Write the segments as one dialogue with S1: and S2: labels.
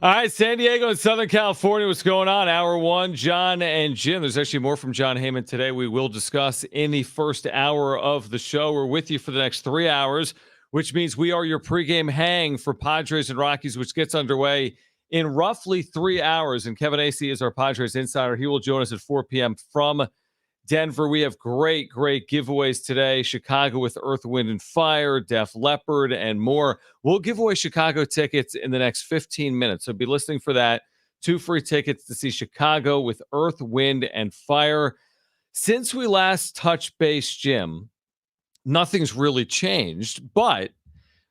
S1: All right, San Diego and Southern California, what's going on? Hour one, Jon and Jim. There's actually more from Jon Heyman today. We will discuss in the first hour of the show. We're with you for the next 3 hours, which means we are your pregame hang for Padres and Rockies, which gets underway in roughly 3 hours. And Kevin Acee is our Padres insider. He will join us at 4 p.m. from Denver. We have great giveaways today. Chicago with Earth, Wind, and Fire, Def Leppard, and more. We'll give away Chicago tickets in the next 15 minutes. So be listening for that. 2 free tickets to see Chicago with Earth, Wind, and Fire. Since we last touched base, Jim, nothing's really changed. But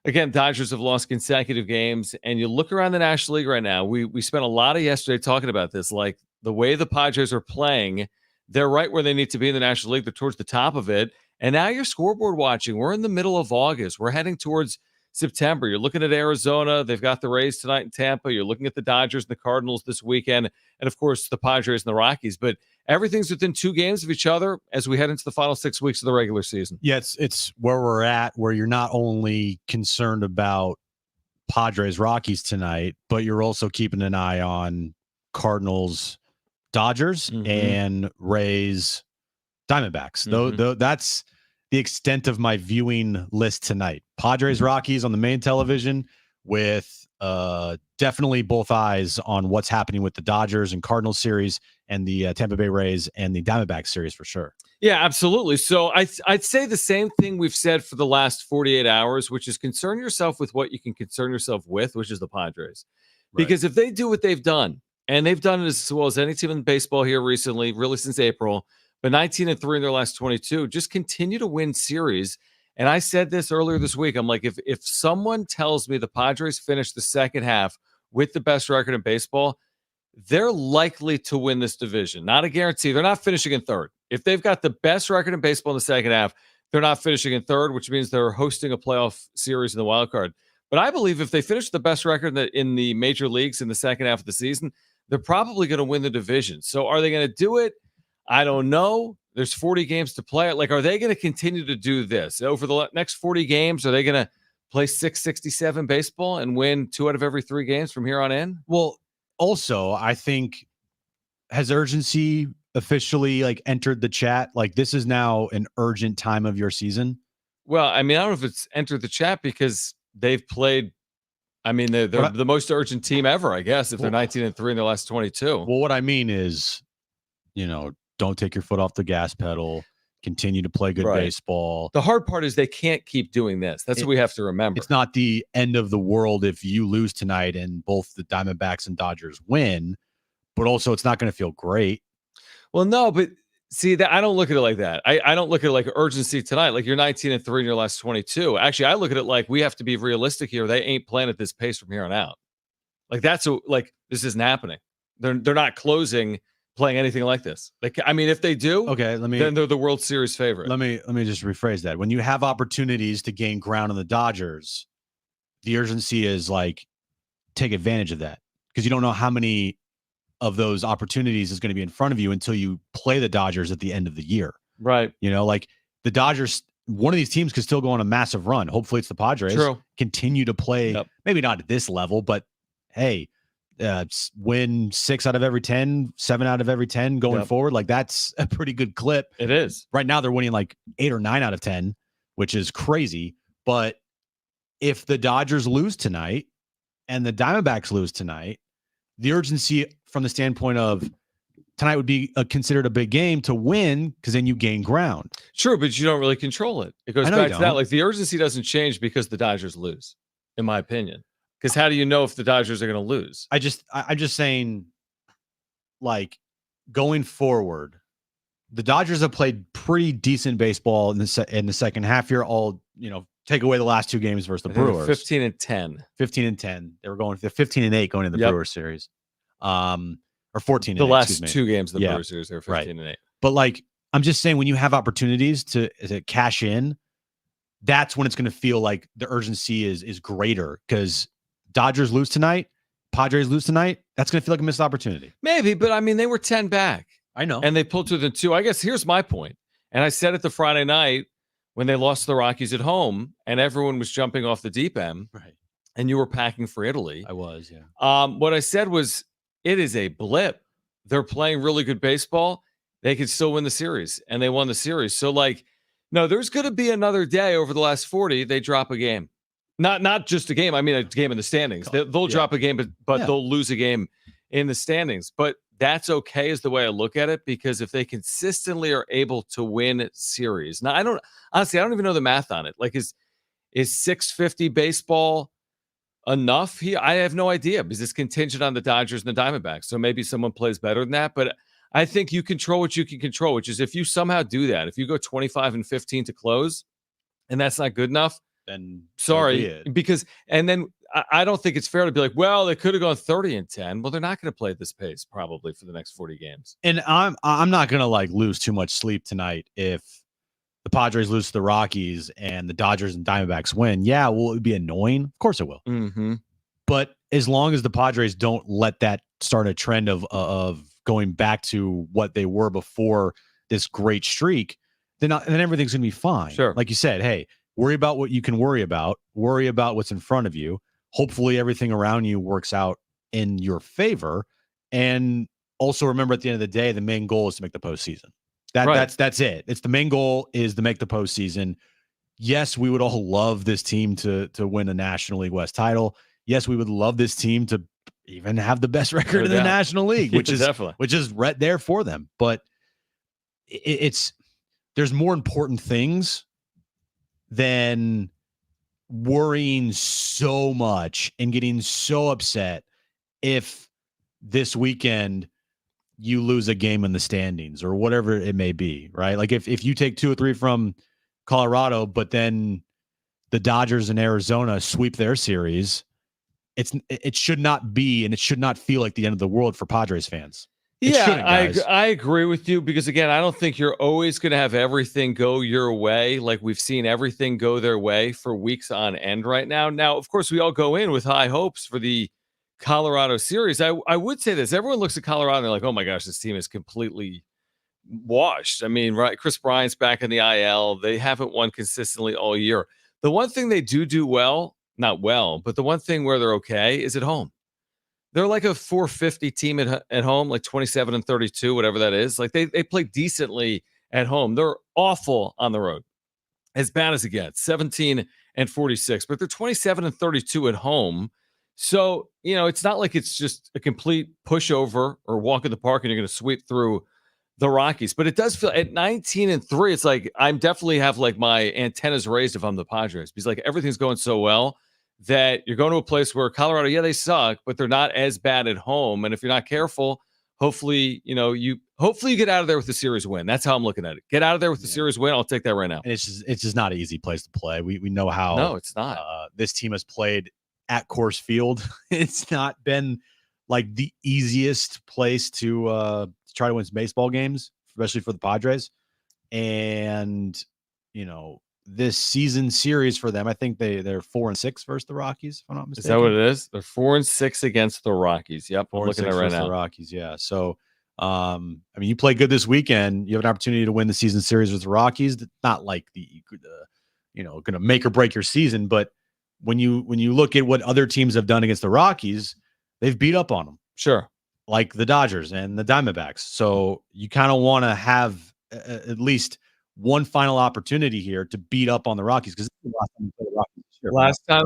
S1: again, Dodgers have lost consecutive games. And you look around the National League right now, we spent a lot of yesterday talking about this, like the way the Padres are playing. They're right where they need to be in the National League. They're towards the top of it. And now you're scoreboard watching. We're in the middle of August. We're heading towards September. You're looking at Arizona. They've got the Rays tonight in Tampa. You're looking at the Dodgers and the Cardinals this weekend. And, of course, the Padres and the Rockies. But everything's within 2 games of each other as we head into the final 6 weeks of the regular season.
S2: Yeah, it's where we're at, where you're not only concerned about Padres Rockies tonight, but you're also keeping an eye on Cardinals Dodgers and Rays Diamondbacks. Though that's the extent of my viewing list tonight. Padres Rockies on the main television, with definitely both eyes on what's happening with the Dodgers and Cardinals series and the Tampa Bay Rays and the Diamondbacks series for sure.
S1: Yeah, absolutely. So I'd say the same thing we've said for the last 48 hours, which is concern yourself with what you can concern yourself with, which is the Padres. Right. Because if they do what they've done, and they've done it as well as any team in baseball here recently, really since April, but 19-3 in their last 22, just continue to win series. And I said this earlier this week. I'm like, if someone tells me the Padres finished the second half with the best record in baseball, they're likely to win this division. Not a guarantee. They're not finishing in third. If they've got the best record in baseball in the second half, they're not finishing in third, which means they're hosting a playoff series in the wild card. But I believe if they finish the best record in the major leagues in the second half of the season, they're probably going to win the division. So are they going to do it? I don't know. There's 40 games to play. Like, are they going to continue to do this over the next 40 games? Are they going to play 667 baseball and win 2 out of every 3 games from here on in?
S2: Well, also, I think, has urgency officially entered the chat? Like, this is now an urgent time of your season?
S1: Well, I mean, I don't know if it's entered the chat because they've played. I mean, they're the most urgent team ever, I guess, if they're 19-3 in their last 22.
S2: Well, what I mean is, don't take your foot off the gas pedal. Continue to play good baseball.
S1: The hard part is they can't keep doing this. That's what we have to remember.
S2: It's not the end of the world if you lose tonight and both the Diamondbacks and Dodgers win, but also it's not going to feel great.
S1: Well, no, but see, that I don't look at it like that. I don't look at it like urgency tonight. Like, you're 19-3 in your last 22. Actually, I look at it like we have to be realistic here. They ain't playing at this pace from here on out. Like, this isn't happening. They're not playing anything like this. I mean, if they do,
S2: okay,
S1: then they're the World Series favorite.
S2: Let me just rephrase that. When you have opportunities to gain ground on the Dodgers, the urgency is take advantage of that, because you don't know how many of those opportunities is going to be in front of you until you play the Dodgers at the end of the year.
S1: Right.
S2: The Dodgers, one of these teams could still go on a massive run. Hopefully it's the Padres.
S1: True.
S2: Continue to play, maybe not at this level, but hey, win 6 out of every 10, 7 out of every 10 going forward. That's a pretty good clip.
S1: It is.
S2: Right now they're winning 8 or 9 out of 10, which is crazy. But if the Dodgers lose tonight and the Diamondbacks lose tonight, the urgency from the standpoint of tonight would be considered a big game to win, because then you gain ground.
S1: Sure, but you don't really control it. It goes back to that. The urgency doesn't change because the Dodgers lose, in my opinion. Because how do you know if the Dodgers are going to lose?
S2: I'm just saying, going forward, the Dodgers have played pretty decent baseball in the second half here. All take away the last 2 games versus the Brewers.
S1: 15-10.
S2: 15-10. They were going 15-8 going into the Brewers series. Or 14.
S1: The last 2 games of the Brewers series, they were 15-8.
S2: But I'm just saying, when you have opportunities to cash in, that's when it's going to feel like the urgency is greater, because Dodgers lose tonight, Padres lose tonight, that's going to feel like a missed opportunity.
S1: Maybe, but I mean, they were 10 back.
S2: I know.
S1: And they pulled to the 2. I guess here's my point. And I said it the Friday night when they lost to the Rockies at home and everyone was jumping off the deep end.
S2: Right.
S1: and you were packing for Italy.
S2: I was, yeah.
S1: What I said was, it is a blip. They're playing really good baseball. They could still win the series, and they won the series. So, like, no, there's going to be another day over the last 40. They drop a game, not just a game. I mean, a game in the standings. They'll drop a game, but they'll lose a game in the standings. But that's okay, is the way I look at it, because if they consistently are able to win series, now I don't even know the math on it. Like, is 650 baseball enough? I have no idea, because it's contingent on the Dodgers and the Diamondbacks. So maybe someone plays better than that, but I think you control what you can control, which is if you somehow do that, if you go 25-15 to close, and that's not good enough,
S2: then
S1: sorry, because and then I don't think it's fair to be like, well, they could have gone 30-10. Well, they're not going to play at this pace probably for the next 40 games.
S2: And I'm not going to like lose too much sleep tonight if the Padres lose to the Rockies and the Dodgers and Diamondbacks win. Yeah, will it be annoying? Of course it will.
S1: Mm-hmm.
S2: But as long as the Padres don't let that start a trend of going back to what they were before this great streak, then everything's going to be fine.
S1: Sure.
S2: Like you said, hey, worry about what you can worry about what's in front of you. Hopefully everything around you works out in your favor. And also remember, at the end of the day, the main goal is to make the postseason. That's it. It's the main goal is to make the postseason. Yes, we would all love this team to win a National League West title. Yes, we would love this team to even have the best record in the National League, which is right there for them. But there's more important things than worrying so much and getting so upset if this weekend you lose a game in the standings or whatever it may be, right? Like if you take 2 or 3 from Colorado, but then the Dodgers and Arizona sweep their series, it should not be, and it should not feel like the end of the world for Padres fans.
S1: I agree with you, because again, I don't think you're always going to have everything go your way. Like we've seen everything go their way for weeks on end right now. Now, of course, we all go in with high hopes for the Colorado series. I would say this. Everyone looks at Colorado and they're like, oh my gosh, this team is completely washed. I mean, right, Chris Bryant's back in the IL. They haven't won consistently all year. The one thing they do well, not well, but the one thing where they're okay is at home. They're like a 450 team at home, like 27-32, whatever that is. Like they play decently at home. They're awful on the road, as bad as it gets, 17-46, but they're 27-32 at home. So, it's not like it's just a complete pushover or walk in the park and you're going to sweep through the Rockies. But it does feel at 19-3, it's like I'm definitely have like my antennas raised if I'm the Padres, because like everything's going so well that you're going to a place where Colorado, they suck, but they're not as bad at home. And if you're not careful, hopefully, you get out of there with the series win. That's how I'm looking at it. Get out of there with the series win. I'll take that right now.
S2: And it's just not an easy place to play. We know how.
S1: No, it's not.
S2: This team has played at Coors Field. It's not been like the easiest place to try to win some baseball games, especially for the Padres. And this season series for them, I think they're 4-6 versus the Rockies, if I'm not mistaken.
S1: Is that what it is? They're 4-6 against the Rockies. Yep, I'm looking at it right now.
S2: The Rockies, yeah. So, you play good this weekend. You have an opportunity to win the season series with the Rockies. Not like going to make or break your season, but when you look at what other teams have done against the Rockies, they've beat up on them.
S1: Sure,
S2: like the Dodgers and the Diamondbacks. So you kind of want to have at least one final opportunity here to beat up on the Rockies, because this is the last time you play the Rockies this year.
S1: Last time.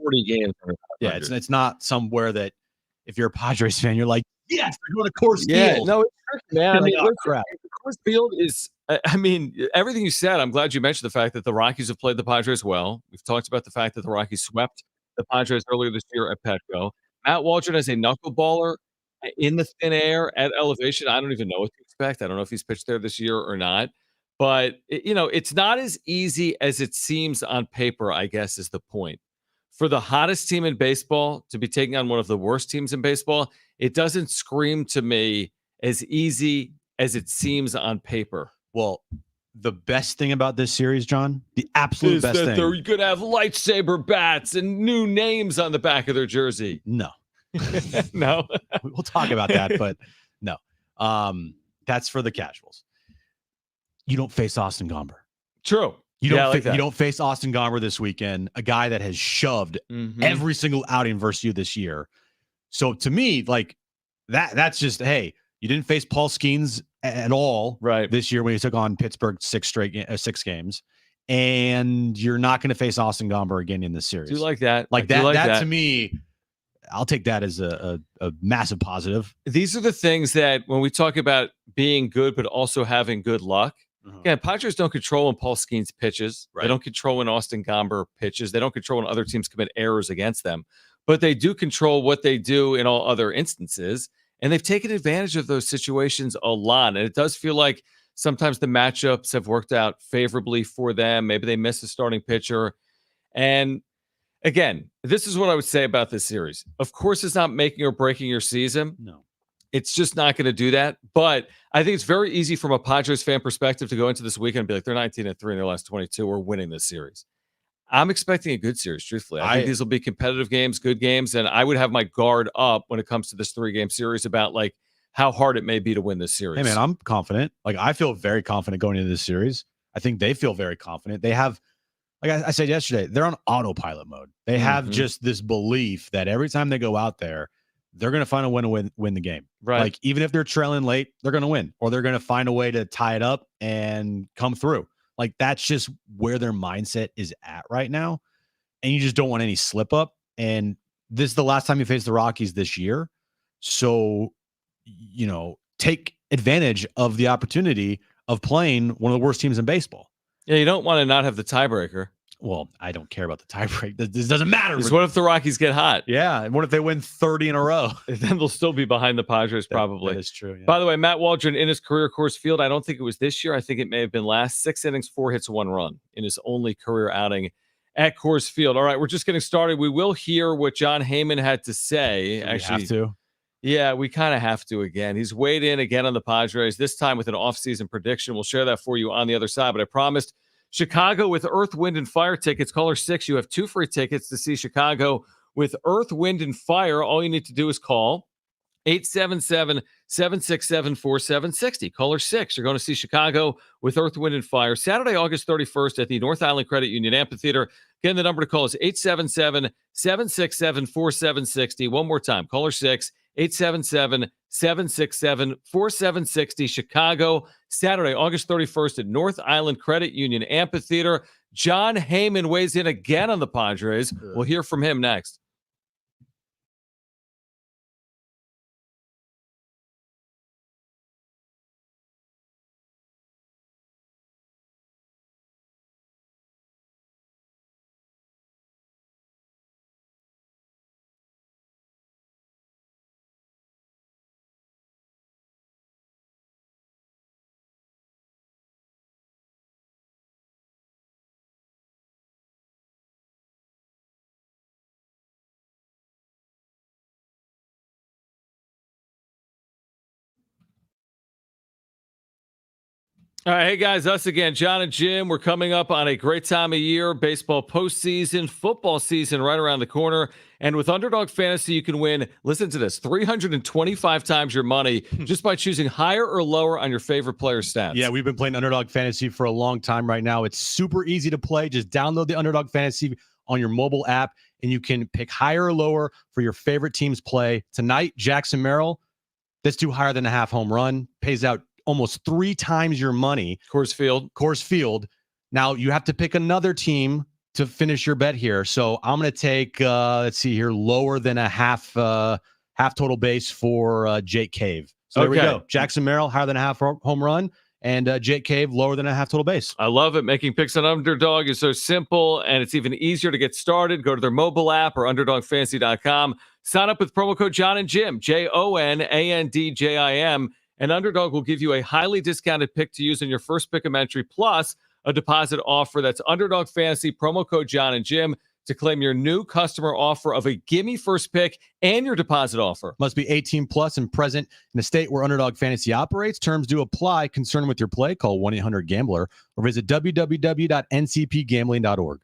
S1: 40 games.
S2: Yeah, it's not somewhere that if you're a Padres fan, you're like, yes, they're going to Coors Field.
S1: No, it's tricky, man.
S2: Crap.
S1: Coors Field is, everything you said, I'm glad you mentioned the fact that the Rockies have played the Padres well. We've talked about the fact that the Rockies swept the Padres earlier this year at Petco. Matt Waldron as a knuckleballer in the thin air at elevation. I don't even know what to expect. I don't know if he's pitched there this year or not. But, it's not as easy as it seems on paper, I guess, is the point. For the hottest team in baseball to be taking on one of the worst teams in baseball, it doesn't scream to me as easy as it seems on paper.
S2: Well, the best thing about this series, John, the absolute best thing,
S1: they're going to have lightsaber bats and new names on the back of their jersey.
S2: No.
S1: No.
S2: We'll talk about that, but no. That's for the casuals. you don't face Austin Gomber.
S1: True.
S2: You don't,
S1: I like that.
S2: You don't face Austin Gomber this weekend, a guy that has shoved every single outing versus you this year. So to me, like that's just, hey, you didn't face Paul Skeens at all this year when he took on Pittsburgh 6 games, and you're not going to face Austin Gomber again in this series.
S1: Do you like that?
S2: Like that to me, I'll take that as a massive positive.
S1: These are the things that when we talk about being good, but also having good luck. Again, Padres don't control when Paul Skeens pitches. They don't control when Austin Gomber pitches. They don't control when other teams commit errors against them. But they do control what they do in all other instances. And they've taken advantage of those situations a lot. And it does feel like sometimes the matchups have worked out favorably for them. Maybe they miss a starting pitcher. And again, this is what I would say about this series. Of course, it's not making or breaking your season.
S2: No.
S1: It's just not going to do that. But I think it's very easy from a Padres fan perspective to go into this weekend and be like, they're 19-3 in their last 22. We're winning this series. I'm expecting a good series, truthfully. I think these will be competitive games, good games, and I would have my guard up when it comes to this 3-game series about like how hard it may be to win this series.
S2: Hey, man, I'm confident. Like, I feel very confident going into this series. I think they feel very confident. They have, like I said yesterday, they're on autopilot mode. They have just this belief that every time they go out there, they're going to find a way to win the game.
S1: Right.
S2: Like, even if they're trailing late, they're going to win, or they're going to find a way to tie it up and come through. Like, that's just where their mindset is at right now. And you just don't want any slip up. And this is the last time you face the Rockies this year. So, take advantage of the opportunity of playing one of the worst teams in baseball.
S1: Yeah, you don't want to not have the tiebreaker.
S2: Well, I don't care about the tiebreak. This doesn't matter.
S1: What if the Rockies get hot?
S2: Yeah. And what if they win 30 in a row?
S1: Then they'll still be behind the Padres, probably.
S2: That is true. Yeah.
S1: By the way, Matt Waldron in his career Coors Field, I don't think it was this year. I think it may have been last. 6 innings, 4 hits, 1 run in his only career outing at Coors Field. All right, we're just getting started. We will hear what Jon Heyman had to say.
S2: Actually, have to.
S1: Yeah, we kind of have to again. He's weighed in again on the Padres, this time with an offseason prediction. We'll share that for you on the other side, but I promised Chicago with Earth, Wind, and Fire tickets. Caller 6, you have 2 free tickets to see Chicago with Earth, Wind, and Fire. All you need to do is call 877-767-4760. Caller 6, you're going to see Chicago with Earth, Wind, and Fire Saturday, August 31st at the North Island Credit Union Amphitheater. Again, the number to call is 877-767-4760. One more time, caller 6, 877-767-4760. Chicago, Saturday, August 31st at North Island Credit Union Amphitheater. Jon Heyman weighs in again on the Padres. We'll hear from him next. All right, hey guys, us again, Jon and Jim. We're coming up on a great time of year, baseball postseason, football season right around the corner. And with Underdog Fantasy, you can win, listen to this, 325 times your money just by choosing higher or lower on your favorite player stats.
S2: Yeah, we've been playing Underdog Fantasy for a long time right now. It's super easy to play. Just download the Underdog Fantasy on your mobile app, and you can pick higher or lower for your favorite team's play. Tonight, Jackson Merrill, let's do higher than a half home run, pays out almost 3 times your money.
S1: Coors Field.
S2: Now you have to pick another team to finish your bet here. So I'm going to take, let's see here, lower than a half total base for Jake Cave. So there we go. Jackson Merrill, higher than a half home run, and Jake Cave, lower than a half total base.
S1: I love it. Making picks on Underdog is so simple, and it's even easier to get started. Go to their mobile app or underdogfantasy.com. Sign up with promo code Jon and Jim, JONANDJIM. And Underdog will give you a highly discounted pick to use in your first pick of entry, plus a deposit offer. That's Underdog Fantasy, promo code Jon and Jim, to claim your new customer offer of a gimme first pick and your deposit offer.
S2: Must be 18 plus and present in the state where Underdog Fantasy operates. Terms do apply. Concerned with your play, call 1-800-GAMBLER or visit www.ncpgambling.org.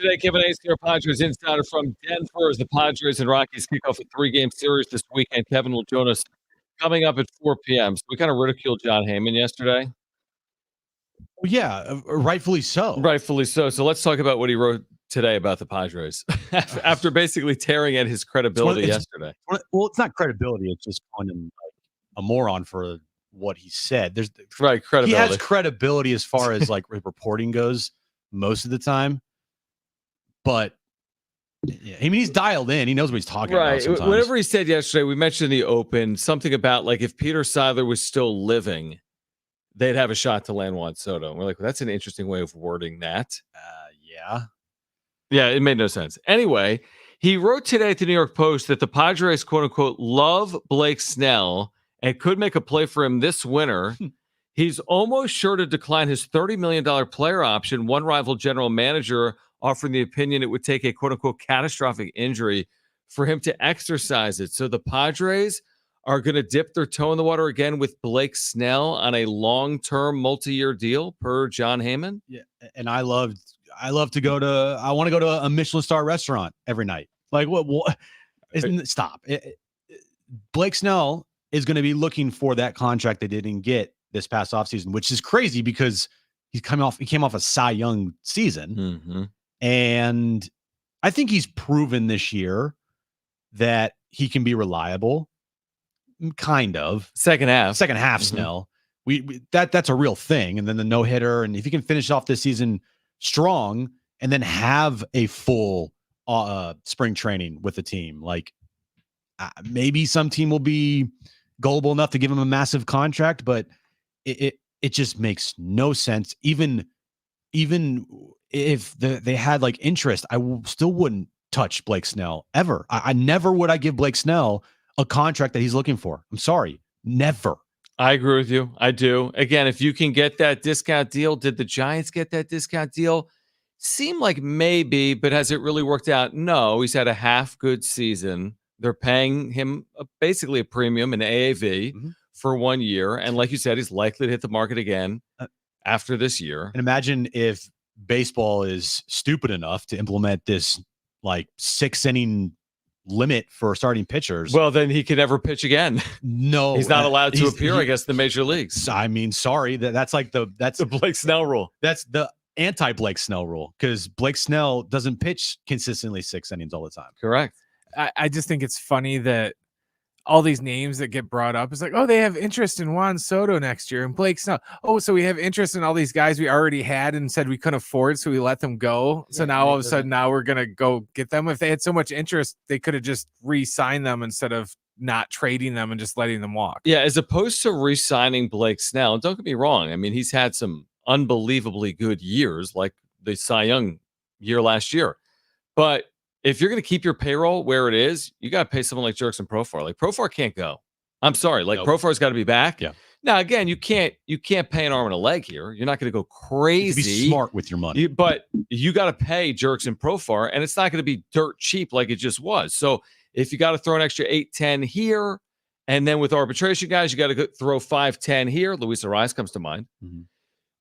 S1: today. Kevin Acee, our Padres insider from Denver, as the Padres and Rockies kick off a 3-game series this weekend. Kevin will join us coming up at 4 p.m. So we kind of ridiculed Jon Heyman yesterday.
S2: Well, yeah, rightfully so.
S1: Rightfully so. So let's talk about what he wrote today about the Padres after basically tearing at his credibility yesterday.
S2: Well, it's not credibility. It's just calling him like a moron for what he said. There's
S1: right credibility.
S2: He has credibility as far as like reporting goes most of the time, but yeah, I mean, he's dialed in. He knows what he's talking about. Sometimes.
S1: Whatever he said yesterday, we mentioned in the open something about like if Peter Seidler was still living, they'd have a shot to land Juan Soto. And we're like, well, that's an interesting way of wording that. Yeah, it made no sense. Anyway, he wrote today at the New York Post that the Padres, quote unquote, love Blake Snell and could make a play for him this winter. He's almost sure to decline his $30 million player option. One rival general manager offering the opinion it would take a quote unquote catastrophic injury for him to exercise it. So the Padres are going to dip their toe in the water again with Blake Snell on a long-term multi-year deal per Jon Heyman.
S2: Yeah. And I want to go to a Michelin star restaurant every night. Like what stop. Blake Snell is going to be looking for that contract they didn't get this past offseason, which is crazy because he came off a Cy Young season.
S1: Mm-hmm.
S2: And I think he's proven this year that he can be reliable. Kind of.
S1: Second half
S2: mm-hmm. Snell. That's a real thing. And then the no-hitter, and if he can finish off this season strong and then have a full spring training with the team, like maybe some team will be gullible enough to give him a massive contract, but it just makes no sense. Even if they had like interest, still wouldn't touch Blake Snell ever. I never would. I give Blake Snell a contract that he's looking for. I'm sorry, never.
S1: I agree with you. I do. Again, if you can get that discount deal, did the Giants get that discount deal? Seemed like maybe, but has it really worked out? No. He's had a half good season. They're paying him basically a premium in AAV for 1 year. And like you said, he's likely to hit the market again after this year.
S2: And imagine if baseball is stupid enough to implement this like 6-inning limit for starting pitchers.
S1: Well, then he can never pitch again.
S2: No,
S1: he's not allowed to appear, I guess, in the major leagues.
S2: I mean, sorry, that's
S1: the Blake Snell rule.
S2: That's the anti-Blake Snell rule, because Blake Snell doesn't pitch consistently 6 innings all the time.
S1: Correct.
S3: I just think it's funny that all these names that get brought up is like, oh, they have interest in Juan Soto next year and Blake Snell. Oh, so we have interest in all these guys we already had and said we couldn't afford, so we let them go. So now all of a sudden now we're going to go get them. If they had so much interest, they could have just re-signed them instead of not trading them and just letting them walk.
S1: Yeah, as opposed to re-signing Blake Snell. And don't get me wrong. I mean, he's had some unbelievably good years, like the Cy Young year last year. But if you're going to keep your payroll where it is, you got to pay someone like Jurickson Profar. Like Profar can't go. I'm sorry. Like Profar's got to be back.
S2: Yeah.
S1: Now, again, you can't pay an arm and a leg here. You're not going to go crazy.
S2: Be smart with your money.
S1: But you got to pay Jurickson Profar, and it's not going to be dirt cheap like it just was. So if you got to throw an extra 8-10 here, and then with arbitration guys, you got to throw 5-10 here. Luis Arias comes to mind. Mm-hmm.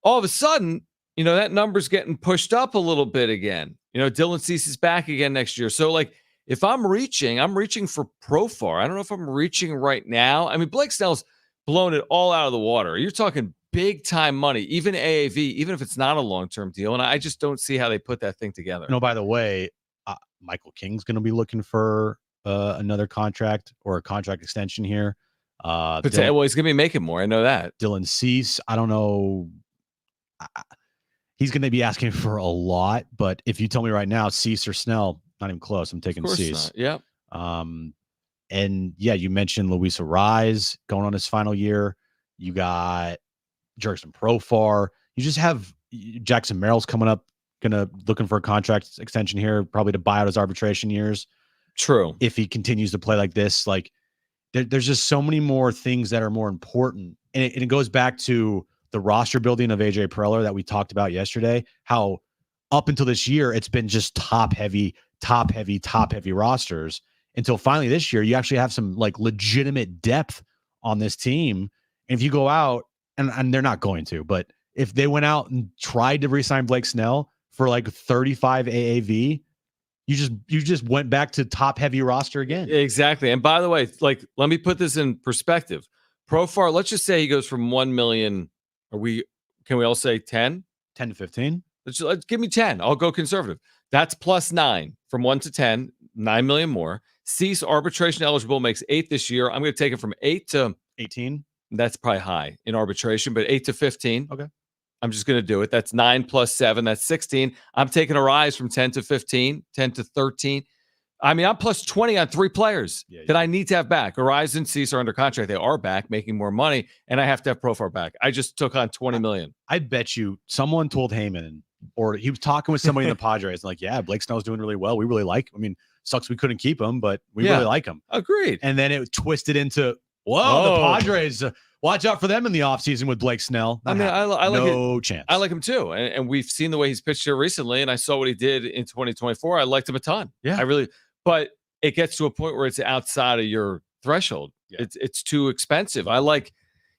S1: All of a sudden, that number's getting pushed up a little bit again. Dylan Cease is back again next year. So, like, if I'm reaching for Profar. I don't know if I'm reaching right now. I mean, Blake Snell's blown it all out of the water. You're talking big-time money, even AAV, even if it's not a long-term deal. And I just don't see how they put that thing together.
S2: By the way, Michael King's going to be looking for another contract or a contract extension here.
S1: Well, he's going to be making more. I know that.
S2: Dylan Cease, I don't know. He's going to be asking for a lot, but if you tell me right now, Cease or Snell, not even close. I'm taking Cease.
S1: Yeah.
S2: And yeah, you mentioned Luis Arias going on his final year. You got Jurickson Profar. You just have Jackson Merrill's coming up, looking for a contract extension here, probably to buy out his arbitration years.
S1: True.
S2: If he continues to play like this, like there's just so many more things that are more important. And it goes back to the roster building of AJ Preller that we talked about yesterday, how up until this year, it's been just top heavy rosters until finally this year, you actually have some like legitimate depth on this team. And if you go out and they're not going to, but if they went out and tried to re-sign Blake Snell for like 35 AAV, you just went back to top heavy roster again.
S1: Exactly. And by the way, like, let me put this in perspective. Profar, let's just say he goes from 1 million. Can we all say 10?
S2: 10 to 15.
S1: Let's give me 10. I'll go conservative. That's plus 9 from 1 to 10, 9 million more. Cease arbitration eligible makes 8 this year. I'm going to take it from 8 to
S2: 18.
S1: That's probably high in arbitration, but 8 to 15.
S2: Okay.
S1: I'm just going to do it. That's 9 plus 7. That's 16. I'm taking a rise from 10 to 15, 10 to 13. I mean, I'm plus 20 on 3 players that I need to have back. Arise and Cease are under contract. They are back, making more money, and I have to have Profar back. I just took on 20 million.
S2: I bet you someone told Heyman, or he was talking with somebody in the Padres, like, yeah, Blake Snell's doing really well. We really like him. I mean, sucks we couldn't keep him, but we really like him.
S1: Agreed.
S2: And then it twisted into, the Padres, watch out for them in the offseason with Blake Snell.
S1: I mean, I like
S2: no chance.
S1: I like him too. And we've seen the way he's pitched here recently, and I saw what he did in 2024. I liked him a ton.
S2: Yeah.
S1: But it gets to a point where it's outside of your threshold. Yeah. It's too expensive. I like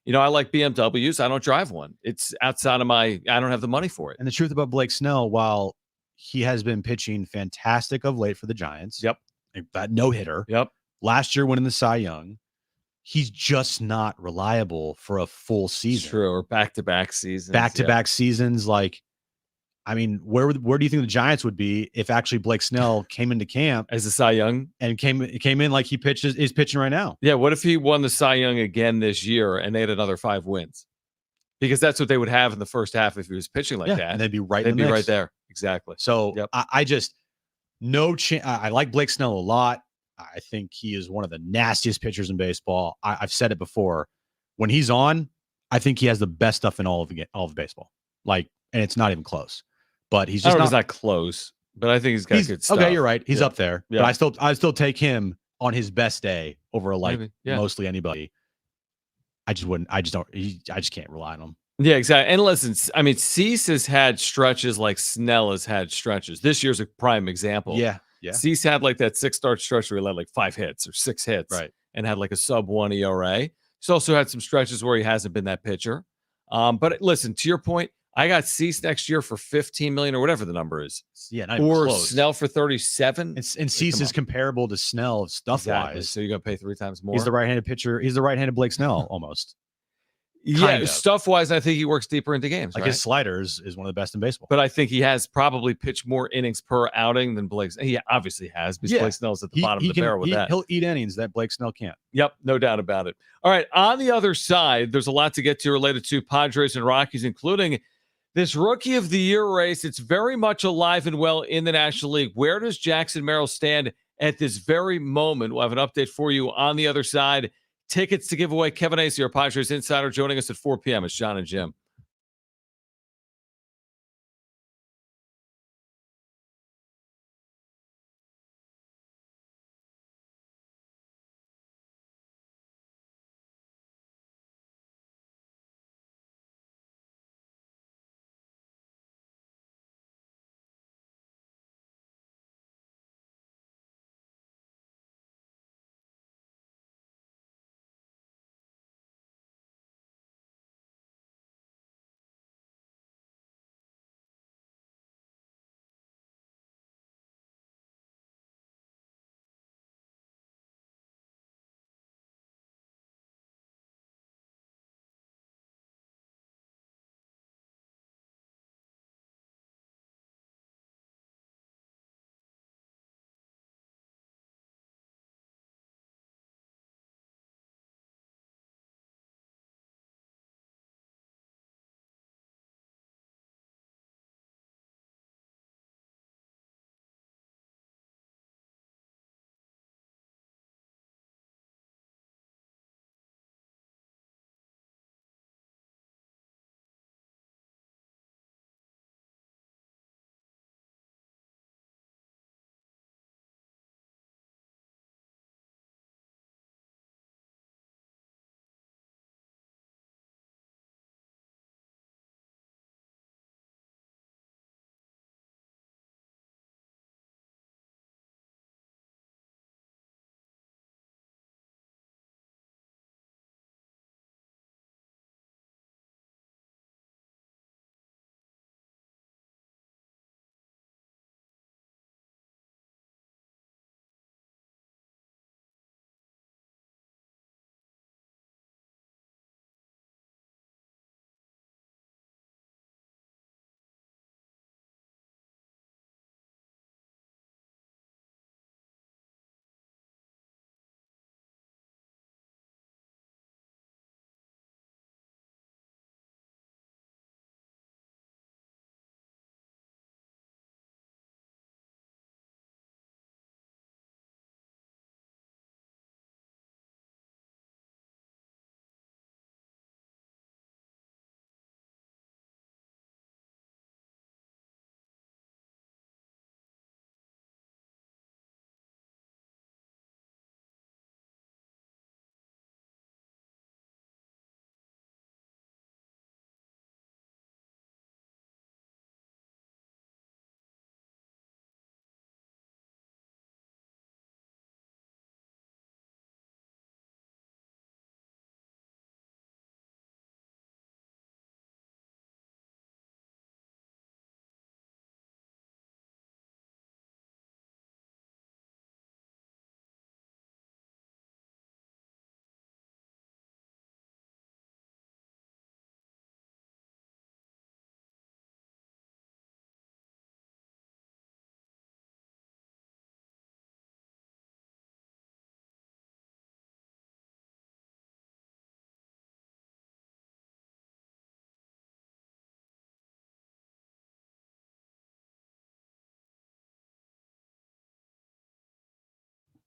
S1: BMWs. I don't drive one. It's outside of I don't have the money for it.
S2: And the truth about Blake Snell, while he has been pitching fantastic of late for the Giants.
S1: Yep.
S2: That no-hitter.
S1: Yep.
S2: Last year winning the Cy Young. He's just not reliable for a full season.
S1: True, or back-to-back seasons.
S2: Back-to-back seasons. Like, I mean, where do you think the Giants would be if actually Blake Snell came into camp
S1: as a Cy Young
S2: and came in like is pitching right now?
S1: Yeah. What if he won the Cy Young again this year and they had another 5 wins? Because that's what they would have in the first half if he was pitching like that.
S2: And they'd be right.
S1: They'd be right there. Exactly.
S2: So I just no chance. I like Blake Snell a lot. I think he is one of the nastiest pitchers in baseball. I've said it before. When he's on, I think he has the best stuff in all of baseball. Like, and it's not even close. But he's just
S1: not close. But I think he's got good stuff.
S2: Okay, you're right. He's up there.
S1: Yeah.
S2: But I still take him on his best day over mostly anybody. I just can't rely on him.
S1: Yeah, exactly. And listen, I mean, Cease has had stretches like Snell has had stretches. This year's a prime example.
S2: Yeah.
S1: Cease had like that 6-start stretch where he led like 5 hits or 6 hits,
S2: right,
S1: and had like a sub-1 ERA. He's also had some stretches where he hasn't been that pitcher. But listen, to your point, I got Cease next year for 15 million or whatever the number is.
S2: Yeah, not even
S1: or
S2: close.
S1: Snell for 37.
S2: And Cease is comparable to Snell stuff-wise.
S1: So you're gonna pay 3 times more.
S2: He's the right-handed pitcher. He's the right-handed Blake Snell almost.
S1: Yeah, stuff-wise, I think he works deeper into games.
S2: Like his sliders is one of the best in baseball.
S1: But I think he has probably pitched more innings per outing than Blake. He obviously has because Blake Snell's at the bottom of the barrel with that.
S2: He'll eat innings that Blake Snell can't.
S1: Yep, no doubt about it. All right, on the other side, there's a lot to get to related to Padres and Rockies, including this Rookie of the Year race. It's very much alive and well in the National League. Where does Jackson Merrill stand at this very moment? We'll have an update for you on the other side. Tickets to give away. Kevin Acey, our Padres insider, joining us at 4 p.m. It's Jon and Jim.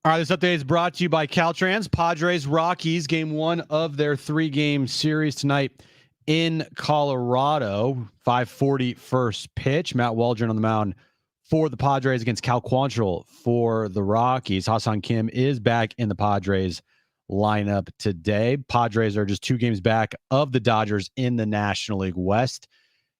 S2: All right, this update is brought to you by Caltrans. Padres Rockies, game 1 of their 3-game series tonight in Colorado. 5:40 first pitch. Matt Waldron on the mound for the Padres against Cal Quantrill for the Rockies. Ha-Seong Kim is back in the Padres lineup today. Padres are just 2 games back of the Dodgers in the National League West.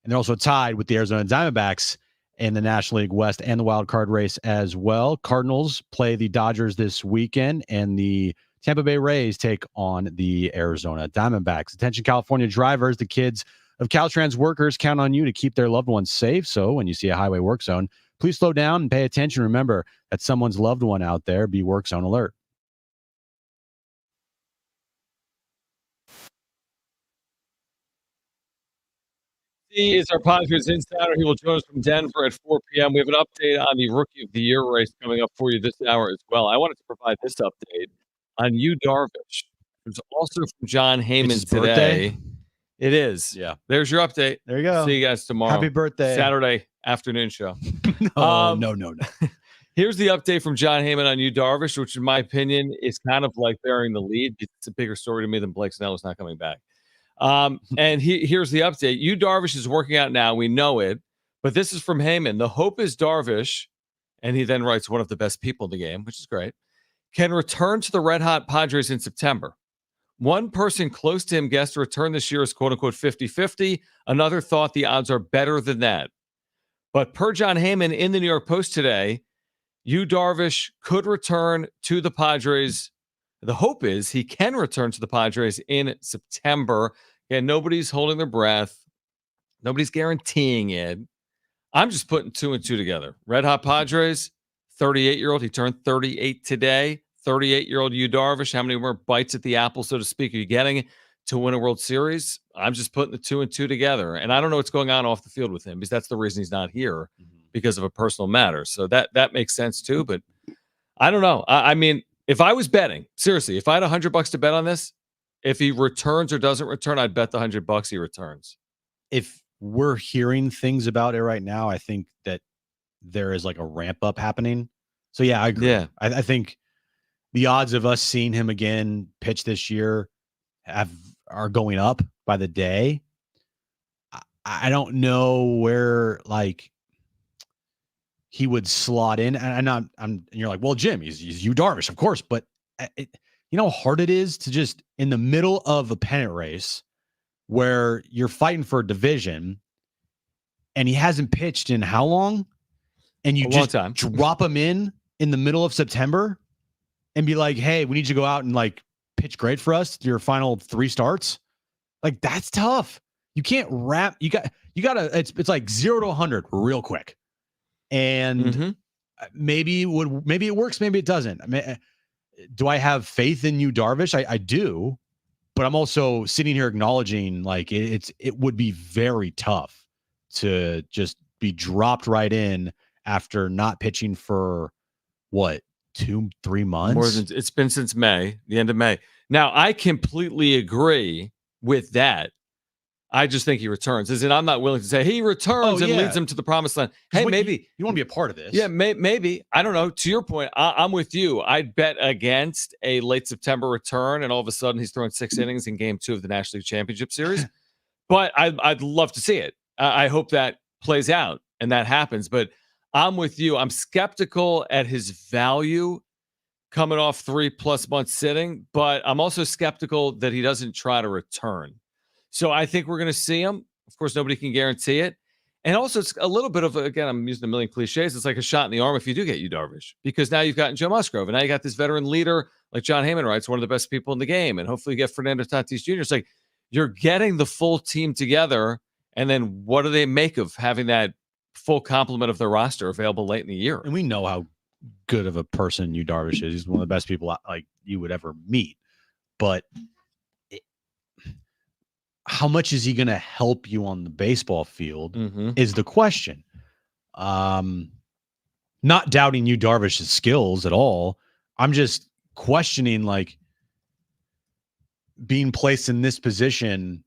S2: And they're also tied with the Arizona Diamondbacks in the National League West and the wild card race as well. Cardinals play the Dodgers this weekend, and the Tampa Bay Rays take on the Arizona Diamondbacks. Attention, California drivers. The kids of Caltrans workers count on you to keep their loved ones safe. So when you see a highway work zone, please slow down and pay attention. Remember that someone's loved one out there. Be work zone alert.
S1: He is our Padres insider. He will join us from Denver at 4 p.m. We have an update on the Rookie of the Year race coming up for you this hour as well. I wanted to provide this update on Yu Darvish, who's also from Jon Heyman today.
S2: Birthday?
S1: It is.
S2: Yeah.
S1: There's your update.
S2: There you go.
S1: See you guys tomorrow.
S2: Happy birthday.
S1: Saturday afternoon show.
S2: No.
S1: Here's the update from Jon Heyman on Yu Darvish, which in my opinion is kind of like bearing the lead. It's a bigger story to me than Blake Snell is not coming back. And here's the update. Yu Darvish is working out now. We know it, but this is from Heyman. The hope is Darvish, and he then writes one of the best people in the game, which is great, can return to the red hot Padres in September. One person close to him guessed a return this year is quote unquote 50-50. Another thought the odds are better than that. But per Jon Heyman in the New York Post today, Yu Darvish could return to the Padres. The hope is he can return to the Padres in September. Again, nobody's holding their breath. Nobody's guaranteeing it. I'm just putting 2 and 2 together. Red hot Padres, 38-year-old. He turned 38 today. 38-year-old Yu Darvish. How many more bites at the apple, so to speak, are you getting to win a World Series? I'm just putting the 2 and 2 together. And I don't know what's going on off the field with him because that's the reason he's not here, because of a personal matter. So that makes sense too. But I don't know. I mean, if I was betting, seriously, if I had $100 to bet on this, if he returns or doesn't return, I'd bet the $100 he returns.
S2: If we're hearing things about it right now, I think that there is like a ramp up happening. So yeah, I agree.
S1: Yeah.
S2: I think the odds of us seeing him again pitch this year are going up by the day. I don't know where like he would slot in, and you're like, well, Jim, he's Yu Darvish, of course, but you know how hard it is to just in the middle of a pennant race where you're fighting for a division, and he hasn't pitched in how long, and you just drop him in the middle of September, and be like, hey, we need you to go out and like pitch great for us your final 3 starts. Like that's tough. You can't wrap. You gotta. It's like 0 to 100 real quick. And maybe it works, maybe it doesn't. I mean, do I have faith in Yu Darvish? I do, but I'm also sitting here acknowledging like it would be very tough to just be dropped right in after not pitching for what, 2-3 months?
S1: It's been since May, the end of May. Now I completely agree with that. I just think he returns. As in, I'm not willing to say he returns and leads them to the promised land. Hey, maybe
S2: you want to be a part of this.
S1: Yeah, maybe. I don't know. To your point, I'm with you. I'd bet against a late September return, and all of a sudden he's throwing 6 innings in Game 2 of the National League Championship Series. But I'd love to see it. I hope that plays out and that happens. But I'm with you. I'm skeptical at his value coming off 3+ months sitting, but I'm also skeptical that he doesn't try to return. So I think we're going to see him. Of course, nobody can guarantee it. And also, it's a little bit of, again, I'm using a million cliches. It's like a shot in the arm if you do get Yu Darvish, because now you've gotten Joe Musgrove, and now you got this veteran leader, like Jon Heyman writes, one of the best people in the game. And hopefully you get Fernando Tatis Jr. It's like you're getting the full team together. And then what do they make of having that full complement of their roster available late in the year?
S2: And we know how good of a person Yu Darvish is. He's one of the best people like you would ever meet. But how much is he going to help you on the baseball field is the question. Not doubting Yu Darvish's skills at all. I'm just questioning, like, being placed in this position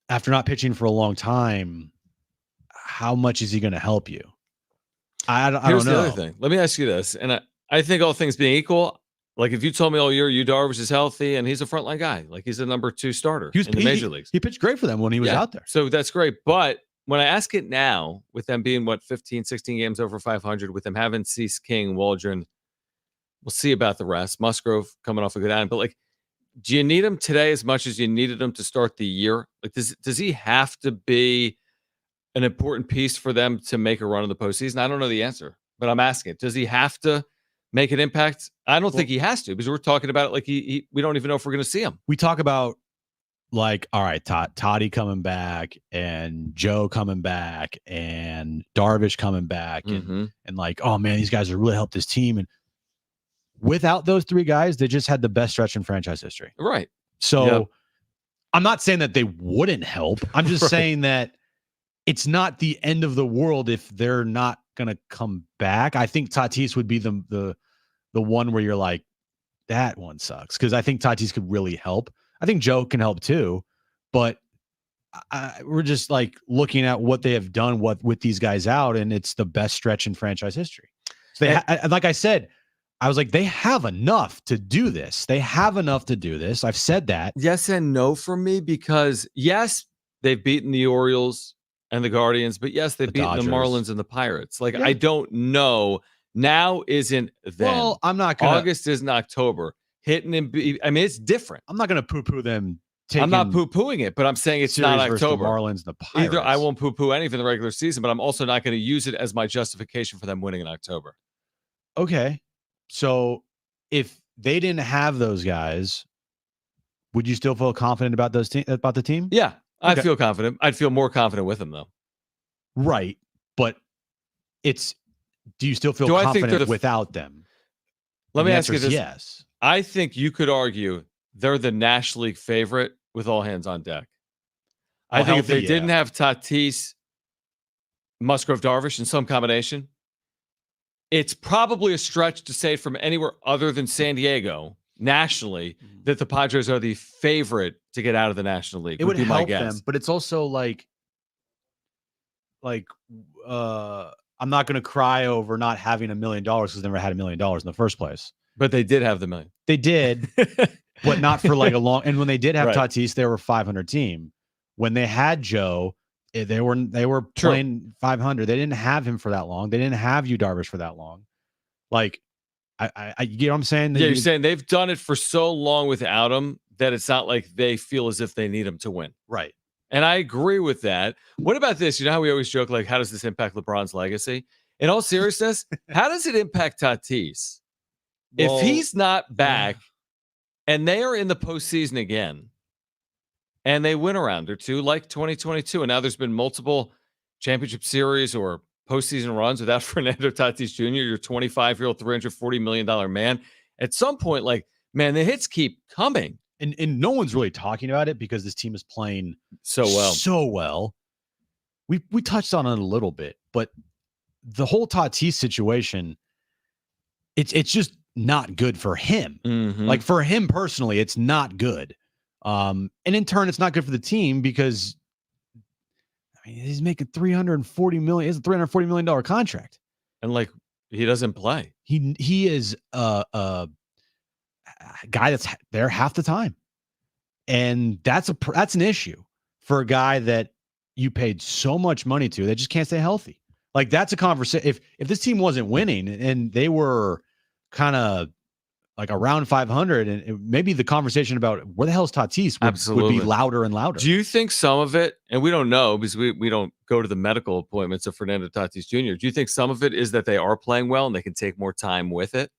S2: after not pitching for a long time. How much is he going to help you? I don't know.
S1: Here's the other thing. Let me ask you this, and I think all things being equal, like if you told me all year Yu Darvish is healthy and he's a frontline guy, like he's a number 2 starter in the major leagues.
S2: He pitched great for them when he was out there.
S1: So that's great. But when I ask it now, with them being 15, 16 games over 500, with them having Cease, King, Waldron, we'll see about the rest. Musgrove coming off a good outing, but like, do you need him today as much as you needed him to start the year? Like, does he have to be an important piece for them to make a run in the postseason? I don't know the answer, but I'm asking it. Does he have to make an impact? I don't think he has to, because we're talking about it like we don't even know if we're going to see him.
S2: We talk about like, all right, Toddy coming back and Joe coming back and Darvish coming back and like, oh man, these guys are really helped this team. And without those 3 guys, they just had the best stretch in franchise history.
S1: Right.
S2: So I'm not saying that they wouldn't help. I'm just saying that it's not the end of the world if they're not going to come back. I think Tatis would be the one where you're like, that one sucks, because I think Tatis could really help. I think Joe can help too, but we're just like looking at what they have done with these guys out, and it's the best stretch in franchise history. So like I said, I was like, they have enough to do this. They have enough to do this. I've said that.
S1: Yes and no for me, because yes, they've beaten the Orioles and the Guardians, but yes, they've beaten the Marlins and the Pirates. Like, I don't know. Now isn't then.
S2: Well, I'm not going to.
S1: August isn't October. Hitting and I mean, it's different.
S2: I'm not going to poo-poo them.
S1: I'm not poo-pooing it, but I'm saying it's not October.
S2: The Marlins and the Pirates.
S1: Either I won't poo-poo any for the regular season, but I'm also not going to use it as my justification for them winning in October.
S2: Okay. So if they didn't have those guys, would you still feel confident about about the team?
S1: Yeah,
S2: okay.
S1: I feel confident. I'd feel more confident with them, though.
S2: Right. But do you still feel confident without them?
S1: Let me ask you this.
S2: Yes.
S1: I think you could argue they're the National League favorite with all hands on deck. I think if they didn't have Tatis, Musgrove, Darvish in some combination, it's probably a stretch to say from anywhere other than San Diego nationally that the Padres are the favorite to get out of the National League.
S2: It would
S1: be
S2: help
S1: my guess.
S2: them, but it's also like I'm not going to cry over not having $1 million because they never had $1 million in the first place.
S1: But they did have the million.
S2: They did, but not for like a long. And when they did have Tatis, they were a 500 team. When they had Joe, they were playing 500. They didn't have him for that long. They didn't have Yu Darvish for that long. Like, I you know what I'm saying?
S1: Yeah, you're saying they've done it for so long without him that it's not like they feel as if they need him to win.
S2: Right.
S1: And I agree with that. What about this? You know how we always joke, like, how does this impact LeBron's legacy? In all seriousness, how does it impact Tatis? Well, if he's not back and they are in the postseason again and they win a round or two like 2022, and now there's been multiple championship series or postseason runs without Fernando Tatis Jr., your 25-year-old, $340 million man, at some point, like, man, the hits keep coming.
S2: And no one's really talking about it because this team is playing
S1: so well.
S2: We touched on it a little bit, but the whole Tatis situation, it's just not good for him. Like, for him personally, it's not good. And in turn, it's not good for the team because he's making $340 million. It's a $340 million contract, and
S1: like, he doesn't play.
S2: He is a guy that's there half the time, and that's an issue for a guy that you paid so much money to. They just can't stay healthy. Like, that's a conversation. If this team wasn't winning and they were kind of like around 500, and maybe the conversation about where the hell is Tatis would be louder and louder.
S1: Do you think some of it, and we don't know because we don't go to the medical appointments of Fernando Tatis Jr., do you think some of it is that they are playing well and they can take more time with it?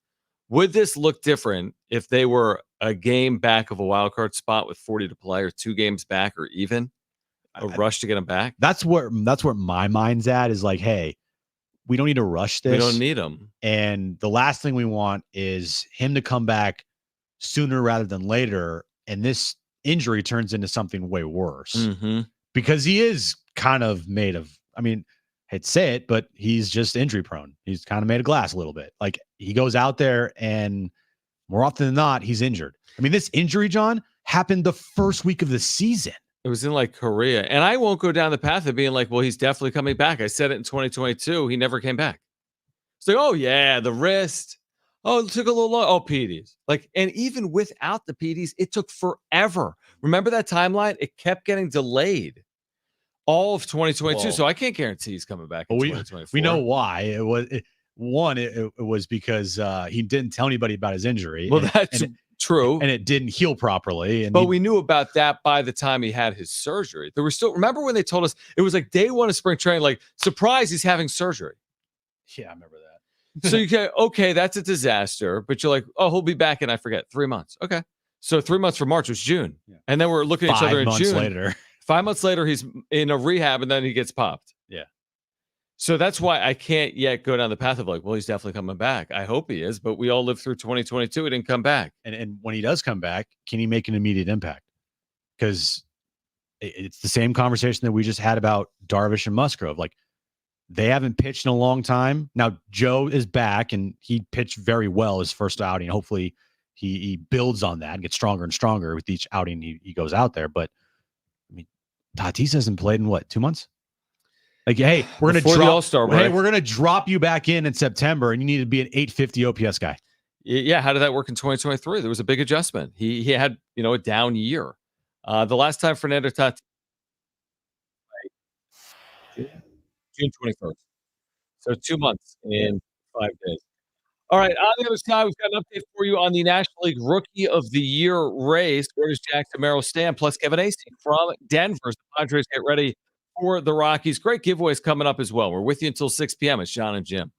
S1: Would this look different if they were a game back of a wild card spot with 40 to play, or 2 games back, or even a rush to get them back?
S2: That's where my mind's at, is like, hey, we don't need to rush this.
S1: We don't need him.
S2: And the last thing we want is him to come back sooner rather than later, and this injury turns into something way worse. Because he is kind of made of, I mean, I'd say it, but he's just injury prone. He's kind of made of glass a little bit. Like, he goes out there and more often than not, he's injured. I mean, this injury, John, happened the first week of the season.
S1: It was in like Korea. And I won't go down the path of being like, well, he's definitely coming back. I said it in 2022. He never came back. It's like, oh yeah, the wrist. Oh, it took a little long. Oh, PDs. Like, and even without the PDs, it took forever. Remember that timeline? It kept getting delayed all of 2022.
S2: Well,
S1: So I can't guarantee he's coming back in
S2: we
S1: 2024.
S2: we know why. It was because he didn't tell anybody about his injury.
S1: Well, that's true.
S2: And it didn't heal properly.
S1: But we knew about that by the time he had his surgery. There were still, remember when they told us it was like day one of spring training, like, surprise, he's having surgery.
S2: Yeah, I remember that.
S1: So you get, okay, that's a disaster. But you're like, oh, he'll be back in, I forget, 3 months. Okay. So 3 months from March was June.
S2: Yeah.
S1: And then we're looking at each other in
S2: 5 months
S1: June.
S2: later.
S1: 5 months later, he's in a rehab and then he gets popped.
S2: Yeah.
S1: So that's why I can't yet go down the path of like, well, he's definitely coming back. I hope he is, but we all lived through 2022. He didn't come back.
S2: And when he does come back, can he make an immediate impact? Because it's the same conversation that we just had about Darvish and Musgrove. Like, they haven't pitched in a long time. Now, Joe is back, and he pitched very well his first outing. Hopefully, he builds on that and gets stronger and stronger with each outing he goes out there. But, I mean, Tatis hasn't played in, what, 2 months? Like, hey, we're going to drop
S1: All-Star break.
S2: Hey, we're going to drop you back in September, and you need to be an 850 OPS guy.
S1: Yeah, how did that work in 2023? There was a big adjustment. He had, a down year. The last time Fernando Tatis, June 21st. So 2 months in 5 days. All right, on the other side, we've got an update for you on the National League Rookie of the Year race. Where does Jack Demero stand? Plus Kevin Acey from Denver. As the Padres get ready for the Rockies. Great giveaways coming up as well. We're with you until 6 p.m. It's Jon and Jim.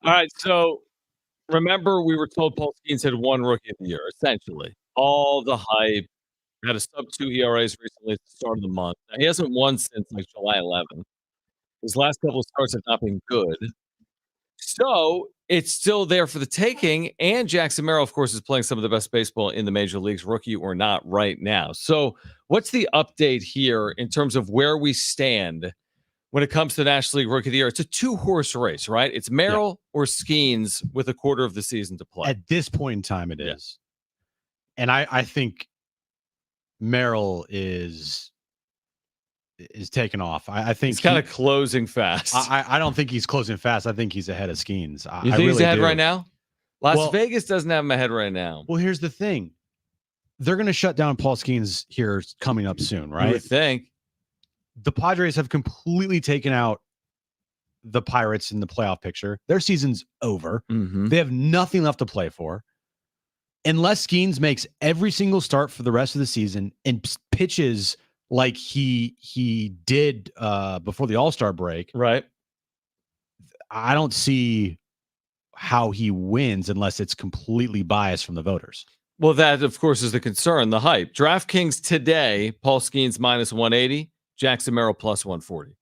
S1: All right, so remember we were told Paul Skeens had won Rookie of the Year, essentially. All the hype, had a sub-2 ERAs recently at the start of the month. Now, he hasn't won since, like, July 11th. His last couple of starts have not been good. So, it's still there for the taking, and Jackson Merrill, of course, is playing some of the best baseball in the major leagues, rookie or not, right now. So, what's the update here in terms of where we stand when it comes to the National League Rookie of the Year? It's a two-horse race, right? It's Merrill or Skeens with a quarter of the season to play.
S2: At this point in time, it is. And I think Merrill is taking off. I think
S1: he's kind of closing fast.
S2: I don't think he's closing fast. I think he's ahead of Skeens.
S1: You think he's ahead right now? Las
S2: Well,
S1: Vegas doesn't have him ahead right now.
S2: Well, here's the thing. They're going to shut down Paul Skeens here coming up soon,
S1: You
S2: right?
S1: would think.
S2: The Padres have completely taken out the Pirates in the playoff picture. Their season's over.
S1: Mhm.
S2: They have nothing left to play for. Unless Skeens makes every single start for the rest of the season and pitches like he did before the All-Star break,
S1: Right.
S2: I don't see how he wins unless it's completely biased from the voters.
S1: Well, that, of course, is the concern, the hype. DraftKings today, Paul Skeens minus 180, Jackson Merrill plus 140.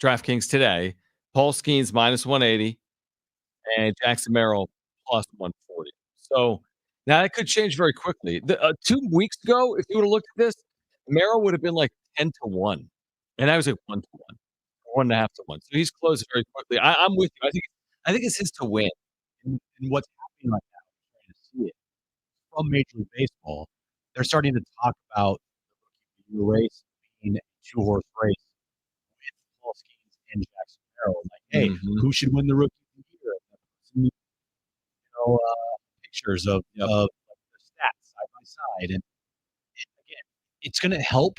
S1: DraftKings today, Paul Skeens minus 180, and Jackson Merrill plus 140. So now that could change very quickly. 2 weeks ago, if you would have looked at this, Merrill would have been like 10-1, and I was like 1-1, 1.5 to 1. So he's closed very quickly. I'm with you. I think it's his to win.
S2: And what's happening right now, we're starting to see it from Major League Baseball. They're starting to talk about the race being a two-horse race with Paul Skeens and Jackson Merrill. Like, hey, who should win the Rookie of the Year? You know, pictures of the stats side by side, and again, it's going to help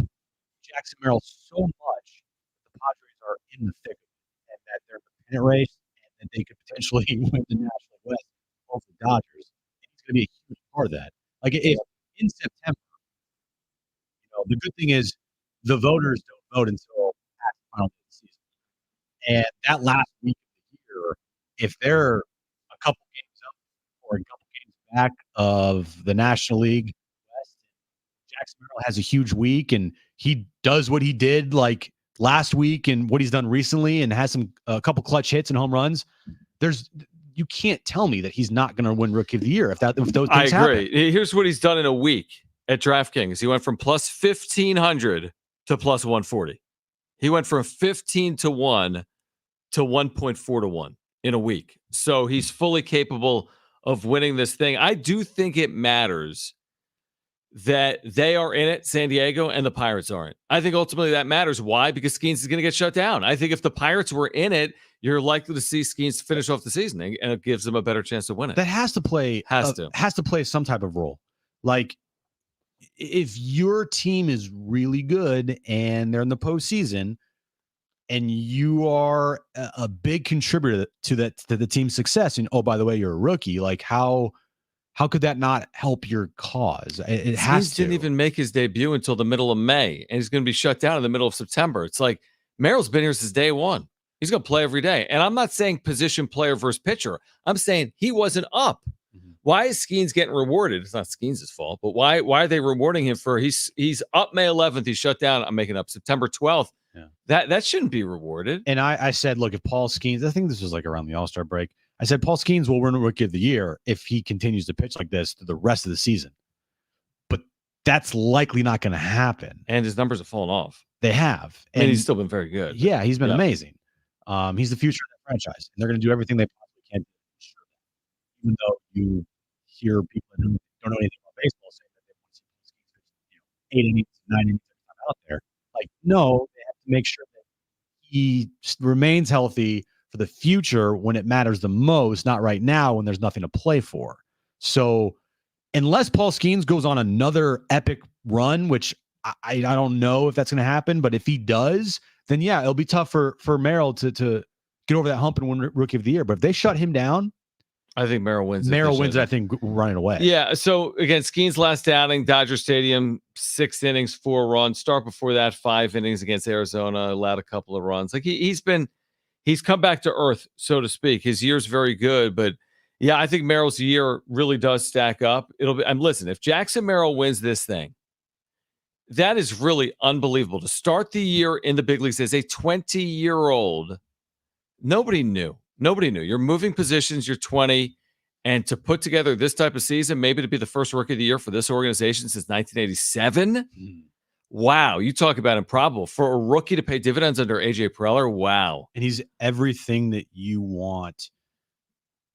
S2: Jackson Merrill so much that the Padres are in the thick of it, and that they're in the pennant race, and that they could potentially win the National West over the Dodgers. It's going to be a huge part of that. Like if in September, the good thing is the voters don't vote until past the final day of the season, and that last week of the year, if they're a couple games up or a couple games back of the National League West, Jackson Merrill has a huge week and he does what he did like last week and what he's done recently and has a couple clutch hits and home runs. You can't tell me that he's not going to win Rookie of the Year if those things
S1: agree.
S2: happen.
S1: Here's what he's done in a week at DraftKings. He went from plus 1,500 to plus 140. He went from 15-1 to 1.4-1 in a week. So he's fully capable of winning this thing. I do think it matters that they are in it, San Diego, and the Pirates aren't. I think ultimately that matters. Why? Because Skeens is going to get shut down. I think if the Pirates were in it, you're likely to see Skeens finish off the season, and it gives them a better chance to win it.
S2: That has to play has to play some type of role. Like if your team is really good and they're in the postseason, and you are a big contributor to the team's success, and oh, by the way, you're a rookie. Like how could that not help your cause? It has to.
S1: Didn't even make his debut until the middle of May, and he's going to be shut down in the middle of September. It's like Merrill's been here since day one. He's going to play every day. And I'm not saying position player versus pitcher. I'm saying he wasn't up. Why is Skeens getting rewarded? It's not Skeens' fault, but why are they rewarding him for he's up May 11th, he's shut down. I'm making up September 12th. Yeah. That shouldn't be rewarded.
S2: And I said, look, if Paul Skeens, I think this was like around the All-Star break. I said Paul Skeens will win Rookie of the Year if he continues to pitch like this through the rest of the season. But that's likely not going to happen.
S1: And his numbers have fallen off.
S2: They have.
S1: And he's still been very good.
S2: Yeah, he's been amazing. He's the future of the franchise. And they're going to do everything they possibly can to ensure that. Even though you hear people who don't know anything about baseball say that they want to see Paul Skeens 8 innings, 9 innings out there. Like, no, they have to make sure that he remains healthy for the future when it matters the most, not right now when there's nothing to play for. So unless Paul Skeens goes on another epic run, which I don't know if that's going to happen, but if he does, then yeah, it'll be tough for Merrill to get over that hump and win Rookie of the Year. But if they shut him down,
S1: I think Merrill wins.
S2: Merrill wins, I think, running away.
S1: Yeah. So again, Skeens' last outing, Dodger Stadium, 6 innings, 4 runs. Start before that, 5 innings against Arizona, allowed a couple of runs. Like he's been he's come back to earth, so to speak. His year's very good, but yeah, I think Merrill's year really does stack up. It'll be. And listen, if Jackson Merrill wins this thing, that is really unbelievable to start the year in the big leagues as a 20-year-old. Nobody knew. Nobody knew. You're moving positions. You're 20, and to put together this type of season, maybe to be the first rookie of the year for this organization since 1987. Wow, you talk about improbable for a rookie to pay dividends under AJ Preller. Wow,
S2: and he's everything that you want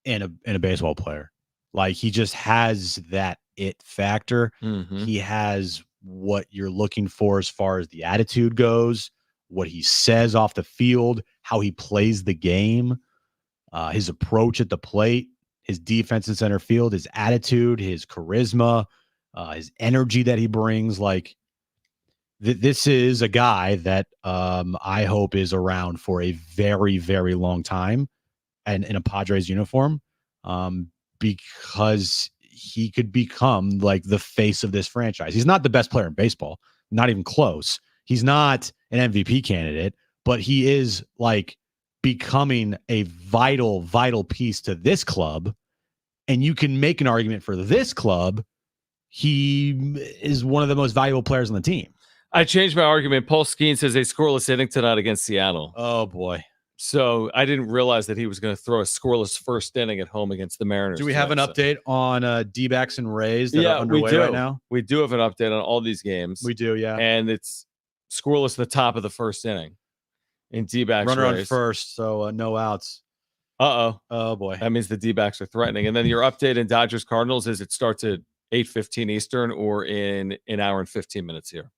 S2: in a baseball player. Like, he just has that it factor. He has what you're looking for as far as the attitude goes, what he says off the field, how he plays the game, his approach at the plate, his defense in center field, his attitude, his charisma, his energy that he brings. Like, this is a guy that I hope is around for a very, very long time and in a Padres uniform, because he could become like the face of this franchise. He's not the best player in baseball, not even close. He's not an MVP candidate, but he is like becoming a vital, vital piece to this club. And you can make an argument for this club. He is one of the most valuable players on the team.
S1: I changed my argument. Paul Skeens says a scoreless inning tonight against Seattle.
S2: Oh, boy.
S1: So I didn't realize that he was going to throw a scoreless first inning at home against the Mariners.
S2: Do we have an update on D-backs and Rays that are underway right now?
S1: We do have an update on all these games.
S2: We do, yeah.
S1: And it's scoreless at the top of the first inning in D-backs.
S2: Runner on first, so no outs.
S1: Uh-oh.
S2: Oh, boy.
S1: That means the D-backs are threatening. And then your update in Dodgers-Cardinals is it starts at 8:15 Eastern or in an hour and 15 minutes here.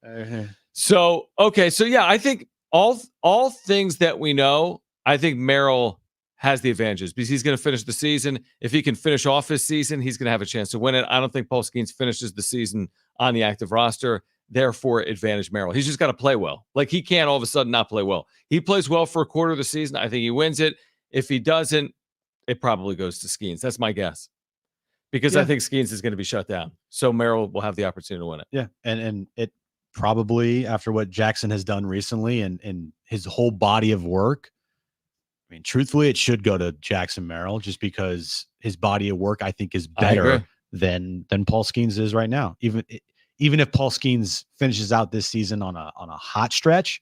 S1: So, okay. So, yeah, I think all things that we know, I think Merrill has the advantages because he's going to finish the season. If he can finish off his season, he's going to have a chance to win it. I don't think Paul Skeens finishes the season on the active roster. Therefore, advantage Merrill. He's just got to play well. Like, he can't all of a sudden not play well. He plays well for a quarter of the season. I think he wins it. If he doesn't, it probably goes to Skeens. That's my guess. Because I think Skeens is going to be shut down. So Merrill will have the opportunity to win it.
S2: Yeah. And it probably, after what Jackson has done recently and his whole body of work, I mean, truthfully, it should go to Jackson Merrill just because his body of work, I think, is better than Paul Skeens is right now. Even if Paul Skeens finishes out this season on a hot stretch,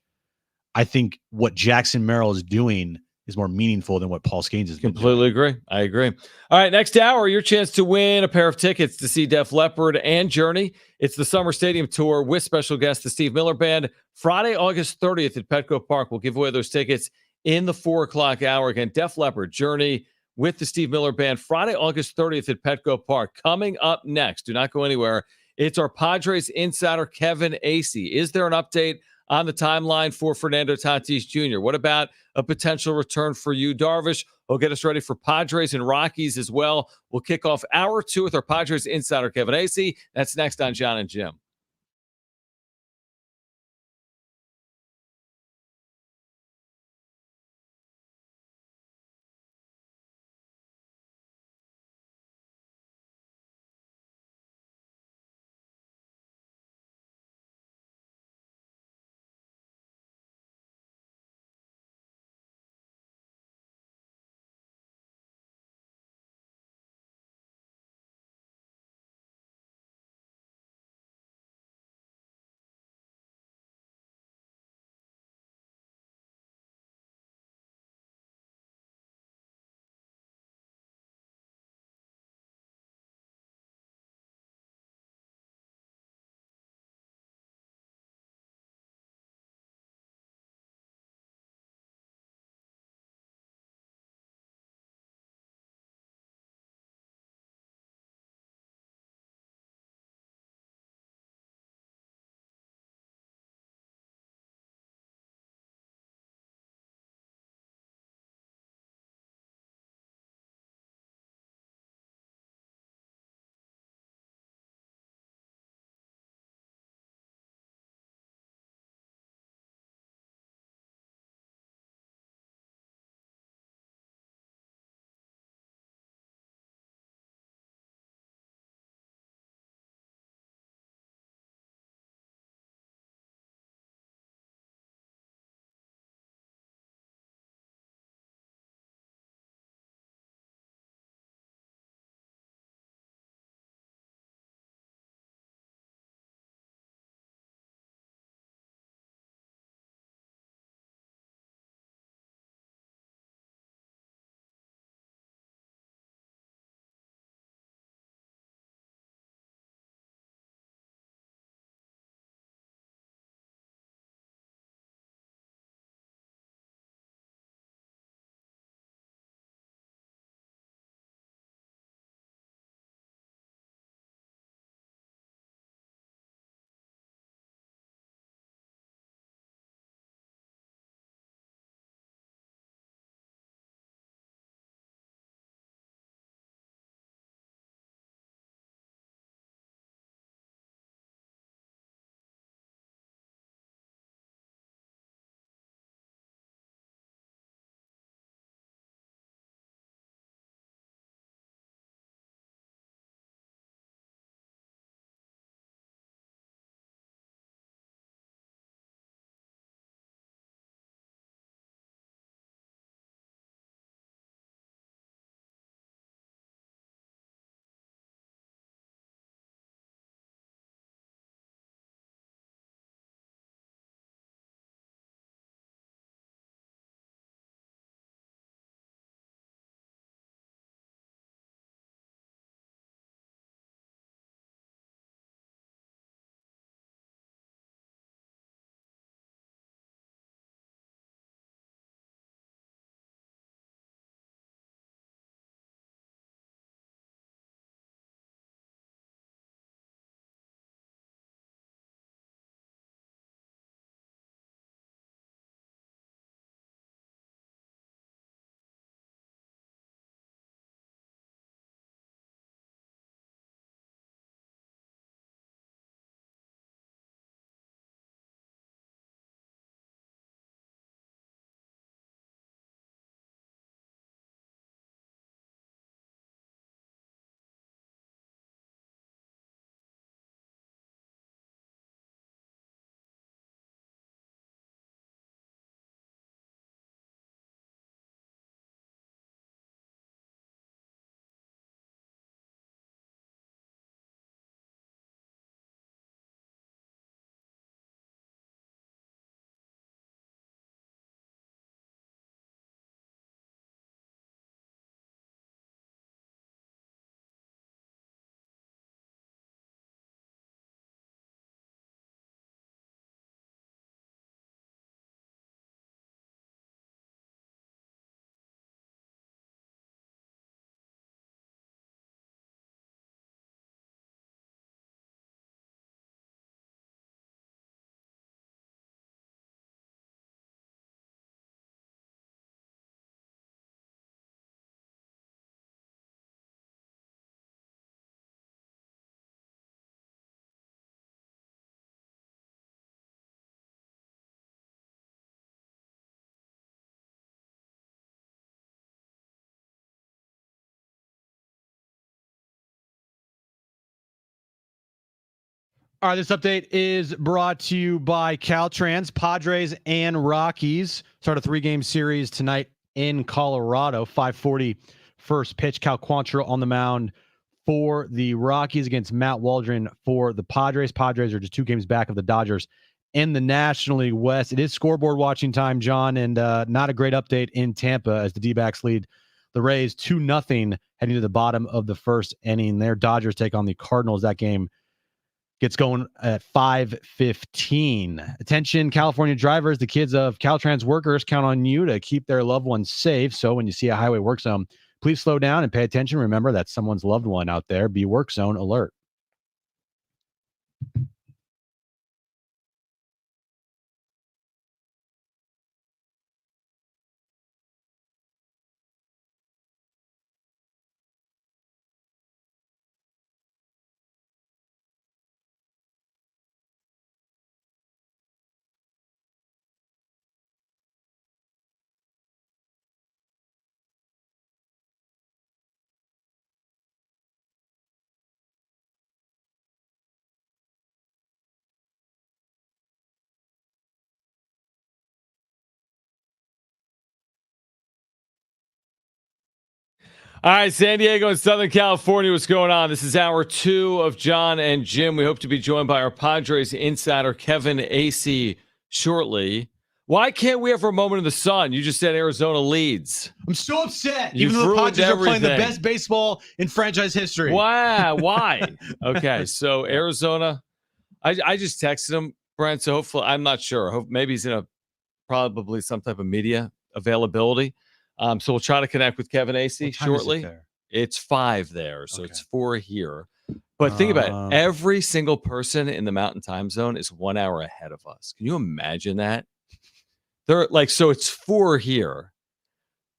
S2: I think what Jackson Merrill is doing is more meaningful than what Paul Skeens is.
S1: Completely agree. I agree. All right, next hour, your chance to win a pair of tickets to see Def Leppard and Journey. It's the Summer Stadium Tour with special guest, the Steve Miller Band, Friday, August 30th at Petco Park. We'll give away those tickets in the 4 o'clock hour. Again, Def Leppard, Journey with the Steve Miller Band, Friday, August 30th at Petco Park. Coming up next, do not go anywhere. It's our Padres insider, Kevin Acee. Is there an update on the timeline for Fernando Tatis Jr.? What about a potential return for Yu Darvish? He'll get us ready for Padres and Rockies as well. We'll kick off hour 2 with our Padres insider, Kevin Acee. That's next on Jon and Jim.
S2: All right, this update is brought to you by Caltrans. Padres and Rockies start a 3-game series tonight in Colorado. 5:40 first pitch. Cal Quantrill on the mound for the Rockies against Matt Waldron for the Padres. Padres are just 2 games back of the Dodgers in the National League West. It is scoreboard watching time, John, and not a great update in Tampa as the D-backs lead the Rays 2-0 heading to the bottom of the first inning. Their Dodgers take on the Cardinals. That game gets going at 5:15. Attention, California drivers. The kids of Caltrans workers count on you to keep their loved ones safe. So when you see a highway work zone, please slow down and pay attention. Remember that someone's loved one out there. Be work zone alert.
S1: All right, San Diego and Southern California, what's going on? This is hour 2 of Jon and Jim. We hope to be joined by our Padres insider, Kevin Acee, shortly. Why can't we have a moment in the sun? You just said Arizona leads.
S2: I'm so upset.
S1: You've
S2: Even though the
S1: ruined
S2: Padres are playing the
S1: everything.
S2: best baseball in franchise history.
S1: Why? Okay, so Arizona, I just texted him, Brent, so hopefully, I'm not sure. Maybe he's in probably some type of media availability. So we'll try to connect with Kevin Acee shortly. It's 5 there, so it's 4 here. But think about it. Every single person in the Mountain Time Zone is 1 hour ahead of us. Can you imagine that? They're like, so it's 4 here,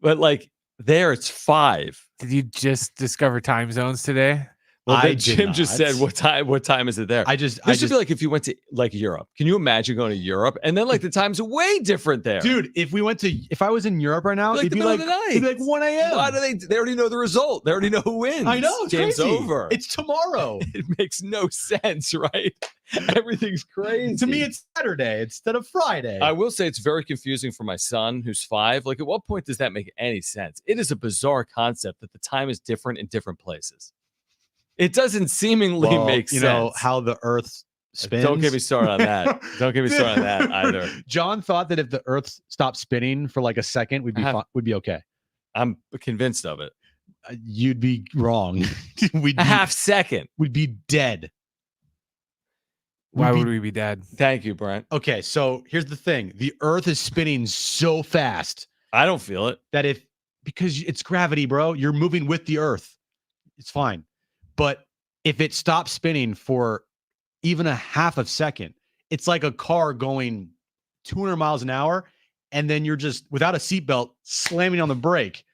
S1: but like there it's 5.
S3: Did you just discover time zones today?
S1: Well, Jim just said, what time is it there? This should be like if you went to like Europe. Can you imagine going to Europe? And then like the time's way different there.
S2: Dude, if I was in Europe right now,
S1: like
S2: it'd be like 1 a.m.
S1: Why do they already know the result? They already know who wins.
S2: I know, it's
S1: game's
S2: crazy.
S1: Over.
S2: It's tomorrow.
S1: It makes no sense, right? Everything's crazy.
S2: To me, it's Saturday instead of Friday.
S1: I will say it's very confusing for my son who's 5. Like, at what point does that make any sense? It is a bizarre concept that the time is different in different places. It doesn't seemingly make sense.
S2: You know how the Earth spins?
S1: Don't get me started on that. Don't get me started on that either.
S2: John thought that if the Earth stopped spinning for like a second, we'd be okay.
S1: I'm convinced of it.
S2: You'd be wrong.
S1: A half second.
S2: We'd be dead.
S3: Why would we be dead?
S1: Thank you, Brent.
S2: Okay, so here's the thing. The Earth is spinning so fast.
S1: I don't feel it.
S2: Because it's gravity, bro. You're moving with the Earth. It's fine. But if it stops spinning for even a half a second, it's like a car going 200 miles an hour, and then you're just, without a seatbelt, slamming on the brake.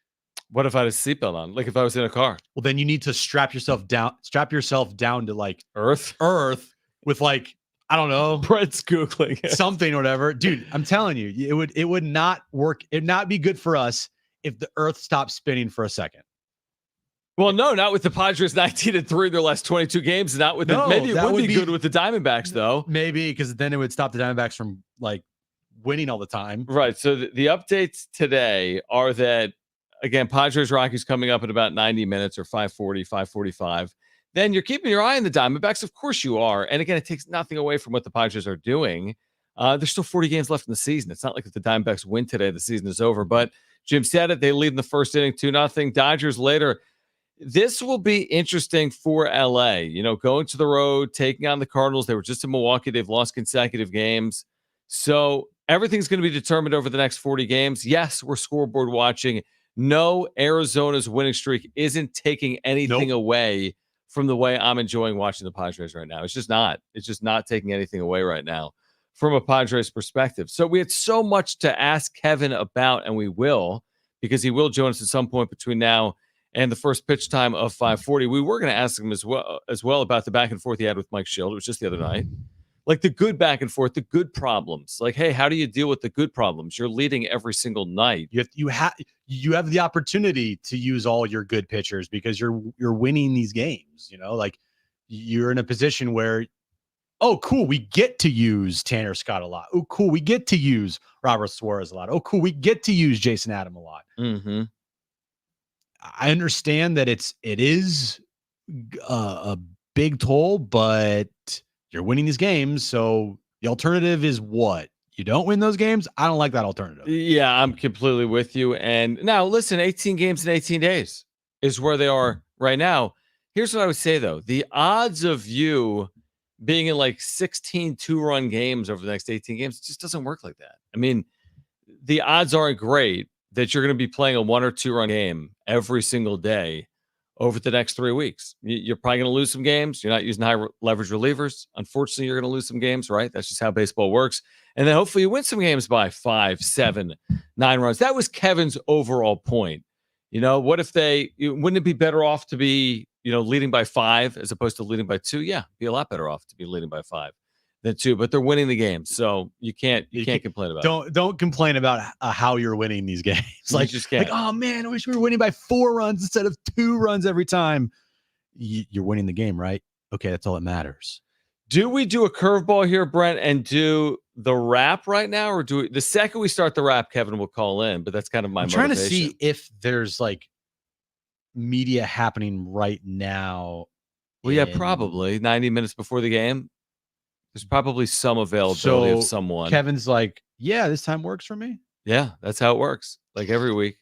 S1: What if I had a seatbelt on? Like if I was in a car?
S2: Well, then you need to strap yourself down to like
S1: Earth
S2: with like, I don't know.
S1: Brett's Googling it.
S2: Something or whatever. Dude, I'm telling you, it would not work. It would not be good for us if the Earth stopped spinning for a second.
S1: Well, no, not with the Padres 19-3 their last 22 games. Not with maybe it would be good with the Diamondbacks, though.
S2: Maybe, because then it would stop the Diamondbacks from like winning all the time.
S1: Right. So the updates today are that, again, Padres Rockies coming up in about 90 minutes or 5:40, 5:45. Then you're keeping your eye on the Diamondbacks. Of course you are. And again, it takes nothing away from what the Padres are doing. There's still 40 games left in the season. It's not like if the Diamondbacks win today, the season is over. But Jim said it. They lead in the first inning 2-0. Dodgers later. This will be interesting for LA, going to the road, taking on the Cardinals. They were just in Milwaukee. They've lost consecutive games. So everything's going to be determined over the next 40 games. Yes, we're scoreboard watching. No, Arizona's winning streak isn't taking anything away from the way I'm enjoying watching the Padres right now. It's just not. It's just not taking anything away right now from a Padres perspective. So we had so much to ask Kevin about, and we will, because he will join us at some point between now and the first pitch time of 5:40. We were going to ask him as well about the back and forth he had with Mike Schild. It was just the other night. Like the good back and forth, the good problems. Like, hey, how do you deal with the good problems? You're leading every single night.
S2: You have the opportunity to use all your good pitchers because you're winning these games. Like you're in a position where oh, cool, we get to use Tanner Scott a lot. Oh, cool, we get to use Robert Suarez a lot. Oh, cool, we get to use Jason Adam a lot.
S1: Mm-hmm.
S2: I understand that it is a big toll, but you're winning these games. So the alternative is what? You don't win those games? I don't like that alternative.
S1: Yeah, I'm completely with you. And now, listen, 18 games in 18 days is where they are right now. Here's what I would say, though. The odds of you being in like 16 two-run games over the next 18 games just doesn't work like that. I mean, the odds aren't great that you're going to be playing a 1 or 2 run game every single day over the next 3 weeks. You're probably going to lose some games. You're not using high leverage relievers. Unfortunately, you're going to lose some games, right? That's just how baseball works. And then hopefully you win some games by 5, 7, 9 runs. That was Kevin's overall point. What if wouldn't it be better off to be, leading by 5 as opposed to leading by 2? Yeah, be a lot better off to be leading by 5 than 2, but they're winning the game. So you can't complain about it.
S2: Don't complain about how you're winning these games.
S1: You just can't.
S2: Oh man, I wish we were winning by 4 runs instead of 2 runs every time. You're winning the game, right? Okay, that's all that matters.
S1: Do we do a curveball here, Brent, and do the wrap right now, or the second we start the wrap, Kevin will call in? But that's kind of my motivation.
S2: Trying to see if there's like media happening right now.
S1: Well, yeah, probably 90 minutes before the game. There's probably some availability of someone.
S2: Kevin's like, yeah, this time works for me.
S1: Yeah, that's how it works. Like every week,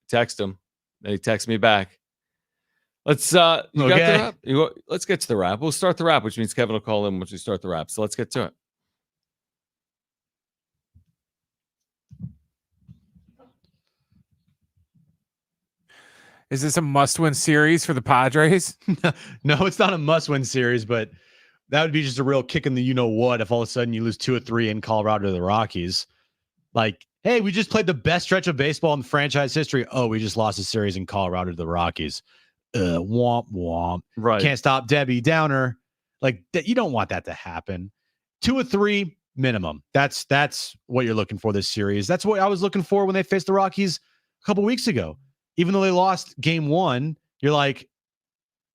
S1: text him, then he texts me back. Let's got the wrap? Let's get to the wrap. We'll start the wrap, which means Kevin will call in once we start the wrap. So let's get to it.
S3: Is this a must-win series for the Padres?
S2: No, it's not a must-win series, but that would be just a real kick in the you-know-what if all of a sudden you lose 2 or 3 in Colorado to the Rockies. Like, hey, we just played the best stretch of baseball in franchise history. Oh, we just lost a series in Colorado to the Rockies. Womp, womp.
S1: Right.
S2: Can't stop Debbie Downer. Like, you don't want that to happen. 2 or 3 minimum. That's what you're looking for this series. That's what I was looking for when they faced the Rockies a couple weeks ago. Even though they lost game 1, you're like,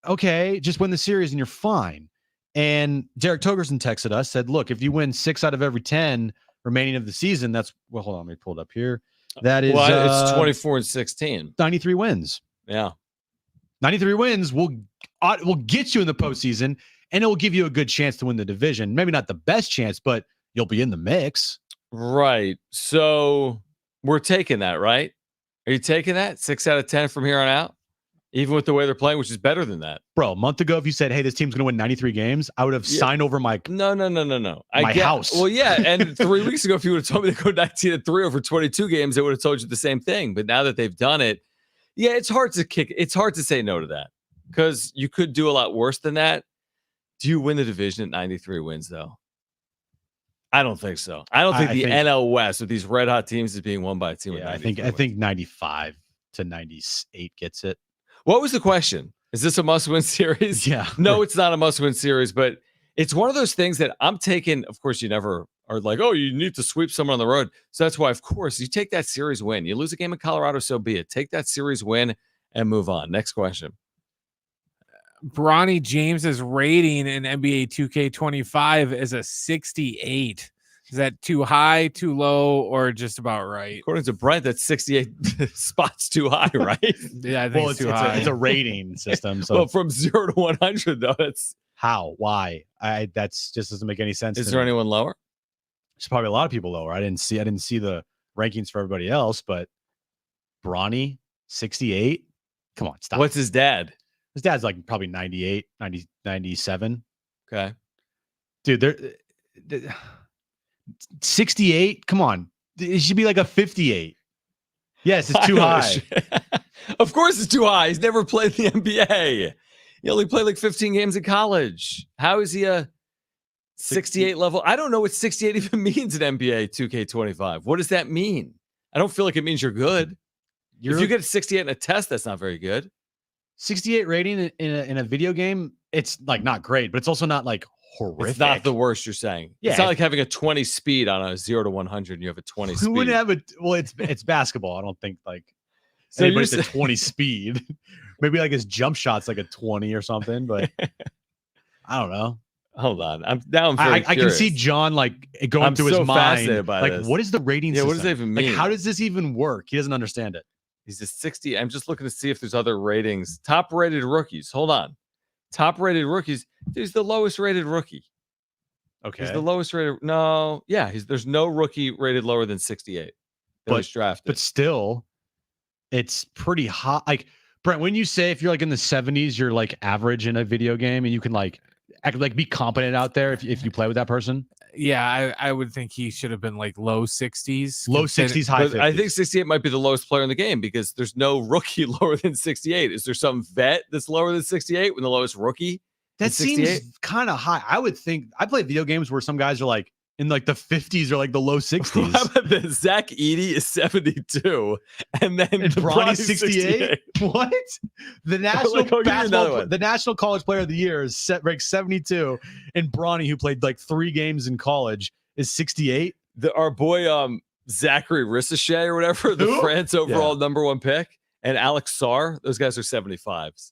S2: okay, just win the series and you're fine. And Derek Togerson texted us, said, look, if you win 6 out of every 10 remaining of the season, hold on, let me pull it up here. That is
S1: it's 24 and 16.
S2: 93 wins.
S1: Yeah.
S2: 93 wins will get you in the postseason, and it will give you a good chance to win the division. Maybe not the best chance, but you'll be in the mix.
S1: Right. So we're taking that, right? Are you taking that? 6 out of 10 from here on out? Even with the way they're playing, which is better than that.
S2: Bro, a month ago, if you said, hey, this team's going to win 93 games, I would have signed over my house.
S1: Well, yeah. And 3 weeks ago, if you would have told me to go 19-3 over 22 games, I would have told you the same thing. But now that they've done it, yeah, it's hard to say no to that because you could do a lot worse than that. Do you win the division at 93 wins, though? I don't think so. I don't think the NL West with these red hot teams is being won by a team.
S2: Yeah, I think 95 to 98 gets it.
S1: What was the question? Is this a must-win series?
S2: Yeah.
S1: No, it's not a must-win series, but it's one of those things that I'm taking. Of course, you never are like, oh, you need to sweep someone on the road. So that's why, of course, you take that series win. You lose a game in Colorado, so be it. Take that series win and move on. Next question.
S3: Bronny James's rating in NBA 2K25 is a 68. Is that too high, too low, or just about right?
S1: According to Brent, that's 68 spots too high, right?
S3: Yeah, I think it's too high.
S2: It's a rating system. So
S1: well, from 0 to 100, though, that's
S2: how? Why? That's just doesn't make any sense.
S1: Is there anyone lower?
S2: There's probably a lot of people lower. I didn't see the rankings for everybody else, but Bronny 68. Come on, stop.
S1: What's his dad?
S2: His dad's like probably 98, 90, 97.
S1: Okay.
S2: Dude, they're 68. Come on. It should be like a 58. Yes, it's too high.
S1: Of course it's too high. He's never played the NBA. He only played like 15 games in college. How is he a 68 level? I don't know what 68 even means in NBA 2K25. What does that mean? I don't feel like it means you're good. If you get a 68 in a test, that's not very good.
S2: 68 rating in a video game, it's like not great, but it's also not like horrific.
S1: It's not the worst, you're saying. Yeah, it's not like having a 20 speed on a 0 to 100 and you have a 20 speed.
S2: Who wouldn't have it's basketball. I don't think like so anybody's a 20 speed. Maybe like his jump shot's like a 20 or something, but I don't know.
S1: Hold on. I'm very
S2: I can see
S1: curious.
S2: John like going
S1: I'm
S2: through his
S1: so
S2: mind.
S1: fascinated by
S2: Like,
S1: this.
S2: what is the rating
S1: Yeah,
S2: system?
S1: what does that even
S2: Like, how
S1: mean?
S2: does this even work? He doesn't understand it.
S1: He's a 60. I'm just looking to see if there's other ratings. Top rated rookies. Hold on. Top rated rookies. He's the lowest rated rookie.
S2: Okay.
S1: He's the lowest rated. No, yeah. There's no rookie rated lower than 68 that was drafted.
S2: But still, it's pretty hot. Like, Brent, when you say if you're like in the 70s, you're like average in a video game and you can like act like be competent out there if you play with that person.
S3: Yeah, I would think he should have been like low 60s.
S2: Low 60s, high 50s.
S1: I think 68 might be the lowest player in the game because there's no rookie lower than 68. Is there some vet that's lower than 68 when the lowest rookie?
S2: That seems kind of high. I would think I play video games where some guys are like in like the 50s or like the low 60s.
S1: How about this? Zach Edey is 72, and then
S2: Bronny's 68. What? The national the national college player of the year is ranked 72, and Bronny, who played like 3 games in college, is 68.
S1: Our boy Zachary Ricochet or whatever, the France overall #1 pick, and Alex Sarr, those guys are 75s.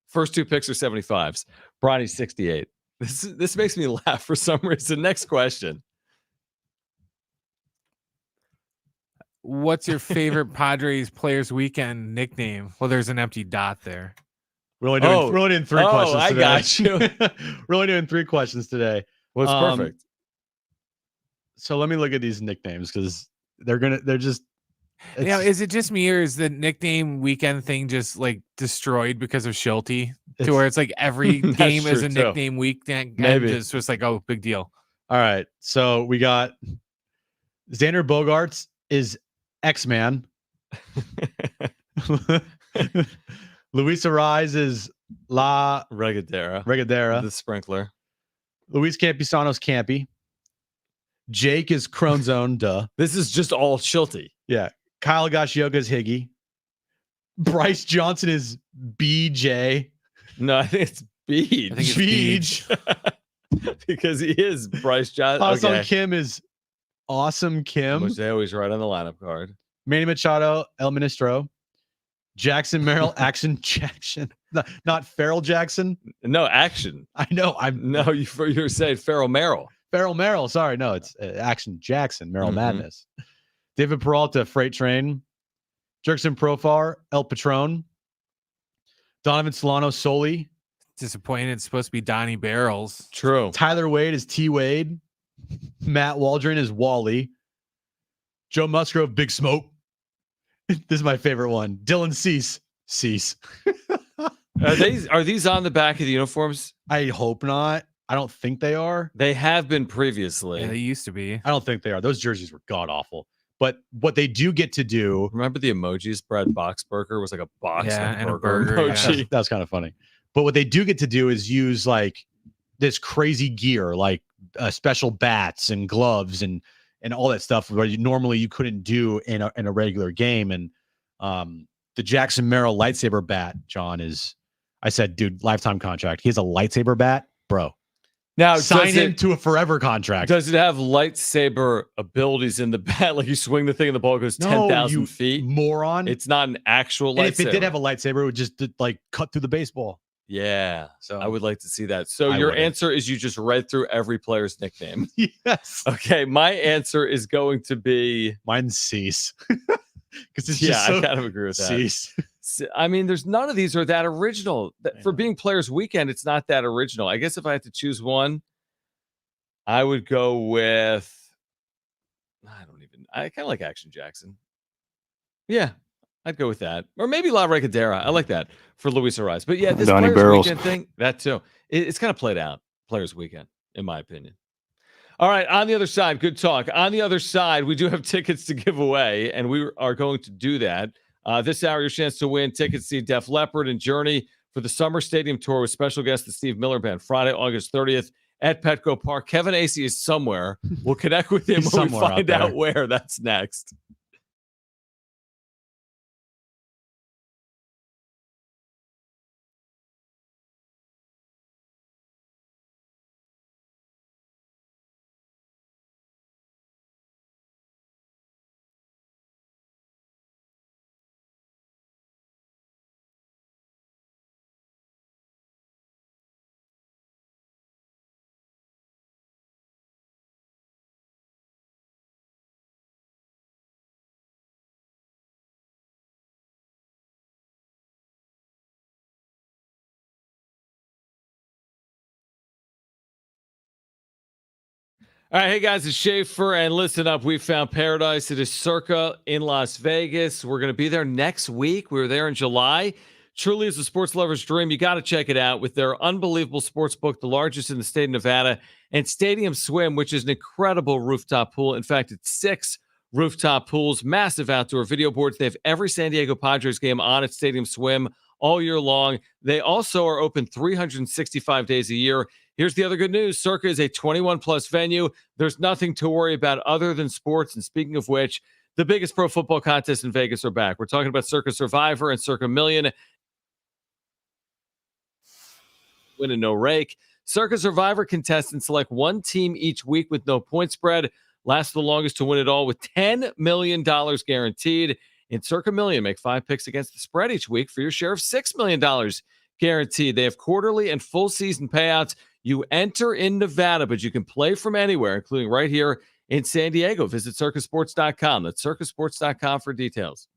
S1: First 2 picks are 75s. Bronny's 68. This makes me laugh for some reason. Next question.
S3: What's your favorite Padres Players Weekend nickname? Well, there's an empty dot there.
S2: We're only doing 3 questions
S1: I
S2: today.
S1: got you.
S2: We're only doing 3 questions today.
S1: Well, it's perfect.
S2: So let me look at these nicknames because they're just.
S3: Now, is it just me or is the nickname weekend thing just like destroyed because of Schulte? To where it's like every game is a nickname weekend.
S1: Maybe
S3: it's just like, oh, big deal.
S2: All right. So we got Xander Bogaerts is X-Man. Luis Ariz is La
S1: Regadera. The sprinkler.
S2: Luis Campusano's Campy. Jake is Crone Zone. Duh.
S1: This is just all Schulte.
S2: Yeah. Kyle Gashioka is Higgy. Bryce Johnson is BJ.
S1: No, I think it's Beej.
S3: I think it's
S1: Beej. Because he is Bryce Johnson.
S2: Awesome Kim is Awesome Kim.
S1: Which they always write on the lineup card.
S2: Manny Machado, El Ministro. Jackson Merrill, Action Jackson. Not Farrell Jackson.
S1: No, Action.
S2: I know.
S1: You're saying Farrell Merrill.
S2: Farrell Merrill. Sorry, no, it's Action Jackson. Merrill Madness. David Peralta, Freight Train. Jerkson Profar, El Patron. Donovan Solano, Soli.
S3: Disappointed. It's supposed to be Donnie Barrels.
S1: True.
S2: Tyler Wade is T Wade. Matt Waldron is Wally. Joe Musgrove, Big Smoke. This is my favorite one. Dylan Cease.
S1: Are these on the back of the uniforms?
S2: I hope not. I don't think they are.
S1: They have been previously.
S3: Yeah, they used to be.
S2: I don't think they are. Those jerseys were god awful. But what they do get to do.
S1: Remember the emojis? Brad Boxberger was like a box
S3: and
S1: a
S3: a burger
S1: emoji.
S3: Yeah.
S2: That's kind of funny. But what they do get to do is use like this crazy gear, like special bats and gloves and all that stuff where normally you couldn't do in a regular game. And the Jackson Merrill lightsaber bat, John, is, I said, dude, lifetime contract. He has a lightsaber bat, bro.
S1: Now
S2: sign him to a forever contract.
S1: Does it have lightsaber abilities in the bat? Like you swing the thing and the ball goes 10,000 feet?
S2: Moron.
S1: It's not an actual lightsaber.
S2: And if it did have a lightsaber, it would just like cut through the baseball.
S1: Yeah.
S2: So
S1: I would like to see that. So your answer is you just read through every player's nickname.
S2: Yes.
S1: Okay. My answer is going to be
S2: mine's Cease. Because it's
S1: I kind of agree with that.
S2: Cease.
S1: I mean, there's none of these are that original. For being Players Weekend, it's not that original. I guess if I had to choose one, I would go with. I kind of like Action Jackson. Yeah, I'd go with that, or maybe La Regadera. I like that for Luis Ariz. But yeah, this
S4: Donnie
S1: Players
S4: Barrels.
S1: Weekend thing, that too. It's kind of played out. Players Weekend, in my opinion. All right, on the other side, good talk. On the other side, we do have tickets to give away, and we are going to do that. This hour, your chance to win tickets to see Def Leppard and Journey for the Summer Stadium Tour with special guest the Steve Miller Band, Friday, August 30th at Petco Park. Kevin Acey is somewhere. We'll connect with him when we find out where. That's next. All right, hey guys, it's Schaefer, and listen up. We found paradise. It is Circa in Las Vegas. We're going to be there next week. We were there in July. Truly is a sports lover's dream. You got to check it out with their unbelievable sports book, the largest in the state of Nevada, and Stadium Swim, which is an incredible rooftop pool. In fact, it's 6 rooftop pools, massive outdoor video boards. They have every San Diego Padres game on at Stadium Swim all year long. They also are open 365 days a year. Here's the other good news. Circa is a 21-plus venue. There's nothing to worry about other than sports. And speaking of which, the biggest pro football contests in Vegas are back. We're talking about Circa Survivor and Circa Million. Win and no rake. Circa Survivor contestants select one team each week with no point spread. Last the longest to win it all with $10 million guaranteed. In Circa Million, make 5 picks against the spread each week for your share of $6 million guaranteed. They have quarterly and full season payouts. You enter in Nevada, but you can play from anywhere, including right here in San Diego. Visit circasports.com. That's circasports.com for details.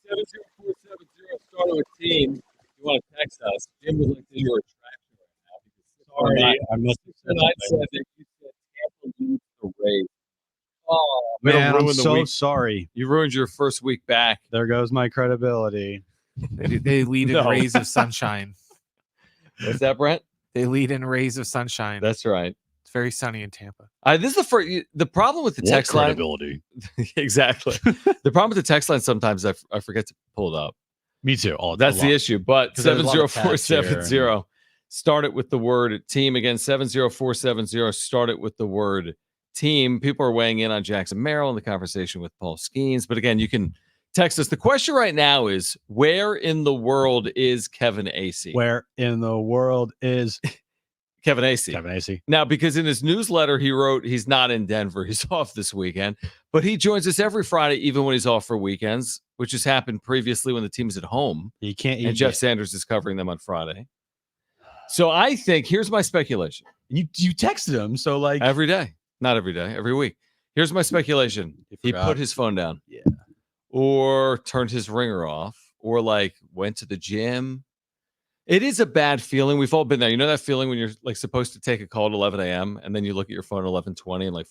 S1: Seven zero four seven zero. Start with team. If you want to text us, Jim would like to do your attraction right now.
S2: Sorry, I must have said
S1: Tonight said
S2: something.
S1: that you said Tampa leads the race. Oh,
S2: Man, I'm
S1: the
S2: so
S1: week.
S2: sorry.
S1: You ruined your first week back.
S2: There goes my credibility.
S3: They lead in
S1: No.
S3: rays of sunshine.
S1: What's that, Brent?
S3: They lead in rays of sunshine.
S1: That's right.
S3: It's very sunny in Tampa.
S1: This is the first. The problem with the text line. Exactly. The problem with the text line sometimes I forget to pull it up.
S2: Me too.
S1: That's the issue. But
S2: 'Cause there's a lot of
S1: 70470. Start it with the word team. Again, 70470. Start it with the word team. People are weighing in on Jackson Merrill in the conversation with Paul Skeens. But again, you can text us. The question right now is, where in the world is Kevin Acee?
S2: Where in the world is
S1: Kevin Acee.
S2: Kevin Acee.
S1: Now, because in his newsletter, he wrote he's not in Denver. He's off this weekend, but he joins us every Friday, even when he's off for weekends, which has happened previously when the team's at home.
S2: He can't.
S1: And Jeff Sanders is covering them on Friday. So I think here's my speculation.
S2: You texted him, so like
S1: every day, not every day, every week. Here's my speculation. He put his phone down, or turned his ringer off, or like went to the gym. It is a bad feeling. We've all been there. You know that feeling when you're like supposed to take a call at 11 a.m. and then you look at your phone at 11:20 and like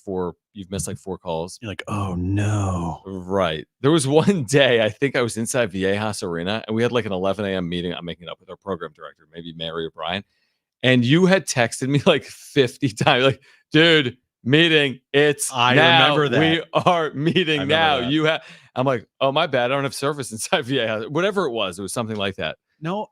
S1: you've missed like 4 calls.
S2: You're like, oh no.
S1: Right. There was one day, I think I was inside Viejas Arena and we had like an 11 a.m. meeting. I'm making it up with our program director, maybe Mary or Brian. And you had texted me like 50 times, like, dude, meeting.
S2: I
S1: now.
S2: remember that.
S1: We are meeting now.
S2: That.
S1: I'm like, oh, my bad. I don't have service inside Viejas. Whatever it was something like that.
S2: No,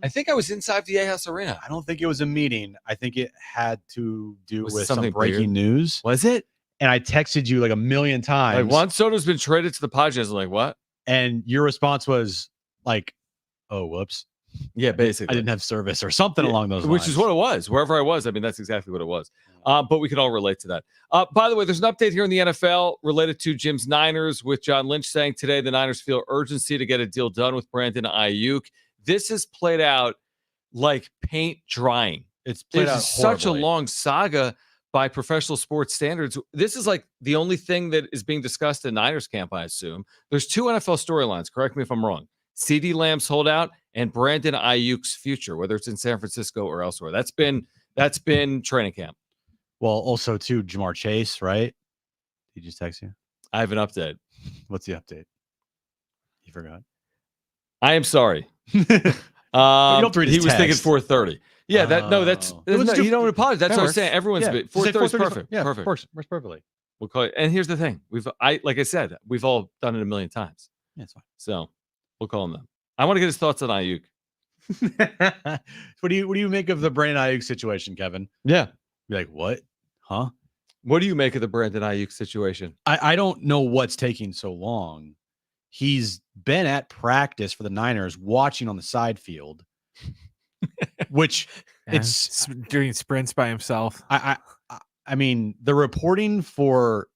S1: I think I was inside Viejas Arena.
S2: I don't think it was a meeting. I think it had to do with
S1: something
S2: some breaking news.
S1: Was it?
S2: And I texted you like a million times.
S1: Like, Juan Soto's been traded to the Padres. I'm like, what?
S2: And your response was like, oh, whoops.
S1: Yeah, basically.
S2: I didn't have service or something along those lines.
S1: Which is what it was. Wherever I was, I mean, that's exactly what it was. But we can all relate to that. By the way, there's an update here in the NFL related to Jim's Niners, with John Lynch saying today the Niners feel urgency to get a deal done with Brandon Ayuk. This has played out like paint drying.
S2: It's played out
S1: such a
S2: horribly.
S1: long saga by professional sports standards. This is like the only thing that is being discussed in Niners camp, I assume. There's 2 NFL storylines. Correct me if I'm wrong. CeeDee Lamb's holdout and Brandon Ayuk's future, whether it's in San Francisco or elsewhere. That's been training camp.
S2: Well, also too, Jamar Chase, right? He just text you.
S1: I have an update.
S2: What's the update? You forgot.
S1: I am sorry.
S2: You don't read his
S1: he was thinking
S2: text.
S1: 4:30. Yeah, that's you don't apologize. That's what I'm saying. Everyone's 4:30 is perfect.
S2: Yeah,
S1: perfect.
S2: Works perfectly.
S1: We'll call it. And here's the thing: like I said, we've all done it a million times.
S2: Yeah, it's fine.
S1: So we'll call him them. I want to get his thoughts on Ayuk.
S2: What do you make of the Brandon Ayuk situation, Kevin?
S1: Yeah,
S2: you're like, what? Huh?
S1: What do you make of the Brandon Ayuk situation?
S2: I don't know what's taking so long. He's been at practice for the Niners, watching on the side field, which it's
S3: doing sprints by himself.
S2: I mean, the reporting for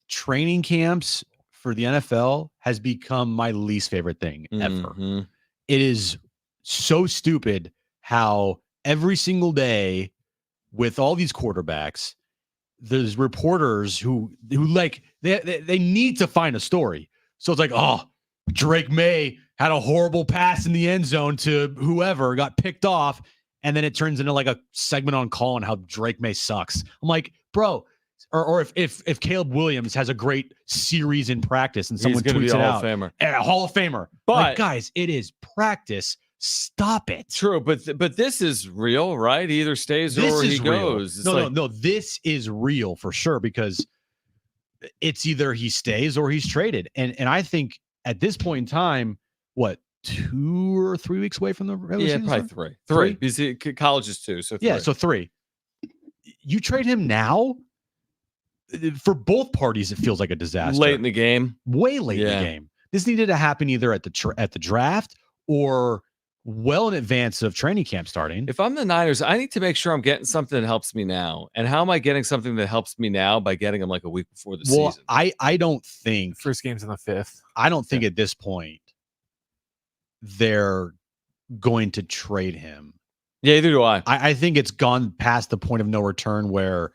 S2: training camps for the NFL has become my least favorite thing ever. It is so stupid how every single day with all these quarterbacks, there's reporters who like they need to find a story. So it's like, oh, Drake May had a horrible pass in the end zone to whoever, got picked off, and then it turns into like a segment on call on how Drake May sucks. I'm like, bro, or if Caleb Williams has a great series in practice and someone tweets it out, a Hall of Famer.
S1: But
S2: like, guys, it is practice. Stop it.
S1: True, but this is real, right? He either stays or he goes.
S2: No, this is real for sure, because it's either he stays or he's traded. And I think at this point in time, what, 2 or 3 weeks away from the regular season?
S1: Probably three. Because college is 2, so 3.
S2: Yeah, so 3. You trade him now? For both parties, it feels like a disaster.
S1: Late in the game.
S2: Way late in the game. This needed to happen either at the draft or well in advance of training camp starting.
S1: If I'm the Niners, I need to make sure I'm getting something that helps me now. And how am I getting something that helps me now? By getting them like a week before the season.
S2: I don't think
S3: first game's on the 5th.
S2: I don't think at this point they're going to trade him.
S1: Yeah, either do I.
S2: I think it's gone past the point of no return where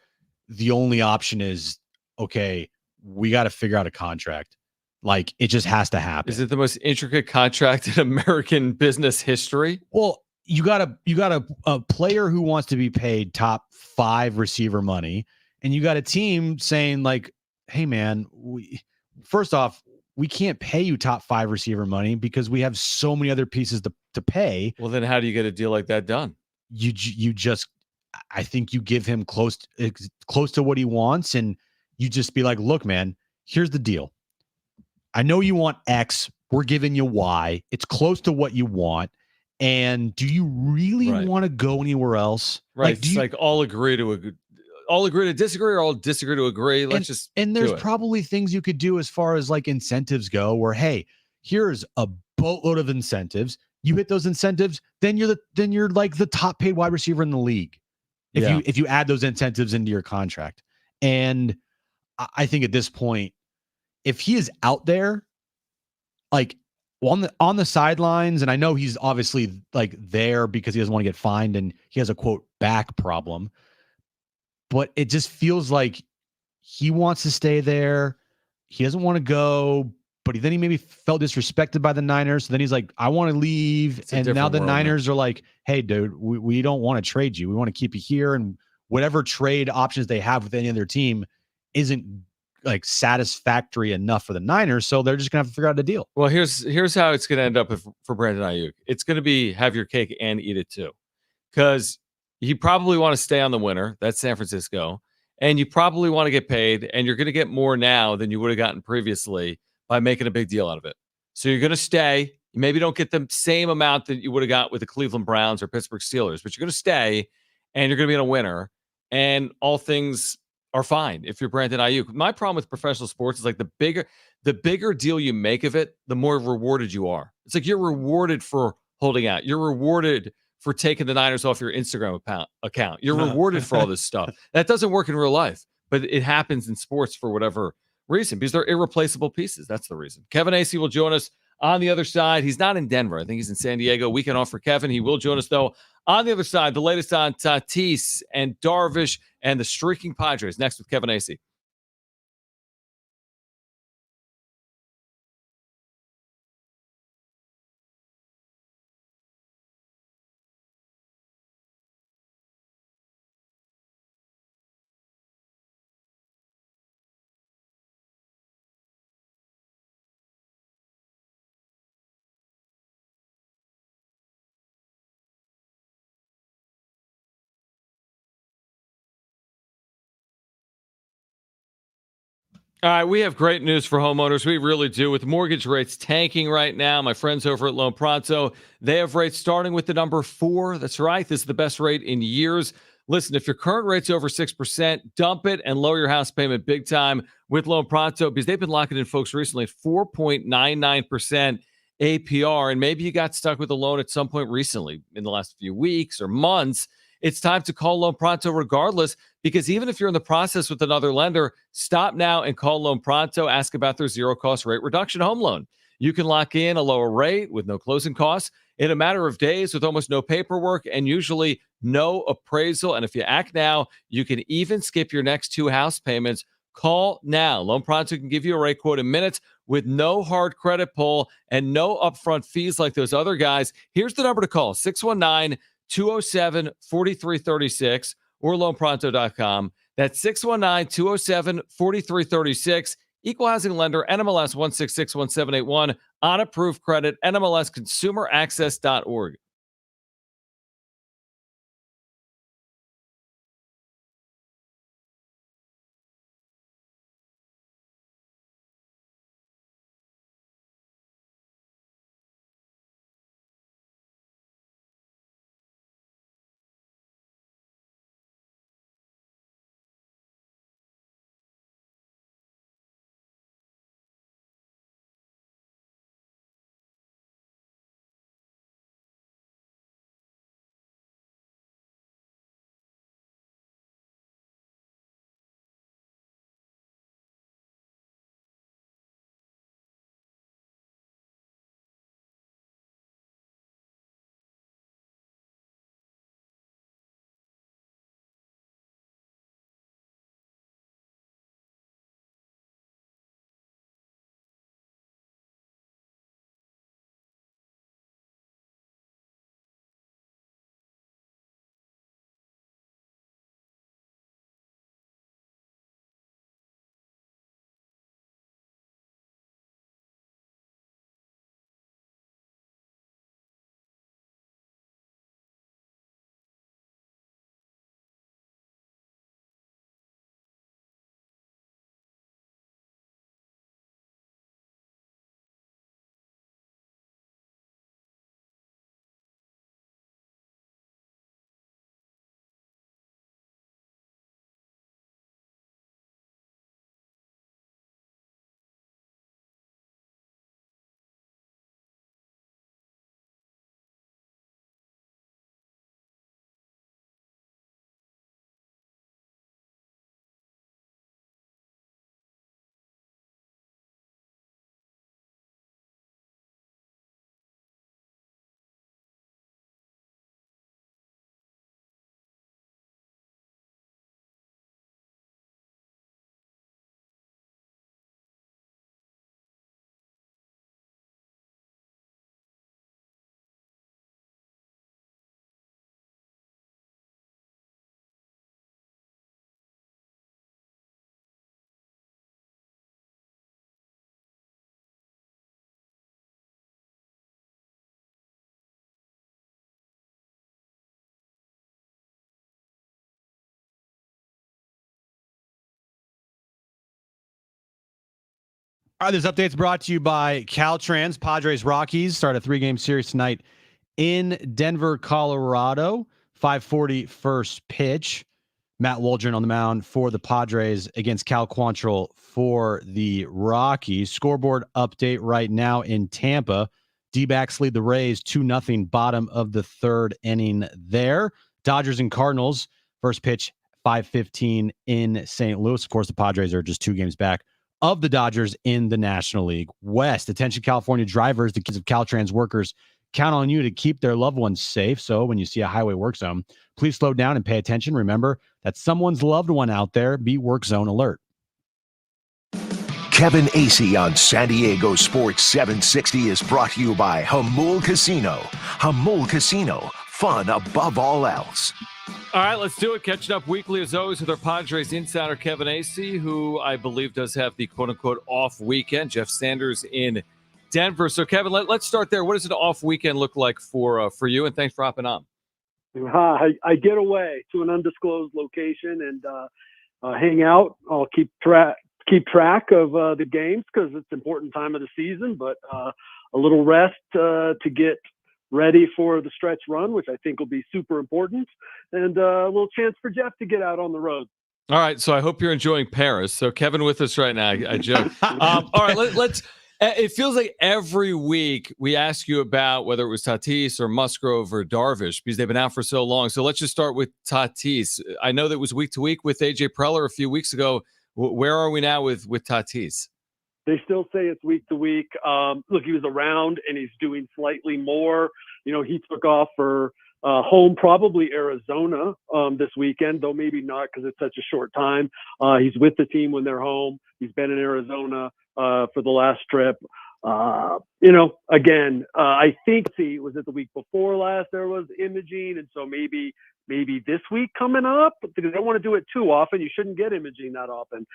S2: the only option is, okay, we got to figure out a contract. Like, it just has to happen.
S1: Is it the most intricate contract in American business history?
S2: Well, you got a player who wants to be paid top 5 receiver money, and you got a team saying like, hey man, first off, we can't pay you top 5 receiver money because we have so many other pieces to pay.
S1: Well, then how do you get a deal like that done?
S2: You just, I think you give him close to what he wants, and you just be like, look, man, here's the deal. I know you want X. We're giving you Y. It's close to what you want. And do you really want to go anywhere else?
S1: Right. Like, all agree to disagree, or all disagree to agree.
S2: And there's probably things you could do as far as like incentives go, where, hey, here's a boatload of incentives. You hit those incentives, then you're like the top paid wide receiver in the league. if you add those incentives into your contract. And I think at this point, if he is out there, like on the sidelines, and I know he's obviously like there because he doesn't want to get fined and he has a quote back problem, but it just feels like he wants to stay there. He doesn't want to go, but then he maybe felt disrespected by the Niners. So then he's like, I want to leave. And now the Niners are like, hey, dude, we don't want to trade you. We want to keep you here. And whatever trade options they have with any other team isn't like satisfactory enough for the Niners. So they're just going to have to figure out a deal.
S1: Well, here's how it's going to end up for Brandon Ayuk. It's going to be have your cake and eat it too. Because you probably want to stay on the winner. That's San Francisco. And you probably want to get paid, and you're going to get more now than you would have gotten previously by making a big deal out of it. So you're going to stay. You maybe don't get the same amount that you would have got with the Cleveland Browns or Pittsburgh Steelers, but you're going to stay, and you're going to be in a winner, and all things are fine if you're Brandon Ayuk. My problem with professional sports is like the bigger deal you make of it, the more rewarded you are. It's like you're rewarded for holding out. You're rewarded for taking the Niners off your Instagram account. You're rewarded for all this stuff. That doesn't work in real life, but it happens in sports for whatever reason, because they're irreplaceable pieces. That's the reason. Kevin Acee will join us on the other side. He's not in Denver. I think he's in San Diego. Weekend off for Kevin. He will join us, though, on the other side. The latest on Tatis and Darvish and the streaking Padres. Next with Kevin Acee. All right, we have great news for homeowners. We really do. With mortgage rates tanking right now, my friends over at Loan Pronto, they have rates starting with the number 4. That's right. This is the best rate in years. Listen, if your current rate's over 6%, dump it and lower your house payment big time with Loan Pronto, because they've been locking in folks recently at 4.99% APR. And maybe you got stuck with a loan at some point recently in the last few weeks or months. It's time to call Loan Pronto regardless, because even if you're in the process with another lender, stop now and call Loan Pronto. Ask about their zero-cost rate reduction home loan. You can lock in a lower rate with no closing costs in a matter of days with almost no paperwork and usually no appraisal. And if you act now, you can even skip your next 2 house payments. Call now. Loan Pronto can give you a rate quote in minutes with no hard credit pull and no upfront fees like those other guys. Here's the number to call: 619-207-4336 or loanpronto.com. That's 619-207-4336. Equal housing lender, NMLS 1661781. On approved credit, NMLS consumeraccess.org.
S2: All right, this update's brought to you by Caltrans. Padres Rockies start a 3-game series tonight in Denver, Colorado. 5:40 first pitch. Matt Waldron on the mound for the Padres against Cal Quantrill for the Rockies. Scoreboard update right now in Tampa. D-backs lead the Rays 2-0, bottom of the third inning there. Dodgers and Cardinals, first pitch 5:15 in St. Louis. Of course, the Padres are just 2 games back of the Dodgers in the National League West. Attention, California drivers, the kids of Caltrans workers count on you to keep their loved ones safe. So when you see a highway work zone, please slow down and pay attention. Remember that someone's loved one out there. Be work zone alert.
S4: Kevin Acee on San Diego Sports 760 is brought to you by Hamul Casino. Hamul Casino, fun above all else.
S1: All right, let's do it. Catching up weekly as always with our Padres insider Kevin Acee, who I believe does have the quote-unquote off weekend. Jeff Sanders in Denver. So, Kevin, let's start there. What does an off weekend look like for you? And thanks for hopping on.
S5: I get away to an undisclosed location and hang out. I'll keep track of the games because it's an important time of the season, but a little rest to get ready for the stretch run, which I think will be super important, and a little chance for Jeff to get out on the road.
S1: All right, so I hope you're enjoying Paris. So Kevin with us right now. I joke. All right, let's. It feels like every week we ask you about whether it was Tatis or Musgrove or Darvish because they've been out for so long. So let's just start with Tatis. I know that it was week to week with AJ Preller a few weeks ago. Where are we now with Tatis?
S5: They still say it's week to week. Look, he was around and he's doing slightly more. You know, he took off for home, probably Arizona this weekend, though maybe not because it's such a short time. He's with the team when they're home. He's been in Arizona for the last trip. Again, I think was it the week before last there was imaging, and so maybe this week coming up because they don't want to do it too often. You shouldn't get imaging that often.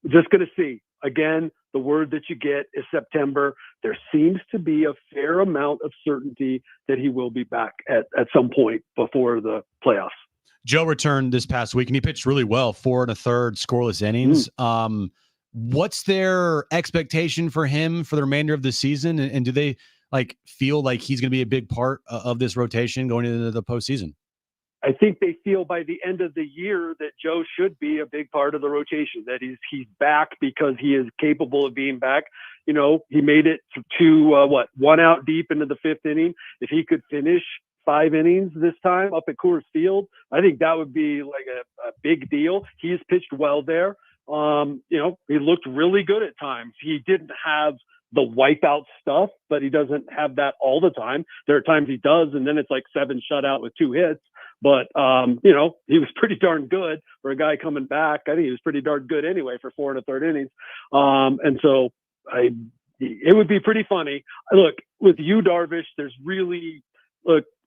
S5: Just going to see. Again, the word that you get is September. There seems to be a fair amount of certainty that he will be back at some point before the playoffs.
S2: Joe returned this past week and he pitched really well, 4 1/3 scoreless innings. What's their expectation for him for the remainder of the season? And do they feel like he's going to be a big part of this rotation going into the postseason?
S5: I think they feel by the end of the year that Joe should be a big part of the rotation, that he's back because he is capable of being back. You know, he made it to 1 out deep into the 5th inning. If he could finish 5 innings this time up at Coors Field, I think that would be like a big deal. He's pitched well there. He looked really good at times. He didn't have the wipeout stuff, but he doesn't have that all the time. There are times he does, and then it's like 7 shutout with 2 hits. But, he was pretty darn good for a guy coming back. I think he was pretty darn good anyway for 4 1/3 innings. And so it would be pretty funny. Look, with you, Darvish,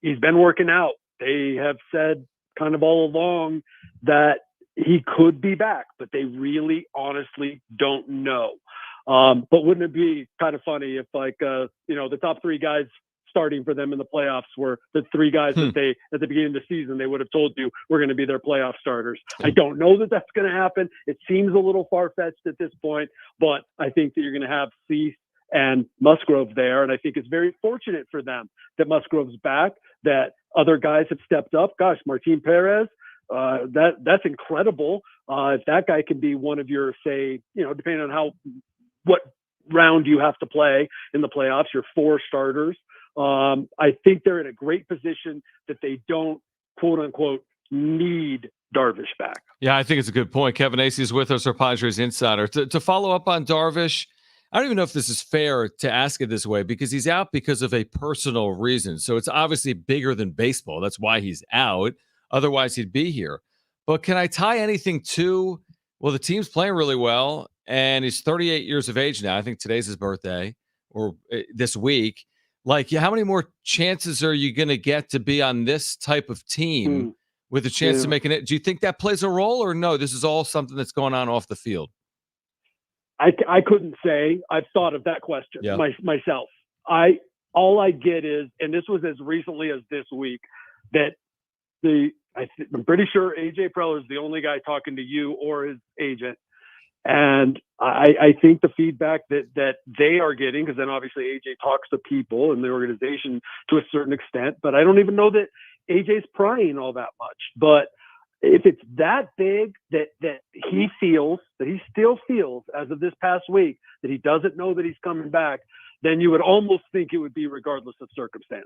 S5: he's been working out. They have said kind of all along that he could be back, but they really honestly don't know. But wouldn't it be kind of funny if the top 3 guys starting for them in the playoffs were the 3 guys that they, at the beginning of the season, they would have told you we're going to be their playoff starters. I don't know that that's going to happen. It seems a little far-fetched at this point, but I think that you're going to have Cease and Musgrove there. And I think it's very fortunate for them that Musgrove's back, that other guys have stepped up. Gosh, Martin Perez, that's incredible. If that guy can be one of your, say, depending on what round you have to play in the playoffs, your 4 starters. I think they're in a great position that they don't, quote unquote, need Darvish back.
S1: Yeah, I think it's a good point. Kevin Acee is with us, our Padres insider. To follow up on Darvish, I don't even know if this is fair to ask it this way because he's out because of a personal reason. So it's obviously bigger than baseball. That's why he's out. Otherwise, he'd be here. But can I tie anything to, the team's playing really well, and he's 38 years of age now. I think today's his birthday or this week. How many more chances are you going to get to be on this type of team with a chance to make it? Do you think that plays a role or no? This is all something that's going on off the field.
S5: I couldn't say. I've thought of that question myself. All I get is, and this was as recently as this week, that I'm pretty sure AJ Preller is the only guy talking to you or his agent. And I think the feedback that they are getting, because then obviously AJ talks to people in the organization to a certain extent, but I don't even know that AJ's prying all that much. But if it's that big that he feels, that he still feels as of this past week, that he doesn't know that he's coming back, then you would almost think it would be regardless of circumstance.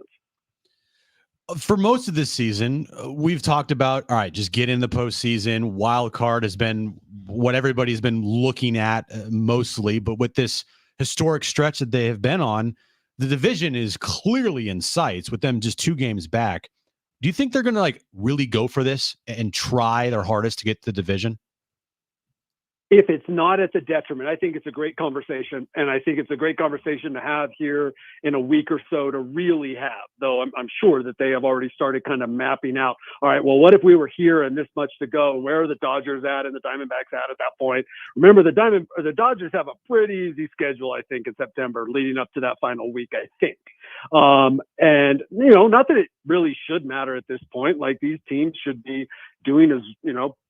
S2: For most of this season, we've talked about, all right, just get in the postseason. Wild card has been what everybody's been looking at mostly, but with this historic stretch that they have been on, the division is clearly in sights with them just 2 games back. Do you think they're going to really go for this and try their hardest to get the division?
S5: If it's not at the detriment, I think it's a great conversation, and I think it's a great conversation to have here in a week or so to really have, though I'm sure that they have already started kind of mapping out, all right, well, what if we were here and this much to go? Where are the Dodgers at and the Diamondbacks at that point? Remember, the Dodgers have a pretty easy schedule, I think, in September leading up to that final week, I think. And, not that it really should matter at this point. Like, these teams should be doing as,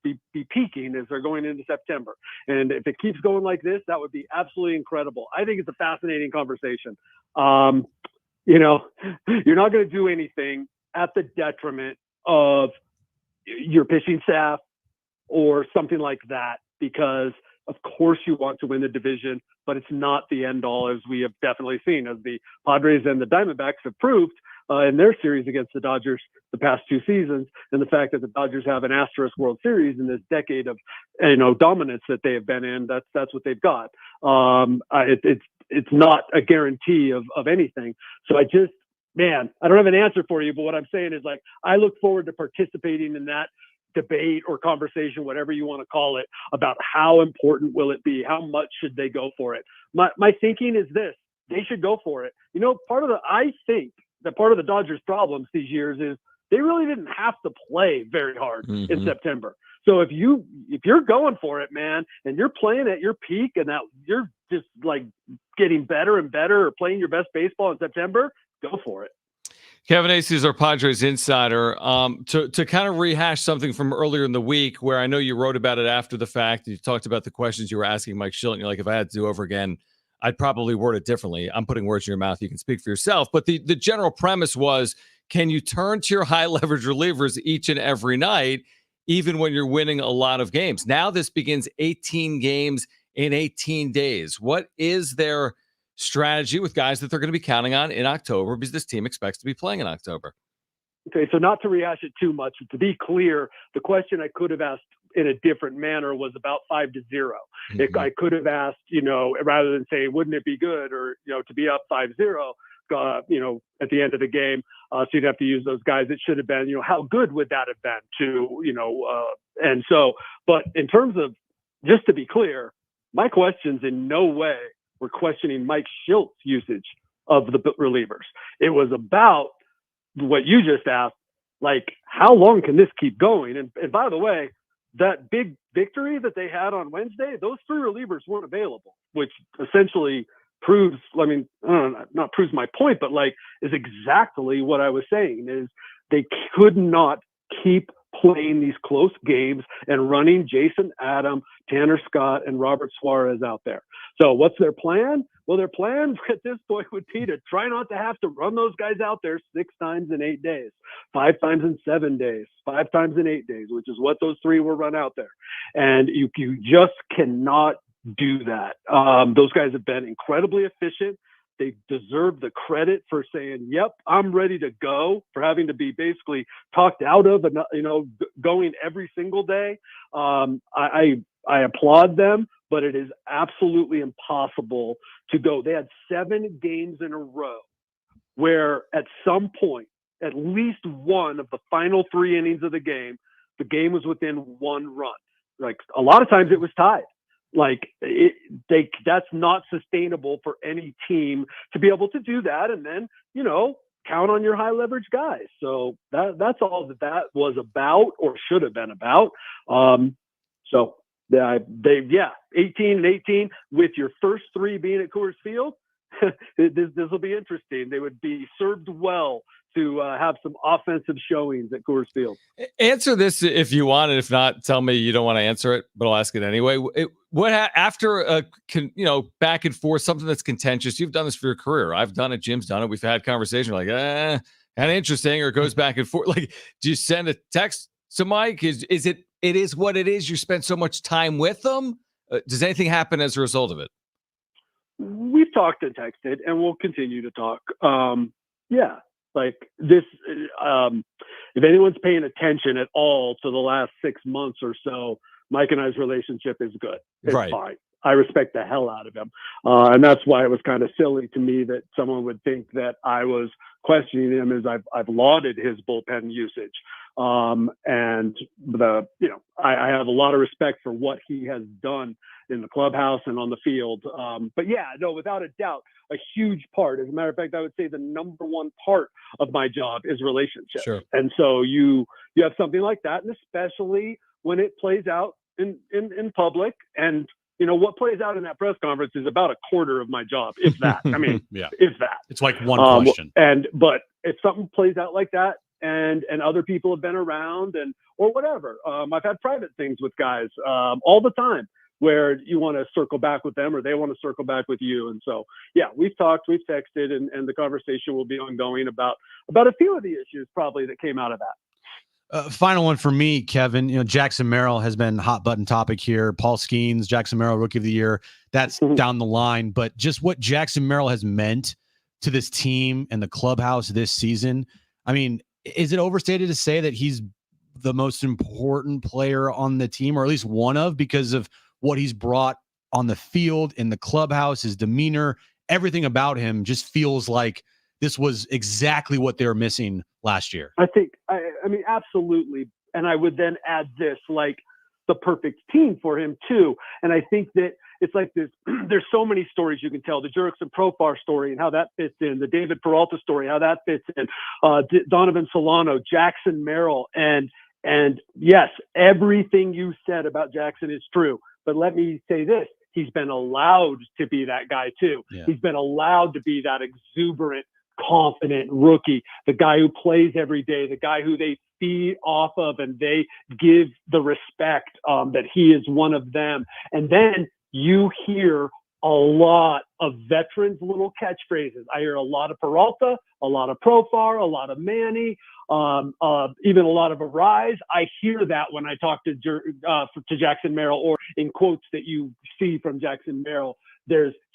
S5: be peaking as they're going into September. And if it keeps going like this, that would be absolutely incredible. I think it's a fascinating conversation. You're not going to do anything at the detriment of your pitching staff or something like that, because of course you want to win the division, but it's not the end all, as we have definitely seen, as the Padres and the Diamondbacks have proved in their series against the Dodgers the past 2 seasons, and the fact that the Dodgers have an asterisk World Series in this decade of dominance that they have been in. That's what they've got. It's not a guarantee of anything. So I don't have an answer for you, but what I'm saying is, I look forward to participating in that debate or conversation, whatever you want to call it, about how important will it be? How much should they go for it? My thinking is this: they should go for it. I think that part of the Dodgers' problems these years is they really didn't have to play very hard in September. So if you're going for it, man, and you're playing at your peak, and that you're just getting better and better, or playing your best baseball in September, go for it.
S1: Kevin Acee is our Padres insider. To kind of rehash something from earlier in the week, where I know you wrote about it after the fact, and you talked about the questions you were asking Mike Shilton. You're like, if I had to do over again, I'd probably word it differently. I'm putting words in your mouth. You can speak for yourself. But the general premise was, can you turn to your high leverage relievers each and every night, even when you're winning a lot of games? Now this begins 18 games in 18 days. What is their strategy with guys that they're going to be counting on in October, because this team expects to be playing in October?
S5: Okay, so not to rehash it too much, to be clear, the question I could have asked in a different manner was about 5-0. I could have asked, rather than say, wouldn't it be good, or, to be up 5-0, at the end of the game. So you'd have to use those guys. It should have been, how good would that have been and so, but in terms of, just to be clear, my questions in no way were questioning Mike Shilt's usage of the relievers. It was about what you just asked, how long can this keep going? And by the way, that big victory that they had on Wednesday, those 3 relievers weren't available, which essentially proves, not proves my point, but is exactly what I was saying, is they could not keep playing these close games and running Jason Adam, Tanner Scott, and Robert Suarez out there. So what's their plan? Well, their plan at this point would be to try not to have to run those guys out there 6 times in 8 days, 5 times in 7 days, 5 times in 8 days, which is what those 3 were run out there. And you just cannot do that. Those guys have been incredibly efficient. They deserve the credit for saying, yep, I'm ready to go, for having to be basically talked out of, going every single day. I applaud them, but it is absolutely impossible to go. They had 7 games in a row where at some point, at least one of the final 3 innings of the game was within 1 run. A lot of times it was tied. That's not sustainable for any team to be able to do that, and then count on your high leverage guys. So that's all that was about, or should have been about. So they 18 and 18 with your first 3 being at Coors Field. This will be interesting. They would be served well to have some offensive showings at Coors Field.
S1: Answer this if you want, and if not, tell me you don't want to answer it, but I'll ask it anyway. After a back and forth, something that's contentious? You've done this for your career. I've done it. Jim's done it. We've had conversation like, kind of interesting, or it goes back and forth. Like, do you send a text to Mike? Is it is what it is? You spend so much time with them. Does anything happen as a result of it?
S5: We've talked and texted, and we'll continue to talk. Yeah, like this. If anyone's paying attention at all to the last 6 months or so, Mike and I's relationship is good. It's fine. I respect the hell out of him. And that's why it was kind of silly to me that someone would think that I was questioning him, as I've lauded his bullpen usage. And I have a lot of respect for what he has done in the clubhouse and on the field. But yeah, no, without a doubt, a huge part. As a matter of fact, I would say the number one part of my job is relationships.
S1: Sure.
S5: And so you have something like that, and especially when it plays out in public. And what plays out in that press conference is about a quarter of my job, if that. I mean, if that.
S2: It's like one question.
S5: But if something plays out like that, and other people have been around, or whatever, I've had private things with guys all the time where you want to circle back with them, or they want to circle back with you. And so, yeah, we've talked, we've texted, and the conversation will be ongoing about a few of the issues probably that came out of that.
S2: Final one for me, Kevin. Jackson Merrill has been hot button topic here. Paul Skeens, Jackson Merrill, Rookie of the Year. That's down the line. But just what Jackson Merrill has meant to this team and the clubhouse this season. I mean, is it overstated to say that he's the most important player on the team, or at least one of, because of what he's brought on the field, in the clubhouse, his demeanor, everything about him just feels like this was exactly what they were missing last year?
S5: I think, I mean, absolutely. And I would then add this, like the perfect team for him too. And I think that it's like this, there's so many stories you can tell. The Jurickson Profar story and how that fits in, the David Peralta story, how that fits in, Donovan Solano, Jackson Merrill. And yes, everything you said about Jackson is true. But let me say this, he's been allowed to be that guy too. Yeah. He's been allowed to be that exuberant, confident rookie, the guy who plays every day, the guy who they feed off of and they give the respect that he is one of them. And then you hear a lot of veterans' little catchphrases. I hear a lot of Peralta, a lot of Profar, a lot of Manny, even a lot of Arise. I hear that when I talk to Jackson Merrill, or in quotes that you see from Jackson Merrill.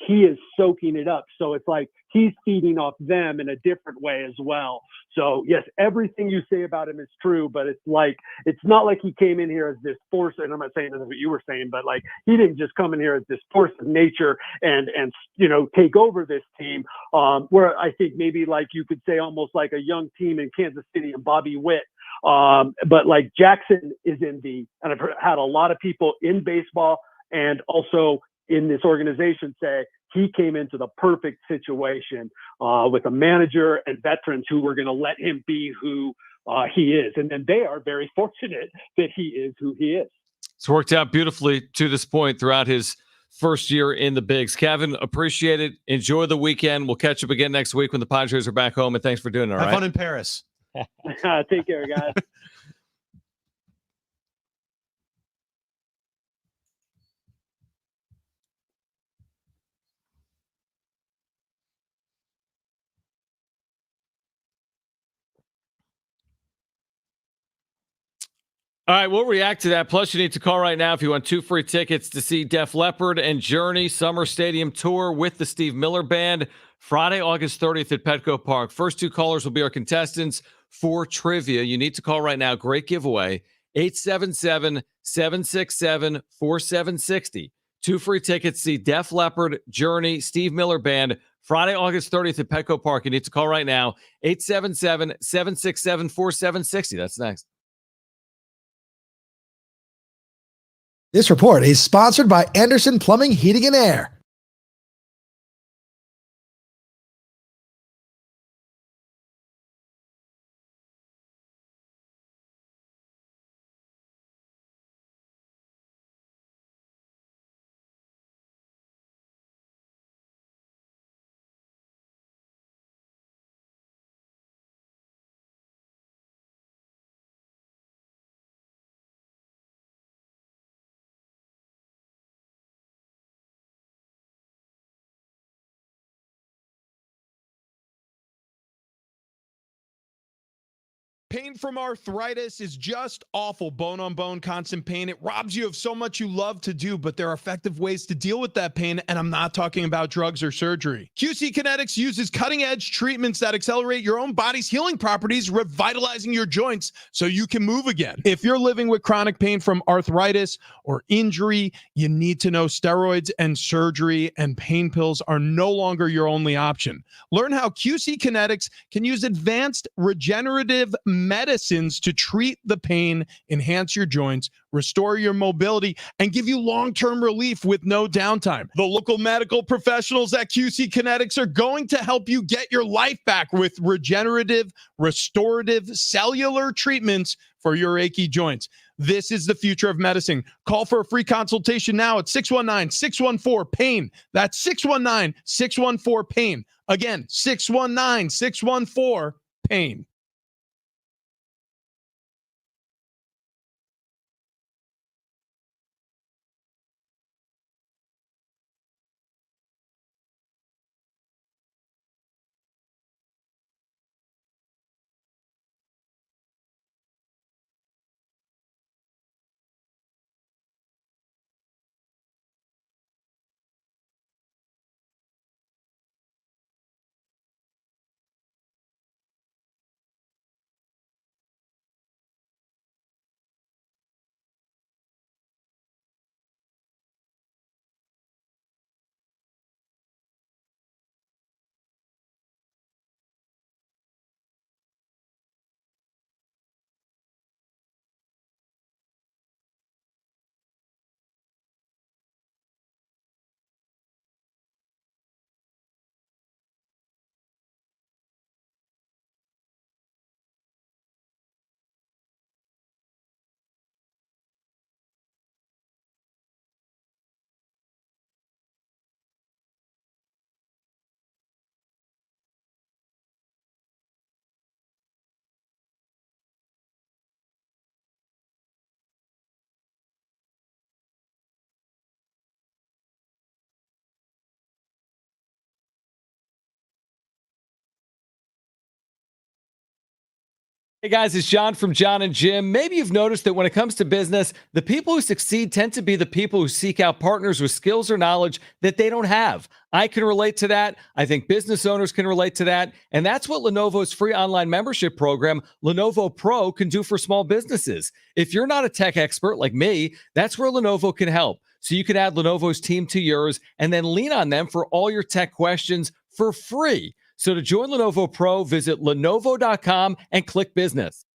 S5: He is soaking it up. So it's like he's feeding off them in a different way as well. So yes, everything you say about him is true, but it's not like he came in here as this force. And I'm not saying that's what you were saying, but like he didn't just come in here as this force of nature and take over this team. Where I think maybe like you could say almost like a young team in Kansas City and Bobby Witt. But like Jackson is and I've had a lot of people in baseball and also in this organization say he came into the perfect situation with a manager and veterans who were going to let him be who he is. And then they are very fortunate that he is who he is.
S1: It's worked out beautifully to this point throughout his first year in the bigs. Kevin, appreciate it. Enjoy the weekend. We'll catch up again next week when the Padres are back home. And thanks for doing it. All right.
S2: Have fun in Paris.
S5: Take care, guys.
S1: All right, we'll react to that. Plus, you need to call right now if you want 2 free tickets to see Def Leppard and Journey Summer Stadium Tour with the Steve Miller Band, Friday, August 30th at Petco Park. First 2 callers will be our contestants for trivia. You need to call right now. Great giveaway. 877-767-4760. 2 free tickets to see Def Leppard, Journey, Steve Miller Band, Friday, August 30th at Petco Park. You need to call right now. 877-767-4760. That's next.
S6: This report is sponsored by Anderson Plumbing, Heating, and Air.
S7: Pain from arthritis is just awful. Bone-on-bone constant pain. It robs you of so much you love to do, but there are effective ways to deal with that pain, and I'm not talking about drugs or surgery. QC Kinetics uses cutting-edge treatments that accelerate your own body's healing properties, revitalizing your joints so you can move again. If you're living with chronic pain from arthritis or injury, you need to know steroids and surgery and pain pills are no longer your only option. Learn how QC Kinetics can use advanced regenerative medicines to treat the pain, enhance your joints, restore your mobility, and give you long-term relief with no downtime. The local medical professionals at QC Kinetics are going to help you get your life back with regenerative, restorative, cellular treatments for your achy joints. This is the future of medicine. Call for a free consultation now at 619-614-PAIN. That's 619-614-PAIN. Again, 619-614-PAIN.
S1: Hey guys, it's John from Jon and Jim. Maybe you've noticed that when it comes to business, the people who succeed tend to be the people who seek out partners with skills or knowledge that they don't have. I can relate to that. I think business owners can relate to that. And that's what Lenovo's free online membership program, Lenovo Pro, can do for small businesses. If you're not a tech expert like me, that's where Lenovo can help. So you can add Lenovo's team to yours and then lean on them for all your tech questions for free. So to join Lenovo Pro, visit Lenovo.com and click business.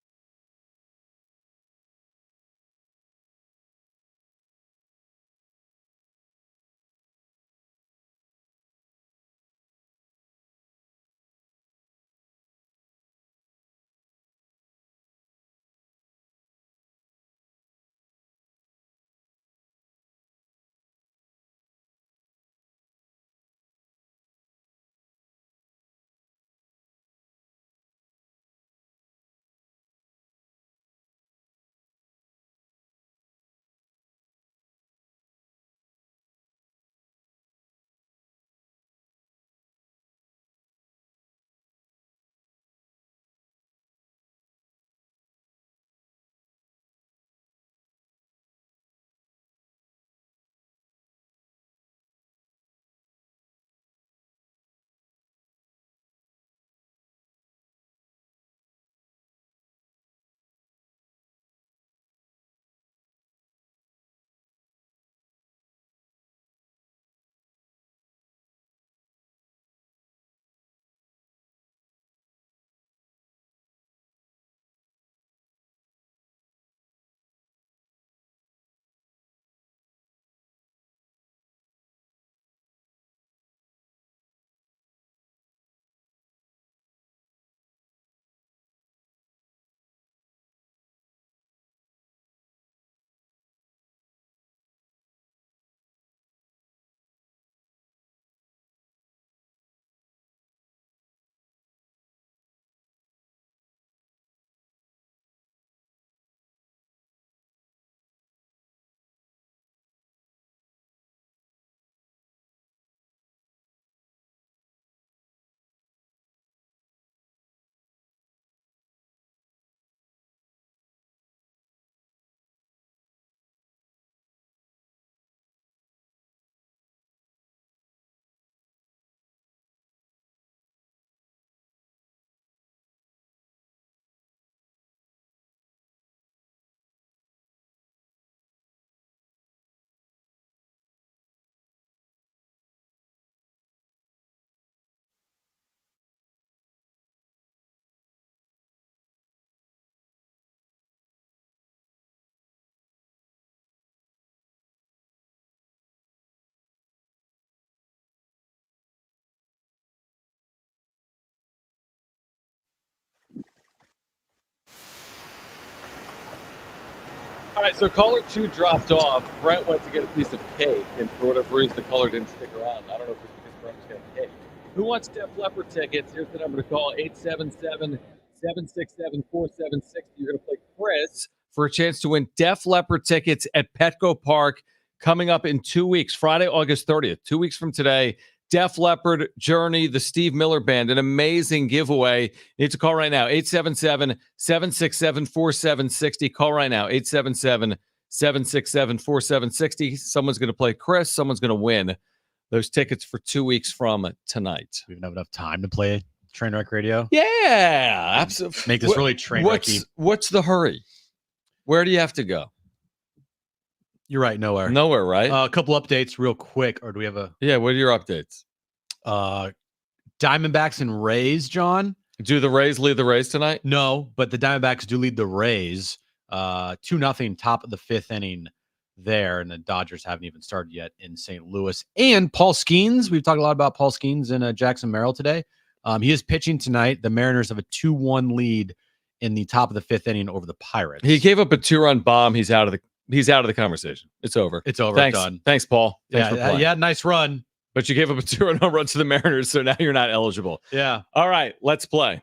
S1: All right, so caller 2 dropped off. Brent went to get a piece of cake, and for whatever reason, the caller didn't stick around. I don't know if it's because Brent was getting cake. Who wants Def Leppard tickets? Here's the number to call, 877-767-4760. You're going to play Chris for a chance to win Def Leppard tickets at Petco Park coming up in 2 weeks, Friday, August 30th, 2 weeks from today. Def Leppard, Journey, the Steve Miller Band, an amazing giveaway. You need to call right now, 877-767-4760. Call right now, 877-767-4760. Someone's going to play Chris. Someone's going to win those tickets for 2 weeks from tonight.
S2: We don't have enough time to play Trainwreck Radio.
S1: Yeah, absolutely.
S2: Make this really Trainwrecky.
S1: What's the hurry? Where do you have to go?
S2: You're right. Nowhere.
S1: Nowhere, right?
S2: A couple updates real quick. Or do we have a...
S1: Yeah, what are your updates?
S2: Diamondbacks and Rays, John.
S1: Do the Rays lead the Rays tonight?
S2: No, but the Diamondbacks do lead the Rays. 2-0, top of the fifth inning there. And the Dodgers haven't even started yet in St. Louis. And Paul Skeens. We've talked a lot about Paul Skeens in Jackson Merrill today. He is pitching tonight. The Mariners have a 2-1 lead in the top of the fifth inning over the Pirates.
S1: He gave up a 2-run bomb. He's out of the conversation. It's over.
S2: It's over.
S1: Thanks.
S2: Done.
S1: Thanks, Paul. Thanks for playing.
S2: Yeah, nice run.
S1: But you gave up a 2-run home run to the Mariners, so now you're not eligible.
S2: Yeah.
S1: All right, let's play.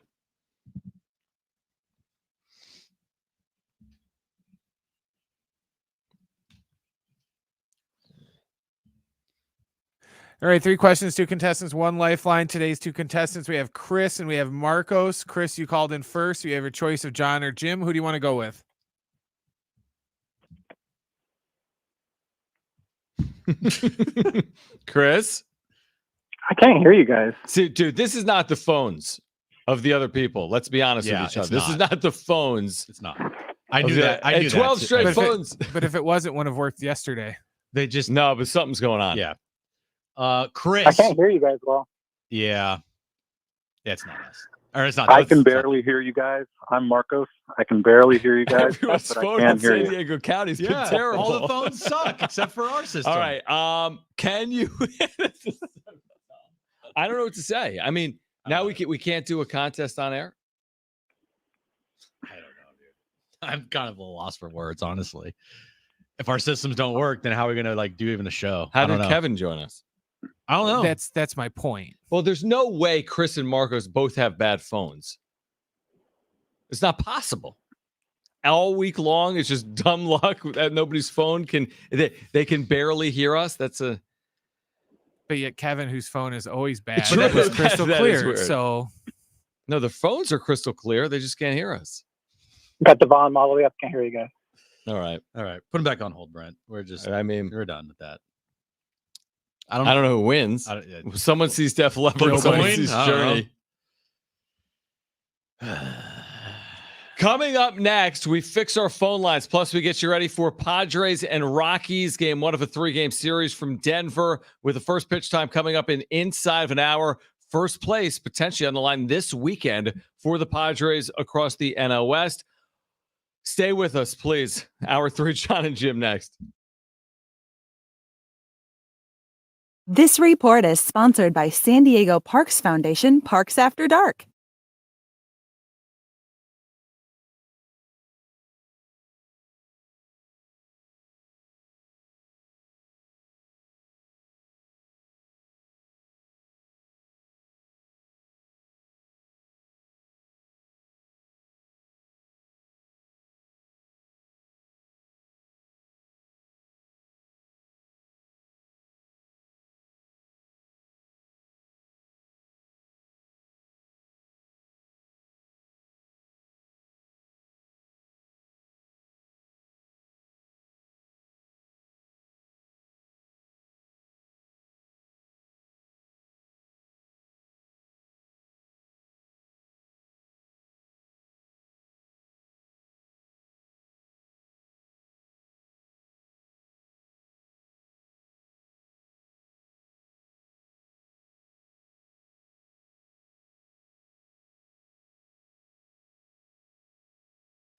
S3: All right, 3 questions, 2 contestants, 1 lifeline. Today's 2 contestants, we have Chris and we have Marcos. Chris, you called in first. You have your choice of John or Jim. Who do you want to go with?
S1: Chris?
S8: I can't hear you guys.
S1: See, dude, this is not the phones of the other people. Let's be honest with each other. This is not the phones.
S2: It's not. I knew that. I knew
S1: 12
S2: that.
S1: straight phones.
S3: But if it wasn't, wouldn't have worked yesterday.
S2: They just...
S1: No, but something's going on.
S2: Yeah. Chris.
S8: I can't hear you guys well.
S2: Yeah. Yeah, it's not us. Or it's not.
S8: I can barely hear you guys. I'm Marcos. I can barely hear you guys.
S1: Everyone's
S8: but
S1: phone
S8: I can
S1: in
S8: hear
S1: San
S8: you.
S1: Diego County's been
S2: Yeah,
S1: terrible.
S2: all the phones suck except for our system.
S1: All right. Can you? I don't know what to say. I mean, now we can't do a contest on air.
S2: I don't know, dude. I'm kind of a loss for words, honestly. If our systems don't work, then how are we gonna do even a show?
S1: How did Kevin join us?
S2: I don't know.
S3: That's my point.
S1: Well, there's no way Chris and Marcos both have bad phones. It's not possible. All week long, it's just dumb luck that nobody's phone can. They can barely hear us. That's a.
S3: But yet Kevin, whose phone is always bad,
S1: True.
S3: that was crystal
S1: That is
S3: clear.
S1: weird.
S3: So
S1: No, the phones are crystal clear. They just can't hear us.
S8: Got the volume all the way up. Can't hear you guys.
S1: All right.
S2: Put him back on hold, Brent. We're done with that.
S1: I don't know who wins. Someone sees Def Leppard. Someone sees Journey. Coming up next, we fix our phone lines. Plus, we get you ready for Padres and Rockies, game 1 of a 3-game series from Denver, with the first pitch time coming up in inside of an hour. First place potentially on the line this weekend for the Padres across the NL West. Stay with us, please. Hour 3, Jon and Jim next.
S9: This report is sponsored by San Diego Parks Foundation, Parks After Dark.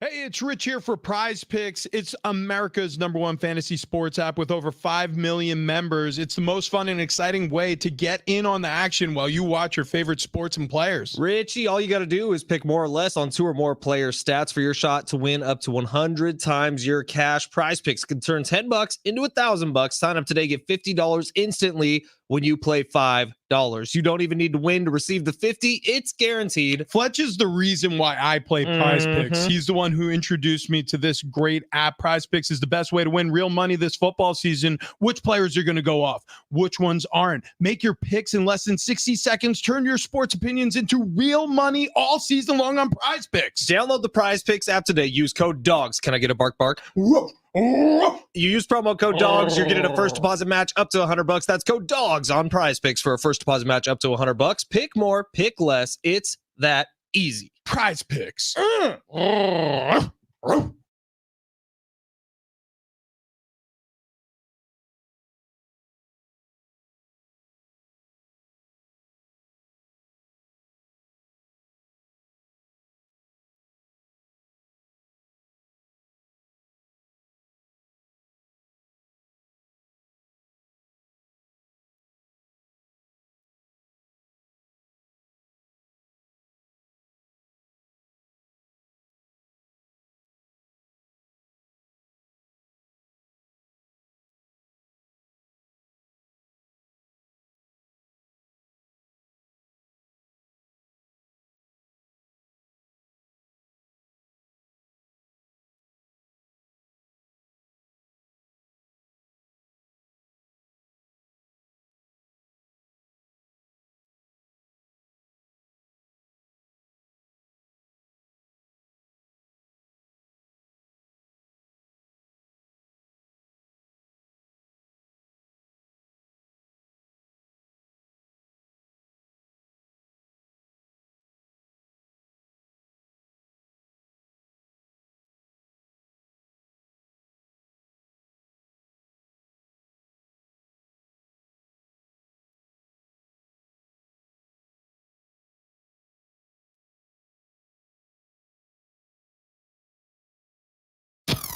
S7: Hey, it's Rich here for Prize Picks. It's America's #1 fantasy sports app with over 5 million members. It's the most fun and exciting way to get in on the action while you watch your favorite sports and players.
S10: Richie, all you got to do is pick more or less on 2 or more player stats for your shot to win up to 100 times your cash. Prize Picks can turn $10 into $1,000. Sign up today, get $50 instantly when you play $5. You don't even need to win to receive the 50. It's guaranteed.
S7: Fletch is the reason why I play Prize Picks. He's the one who introduced me to this great app. Prize Picks is the best way to win real money this football season. Which players are going to go off? Which ones aren't? Make your picks in less than 60 seconds. Turn your sports opinions into real money all season long on Prize Picks.
S10: Download the Prize Picks app today. Use code DOGS. Can I get a bark bark? You use promo code DOGS, you're getting a first deposit match up to $100. That's code DOGS on Prize Picks for a first deposit match up to $100. Pick more, pick less. It's that easy.
S7: Prize Picks.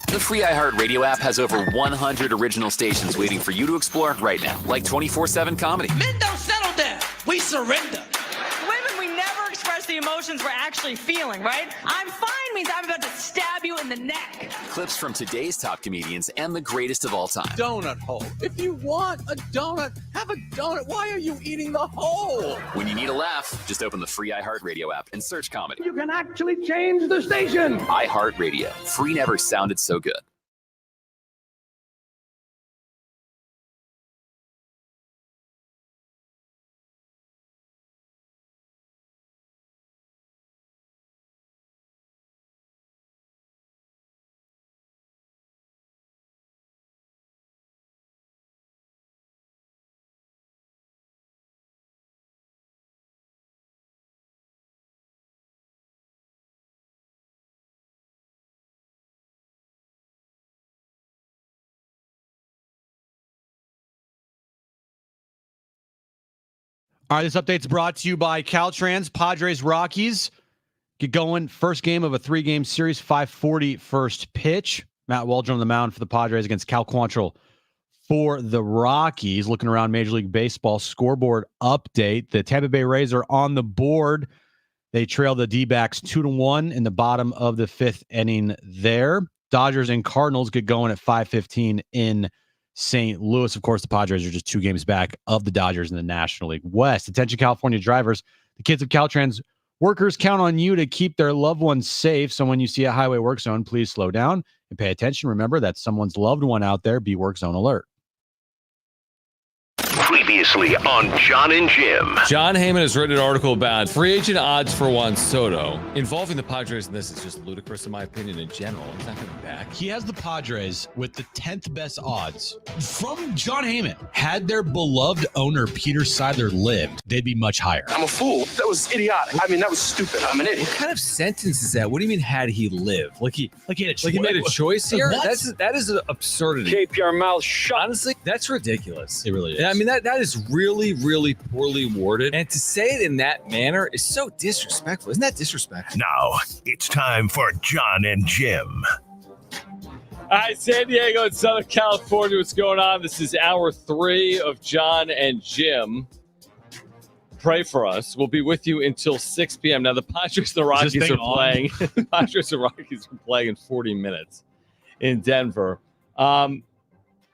S11: The free iHeartRadio app has over 100 original stations waiting for you to explore right now, like 24/7 comedy.
S12: Men don't settle down. We surrender.
S13: Women, we never express the emotions we're actually feeling, right? I'm fine means I'm about to stab you in the neck.
S11: Clips from today's top comedians and the greatest of all time.
S12: Donut hole. If you want a donut, have a donut. Why are you eating the hole?
S11: When you need a laugh, just open the free iHeartRadio app and search comedy.
S12: You can actually change the station.
S11: iHeartRadio. Free never sounded so good.
S2: All right, this update's brought to you by Caltrans. Padres Rockies get going. First game of a 3-game series, 5:40 first pitch. Matt Waldron on the mound for the Padres against Cal Quantrill for the Rockies. Looking around Major League Baseball scoreboard update. The Tampa Bay Rays are on the board. They trail the D-backs 2-1 in the bottom of the 5th inning there. Dodgers and Cardinals get going at 5:15 in St. Louis. Of course, the Padres are just 2 games back of the Dodgers in the National League West. Attention, California drivers. The kids of Caltrans workers count on you to keep their loved ones safe. So when you see a highway work zone, please slow down and pay attention. Remember that someone's loved one out there. Be work zone alert.
S4: Previously on Jon and Jim.
S1: Jon Heyman has written an article about free agent odds for Juan Soto. Involving the Padres in this is just ludicrous, in my opinion, in general. He's not coming back.
S2: He has the Padres with the 10th best odds from Jon Heyman. Had their beloved owner, Peter Seidler, lived, they'd be much higher.
S14: I'm a fool. That was idiotic. I mean, that was stupid. I'm an idiot.
S15: What kind of sentence is that? What do you mean, had he lived? Like he made a choice here?
S2: What?
S15: That is an absurdity.
S14: Keep your mouth shut.
S15: Honestly, that's ridiculous.
S2: It really is.
S15: And I mean, that is really, really poorly worded. And to say it in that manner is so disrespectful. Isn't that disrespectful?
S4: Now it's time for Jon and Jim.
S1: All right, San Diego and Southern California, what's going on? This is hour 3 of Jon and Jim. Pray for us. We'll be with you until 6 p.m. Now, the Padres and the Rockies are playing. The Padres and Rockies are playing in 40 minutes in Denver.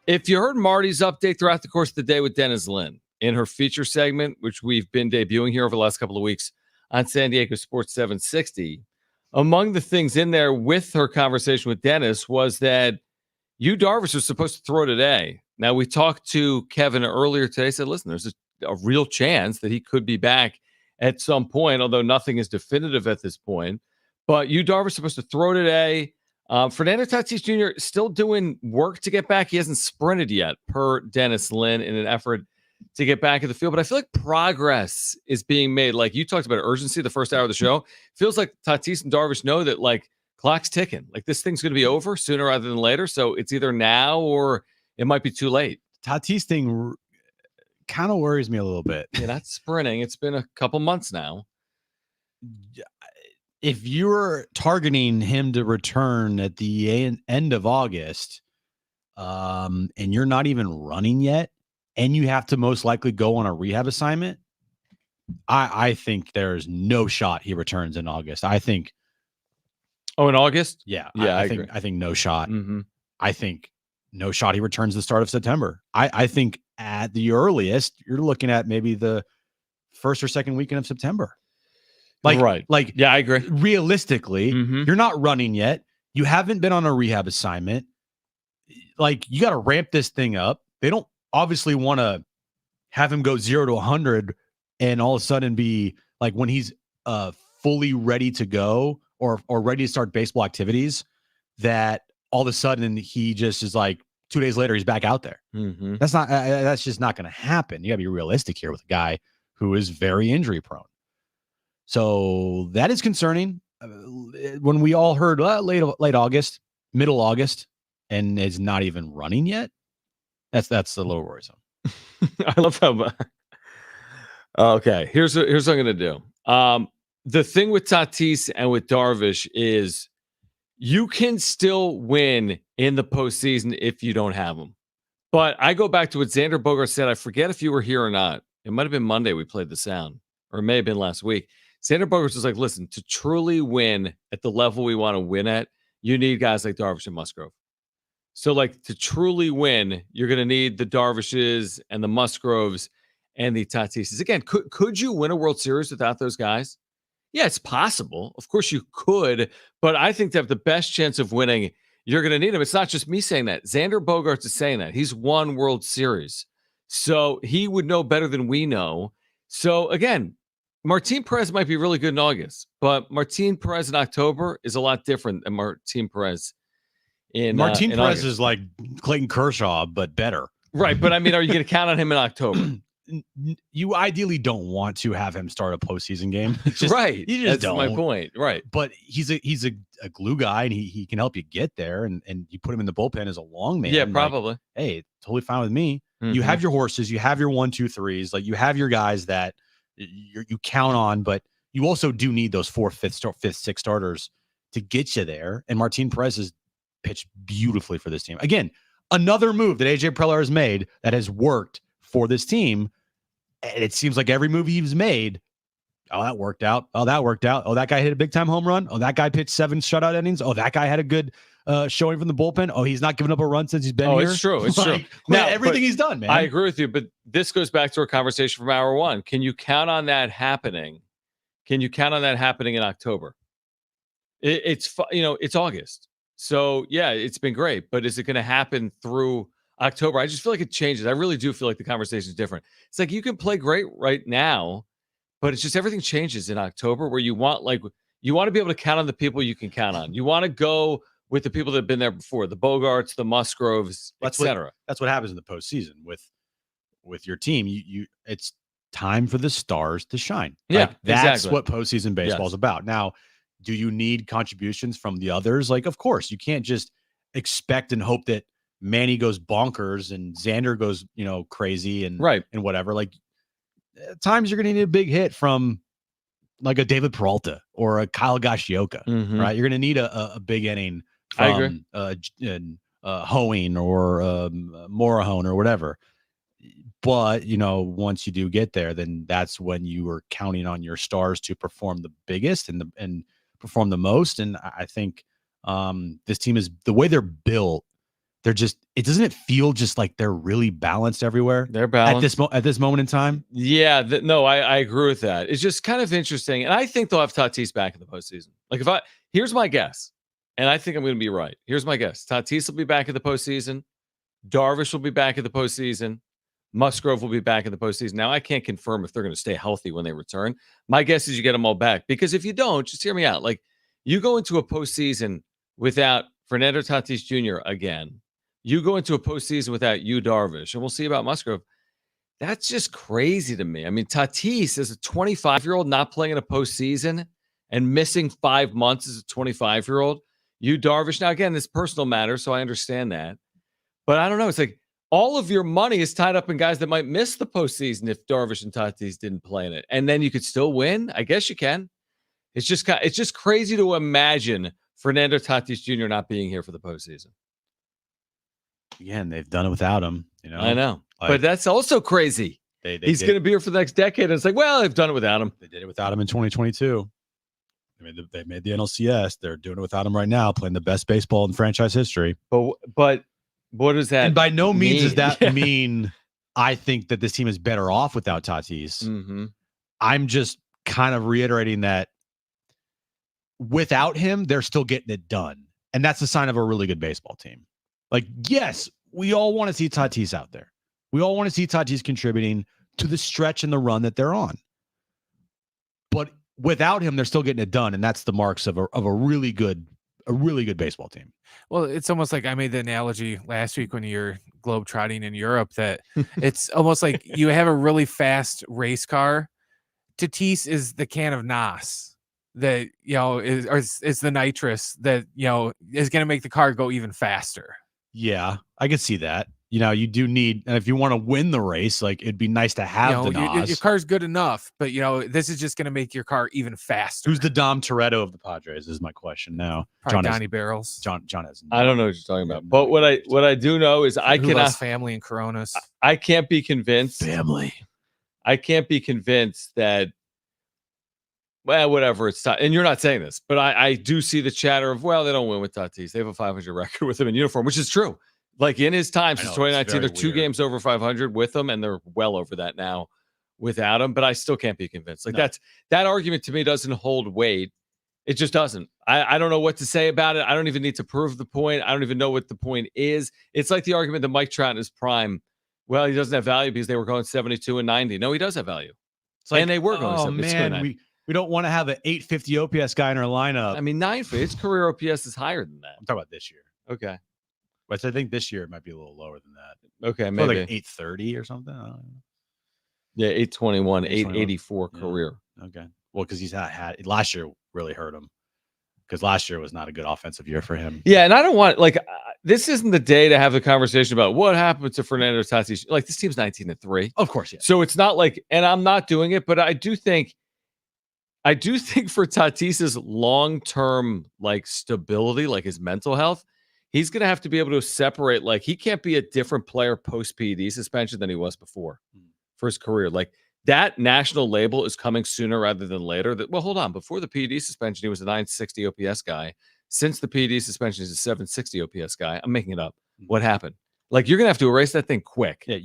S1: If you heard Marty's update throughout the course of the day with Dennis Lynn in her feature segment, which we've been debuting here over the last couple of weeks on San Diego Sports 760, among the things in there with her conversation with Dennis was that Yu Darvish was supposed to throw today. Now, we talked to Kevin earlier today, said, listen, there's a real chance that he could be back at some point, although nothing is definitive at this point. But Yu Darvish is supposed to throw today. Fernando Tatis Jr. still doing work to get back. He hasn't sprinted yet, per Dennis Lynn, in an effort to get back in the field. But I feel like progress is being made. Like you talked about urgency the first hour of the show. Feels like Tatis and Darvish know that, like, clock's ticking. Like, this thing's going to be over sooner rather than later. So it's either now or it might be too late.
S2: Tatis thing kind of worries me a little bit.
S1: Yeah, that's sprinting. It's been a couple months now.
S2: If you're targeting him to return at the end of August, and you're not even running yet, and you have to most likely go on a rehab assignment, I think there's no shot he returns in August. I think.
S1: Oh, in August?
S2: Yeah.
S1: Yeah,
S2: I think no shot.
S1: Mm-hmm.
S2: I think no shot he returns the start of September. I think at the earliest, you're looking at maybe the first or second weekend of September.
S1: Yeah, I agree.
S2: Realistically, you're not running yet. You haven't been on a rehab assignment. Like, you got to ramp this thing up. They don't obviously want to have him go 0 to 100 and all of a sudden be like, when he's fully ready to go or ready to start baseball activities, that all of a sudden he just is like 2 days later, he's back out there.
S1: Mm-hmm.
S2: That's just not going to happen. You got to be realistic here with a guy who is very injury prone. So that is concerning. When we all heard late August, middle August, and is not even running yet, that's a little worrisome.
S1: I love how. Okay, here's what I'm gonna do. The thing with Tatis and with Darvish is you can still win in the postseason if you don't have them. But I go back to what Xander Bogaerts said. I forget if you were here or not. It might have been Monday we played the sound, or it may have been last week. Xander Bogaerts was like, listen, to truly win at the level we want to win at, you need guys like Darvish and Musgrove. So, like, to truly win, you're going to need the Darvishes and the Musgroves and the Tatises. Again, could you win a World Series without those guys? Yeah, it's possible. Of course you could, but I think to have the best chance of winning, you're going to need them. It's not just me saying that. Xander Bogaerts is saying that. He's won World Series. So he would know better than we know. So, again, Martin Perez might be really good in August, but Martin Perez in October is a lot different than Martin Perez in
S2: Martin
S1: in
S2: Perez
S1: August.
S2: is like Clayton Kershaw, but better.
S1: Right, but I mean, are you going to count on him in October?
S2: You ideally don't want to have him start a postseason game.
S1: Right,
S2: You just
S1: that's
S2: don't.
S1: my point. Right,
S2: But he's a glue guy, and he can help you get there. And you put him in the bullpen as a long man.
S1: yeah,
S2: like,
S1: probably.
S2: hey, totally fine with me. You
S1: Mhm.
S2: have your horses, you have your 1, 2, 3s, like you have your guys that you count on, but you also do need those 4th, 5th, 6th starters to get you there. And Martin Perez has pitched beautifully for this team. Again, another move that AJ Preller has made that has worked for this team. And it seems like every move he's made, oh, that worked out. Oh, that worked out. Oh, that guy hit a big time home run. Oh, that guy pitched 7 shutout innings. Oh, that guy had a good showing from the bullpen. Oh, he's not giving up a run since he's been here.
S1: It's true. It's true.
S2: Now,
S1: Now,
S2: everything
S1: but
S2: he's done, man.
S1: I agree with you, but this goes back to our conversation from hour 1. Can you count on that happening? Can you count on that happening in October? It's August. So, yeah, it's been great, but is it going to happen through October? I just feel like it changes. I really do feel like the conversation is different. It's like you can play great right now, but it's just everything changes in October where you want to be able to count on the people you can count on. You want to go with the people that have been there before, the Bogarts, the Musgroves, etc.
S2: That's what happens in the postseason with your team. It's time for the stars to shine.
S1: Yeah,
S2: like, that's
S1: exactly.
S2: what postseason baseball is about. Now, do you need contributions from the others? Like, of course, you can't just expect and hope that Manny goes bonkers and Xander goes, crazy and and whatever. Like at times you're going to need a big hit from like a David Peralta or a Kyle Gashioka, right? You're going to need a big inning from Hoeing or Morahone or whatever. But, once you do get there, then that's when you are counting on your stars to perform the biggest and perform the most. And I think this team is the way they're built. They're just, doesn't it feel just like they're really balanced everywhere?
S1: They're balanced
S2: at this moment in time.
S1: Yeah, no, I agree with that. It's just kind of interesting. And I think they'll have Tatis back in the postseason. Like here's my guess, and I think I'm going to be right. Here's my guess. Tatis will be back in the postseason. Darvish will be back in the postseason. Musgrove will be back in the postseason. Now, I can't confirm if they're going to stay healthy when they return. My guess is you get them all back, because if you don't, just hear me out. Like, you go into a postseason without Fernando Tatis Jr. again. You go into a postseason without Yu Darvish, and we'll see about Musgrove. That's just crazy to me. I mean, Tatis is a 25-year-old not playing in a postseason and missing 5 months as a 25-year-old. Yu Darvish. Now, again, this personal matter, so I understand that. But I don't know. It's like all of your money is tied up in guys that might miss the postseason if Darvish and Tatis didn't play in it. And then you could still win. I guess you can. It's just crazy to imagine Fernando Tatis Jr. not being here for the postseason.
S2: Again, they've done it without him.
S1: I know. But that's also crazy. He's going to be here for the next decade. And it's like, well, they've done it without him.
S2: They did it without him in 2022. They made the NLCS. They're doing it without him right now, playing the best baseball in franchise history.
S1: But what does that
S2: And by no means
S1: mean?
S2: does that mean I think that this team is better off without Tatis. I'm just kind of reiterating that without him, they're still getting it done. And that's a sign of a really good baseball team. Like, yes, we all want to see Tatis out there. We all want to see Tatis contributing to the stretch and the run that they're on. But without him, they're still getting it done. And that's the marks of a really good baseball team.
S3: Well, it's almost like I made the analogy last week when you're globetrotting in Europe that it's almost like you have a really fast race car. Tatis is the can of Nas that, is the nitrous that, is going to make the car go even faster.
S2: Yeah, I could see that. You do need, and if you want to win the race, like it'd be nice to have the Nas.
S3: Your car's good enough, but this is just going to make your car even faster.
S2: Who's the Dom Toretto of the Padres is my question now.
S3: Probably Donnie Barrels.
S2: John has.
S1: I don't know what you're talking about. But what I do know is I cannot
S3: family and Coronas.
S1: I can't be convinced.
S2: Family.
S1: I can't be convinced that. Well, whatever, it's and you're not saying this, but I do see the chatter of, well, they don't win with Tatis. They have a 500 record with him in uniform, which is true. Like in his time since 2019, they're 2 games over 500 with him, and they're well over that now without him. But I still can't be convinced. Like that argument to me doesn't hold weight. It just doesn't. I don't know what to say about it. I don't even need to prove the point. I don't even know what the point is. It's like the argument that Mike Trout in his prime, well, he doesn't have value because they were going 72 and 90. No, he does have value. It's like, and they were going 72 and 90.
S2: We don't want to have an 850 OPS guy in our lineup.
S1: I mean, 950. His career OPS is higher than that.
S2: I'm talking about this year.
S1: Okay.
S2: But I think this year it might be a little lower than that.
S1: Okay, maybe
S2: like 830 or something. I don't know.
S1: Yeah, 821, 884 career.
S2: Okay. Well, because he's not had last year really hurt him. Because last year was not a good offensive year for him.
S1: Yeah, and I don't want this isn't the day to have a conversation about what happened to Fernando Tatis. Like this team's 19-3.
S2: Of course, yeah.
S1: So it's not like, and I'm not doing it, but I do think for Tatis's long-term stability, like his mental health, he's going to have to be able to separate. Like he can't be a different player post PED suspension than he was before for his career. Like that national label is coming sooner rather than later. Well, hold on. Before the PED suspension, he was a 960 OPS guy. Since the PED suspension, he's a 760 OPS guy. I'm making it up. What happened? Like you're going to have to erase that thing quick.
S2: Yeah,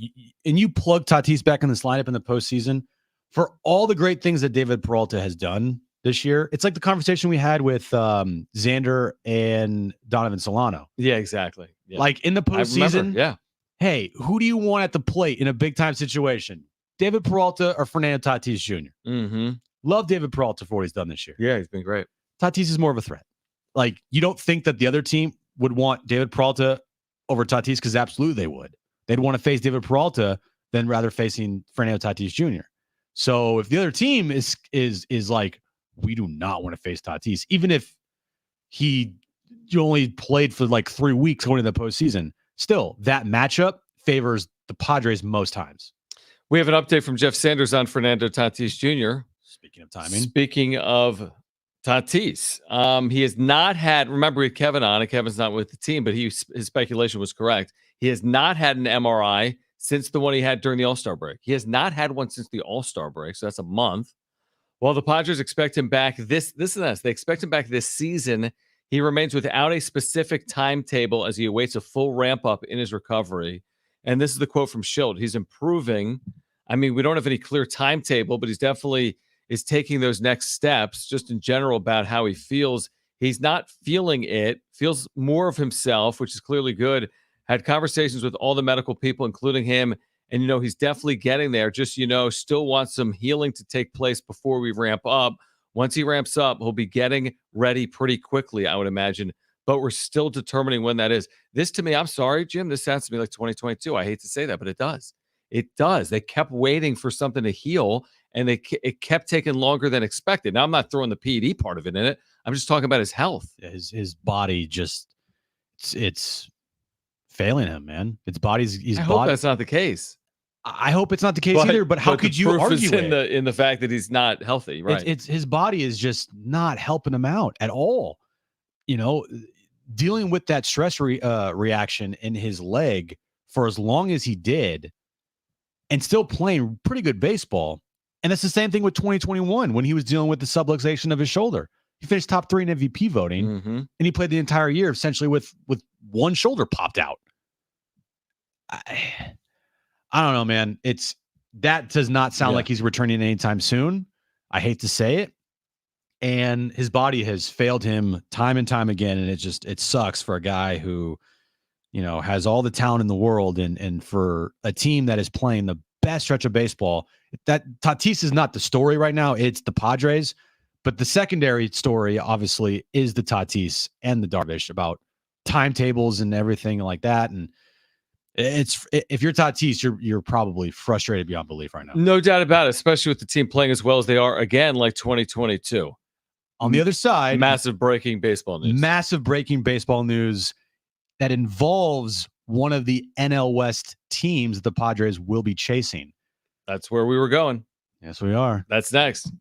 S2: and you plug Tatis back in this lineup in the postseason. For all the great things that David Peralta has done this year, it's like the conversation we had with Xander and Donovan Solano.
S1: Yeah, exactly. Yeah.
S2: Like in the postseason,
S1: yeah.
S2: Hey, who do you want at the plate in a big time situation? David Peralta or Fernando Tatis Jr.?
S1: Mm-hmm.
S2: Love David Peralta for what he's done this year.
S1: Yeah, he's been great.
S2: Tatis is more of a threat. Like you don't think that the other team would want David Peralta over Tatis? Because absolutely they would. They'd want to face David Peralta than rather facing Fernando Tatis Jr. So if the other team is like, we do not want to face Tatis, even if he only played for 3 weeks going into the postseason, still that matchup favors the Padres most times.
S1: We have an update from Jeff Sanders on Fernando Tatis Jr.
S2: Speaking of timing.
S1: Speaking of Tatis, he has not had, remember we had Kevin on, and Kevin's not with the team, but his speculation was correct. He has not had an MRI since the one he had during the All-Star break. He has not had one since the All-Star break, so that's a month. While the Padres expect him back they expect him back this season, he remains without a specific timetable as he awaits a full ramp-up in his recovery. And this is the quote from Schild. He's improving. I mean, we don't have any clear timetable, but he's definitely is taking those next steps just in general about how he feels. He's not feeling it, feels more of himself, which is clearly good. Had conversations with all the medical people, including him. And, he's definitely getting there. Just, still wants some healing to take place before we ramp up. Once he ramps up, he'll be getting ready pretty quickly, I would imagine. But we're still determining when that is. This, to me, I'm sorry, Jim, this sounds to me like 2022. I hate to say that, but it does. It does. They kept waiting for something to heal, and it kept taking longer than expected. Now, I'm not throwing the PED part of it in it. I'm just talking about his health.
S2: Yeah, his body just, it's failing him, man. I
S1: hope that's not the case.
S2: I hope it's not the case either, but how could you argue it?
S1: In the fact that he's not healthy, right?
S2: It's his body is just not helping him out at all. Dealing with that stress reaction in his leg for as long as he did and still playing pretty good baseball. And that's the same thing with 2021 when he was dealing with the subluxation of his shoulder. He finished top 3 in MVP voting, and he played the entire year essentially with one shoulder popped out. I don't know, man. That does not sound like he's returning anytime soon. I hate to say it. And his body has failed him time and time again. And it sucks for a guy who, has all the talent in the world and for a team that is playing the best stretch of baseball. That Tatis is not the story right now. It's the Padres. But the secondary story, obviously, is the Tatis and the Darvish about timetables and everything like that. And if you're Tatis, you're probably frustrated beyond belief right now.
S1: No doubt about it, especially with the team playing as well as they are again, like 2022.
S2: On the other side,
S1: massive breaking baseball news that involves one of the NL West teams the Padres will be chasing. That's where we were going.
S2: Yes, we are.
S1: That's next.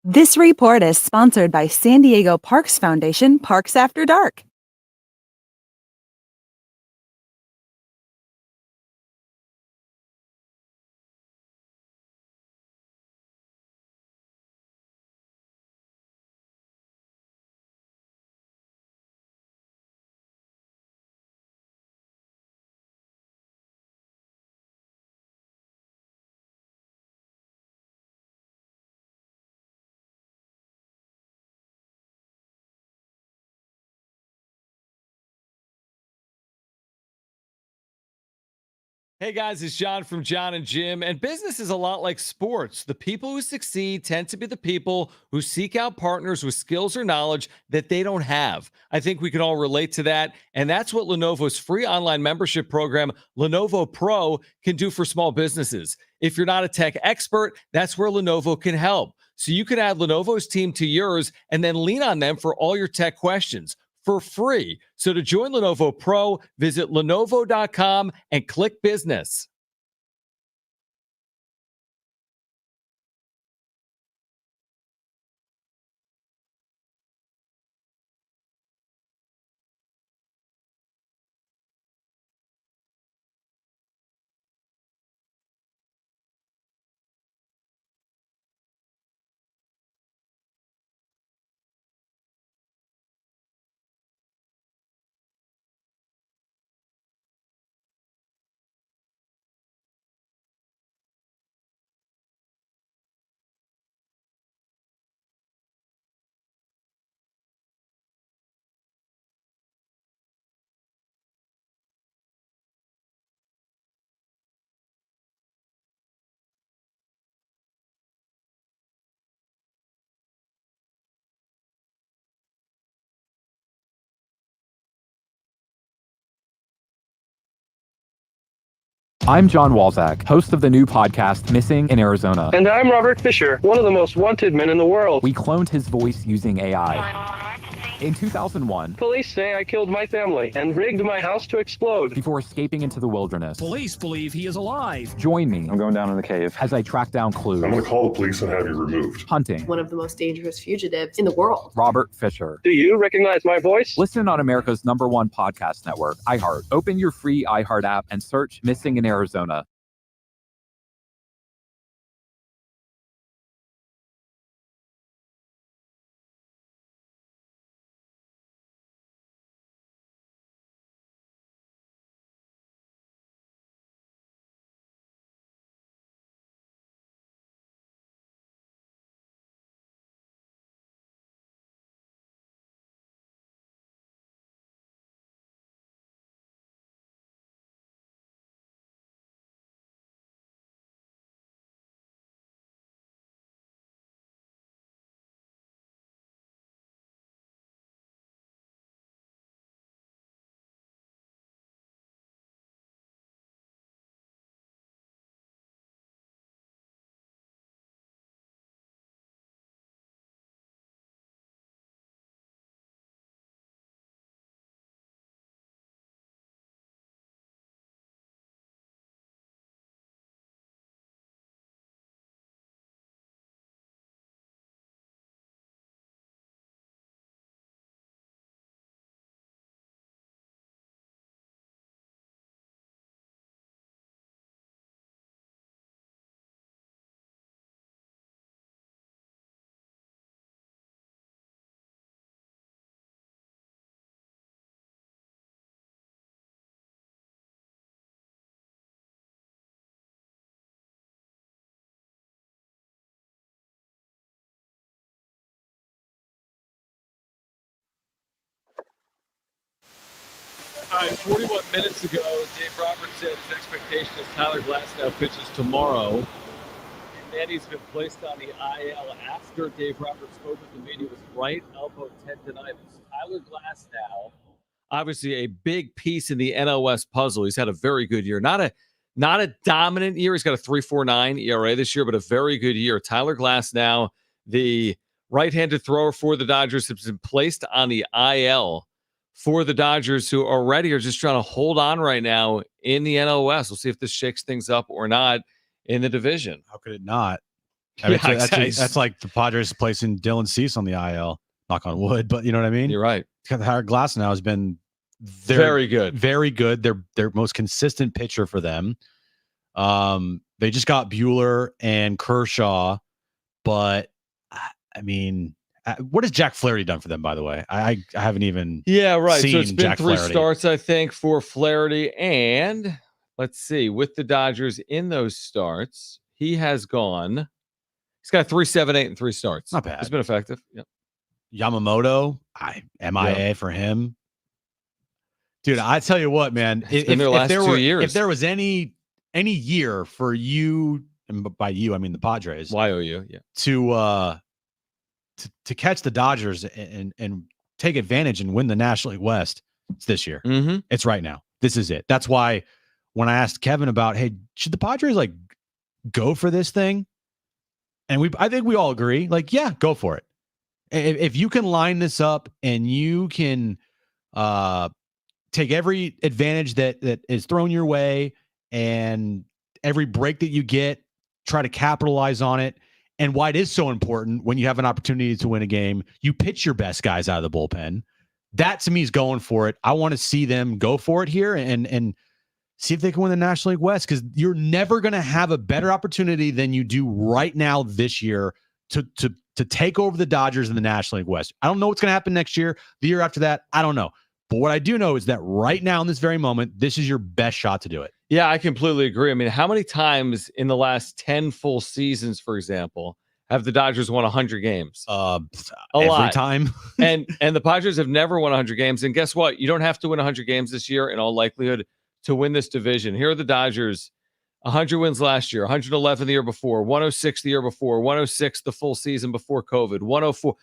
S9: This report is sponsored by San Diego Parks Foundation Parks After Dark.
S1: Hey guys, it's Jon from Jon and Jim, and business is a lot like sports. The people who succeed tend to be the people who seek out partners with skills or knowledge that they don't have. I think we can all relate to that, and that's what Lenovo's free online membership program, Lenovo Pro, can do for small businesses. If you're not a tech expert, that's where Lenovo can help. So you can add Lenovo's team to yours and then lean on them for all your tech questions for free. So to join Lenovo Pro, visit Lenovo.com and click business.
S16: I'm John Walzak, host of the new podcast Missing in Arizona.
S14: And I'm Robert Fisher, one of the most wanted men in the world.
S16: We cloned his voice using AI. In 2001,
S14: Police say I killed my family and rigged my house to explode
S16: before escaping into the wilderness.
S17: Police believe he is alive.
S16: Join me.
S18: I'm going down in the cave
S16: as I track down clues.
S19: I'm going to call the police and have you removed.
S16: Hunting.
S20: One of the most dangerous fugitives in the world.
S16: Robert Fisher.
S14: Do you recognize my voice?
S16: Listen on America's #1 podcast network, iHeart. Open your free iHeart app and search Missing in Arizona.
S1: All right, 41 minutes ago, Dave Roberts said his expectation is Tyler Glasnow pitches tomorrow. And then he's been placed on the IL after Dave Roberts spoke with the media with right elbow tendonitis. Tyler Glasnow, obviously a big piece in the NOS puzzle. He's had a very good year. Not a dominant year. He's got a 3.49 ERA this year, but a very good year. Tyler Glasnow, the right-handed thrower for the Dodgers, has been placed on the IL for the Dodgers, who already are just trying to hold on right now in the NOS. We'll see if this shakes things up or not in the division.
S2: How could it not? I mean, that's like the Padres placing Dylan Cease on the IL. Knock on wood, but you know what I mean?
S1: You're right.
S2: Howard Glasnow has been
S1: very good.
S2: Very good. Their most consistent pitcher for them. They just got Buehler and Kershaw, but I mean, what has Jack Flaherty done for them, by the way? I haven't even
S1: seen so it's been
S2: Jack
S1: 3
S2: Flaherty.
S1: starts, I think, for Flaherty. And let's see, with the Dodgers in those starts, he's got 3.78 and 3 starts.
S2: Not bad.
S1: It's been effective. Yep.
S2: Yamamoto, MIA for him. Dude, I tell you what, man.
S1: It's been their last 2 years.
S2: If there was any year for you, and by you I mean the Padres,
S1: YOU, yeah,
S2: to catch the Dodgers and take advantage and win the National League West, it's this year.
S1: Mm-hmm.
S2: It's right now. This is it. That's why when I asked Kevin about, hey, should the Padres like go for this thing? And I think we all agree, like, yeah, go for it. If you can line this up and you can take every advantage that is thrown your way and every break that you get, try to capitalize on it. And why it is so important when you have an opportunity to win a game, you pitch your best guys out of the bullpen. That to me is going for it. I want to see them go for it here and see if they can win the National League West, because you're never going to have a better opportunity than you do right now this year to take over the Dodgers in the National League West. I don't know what's going to happen next year, the year after that. I don't know. But what I do know is that right now in this very moment, this is your best shot to do it.
S1: Yeah, I completely agree. I mean, how many times in the last 10 full seasons, for example, have the Dodgers won 100 games?
S2: Every time.
S1: and the Padres have never won 100 games. And guess what? You don't have to win 100 games this year in all likelihood to win this division. Here are the Dodgers. 100 wins last year, 111 the year before, 106 the year before, 106 the full season before COVID, 104.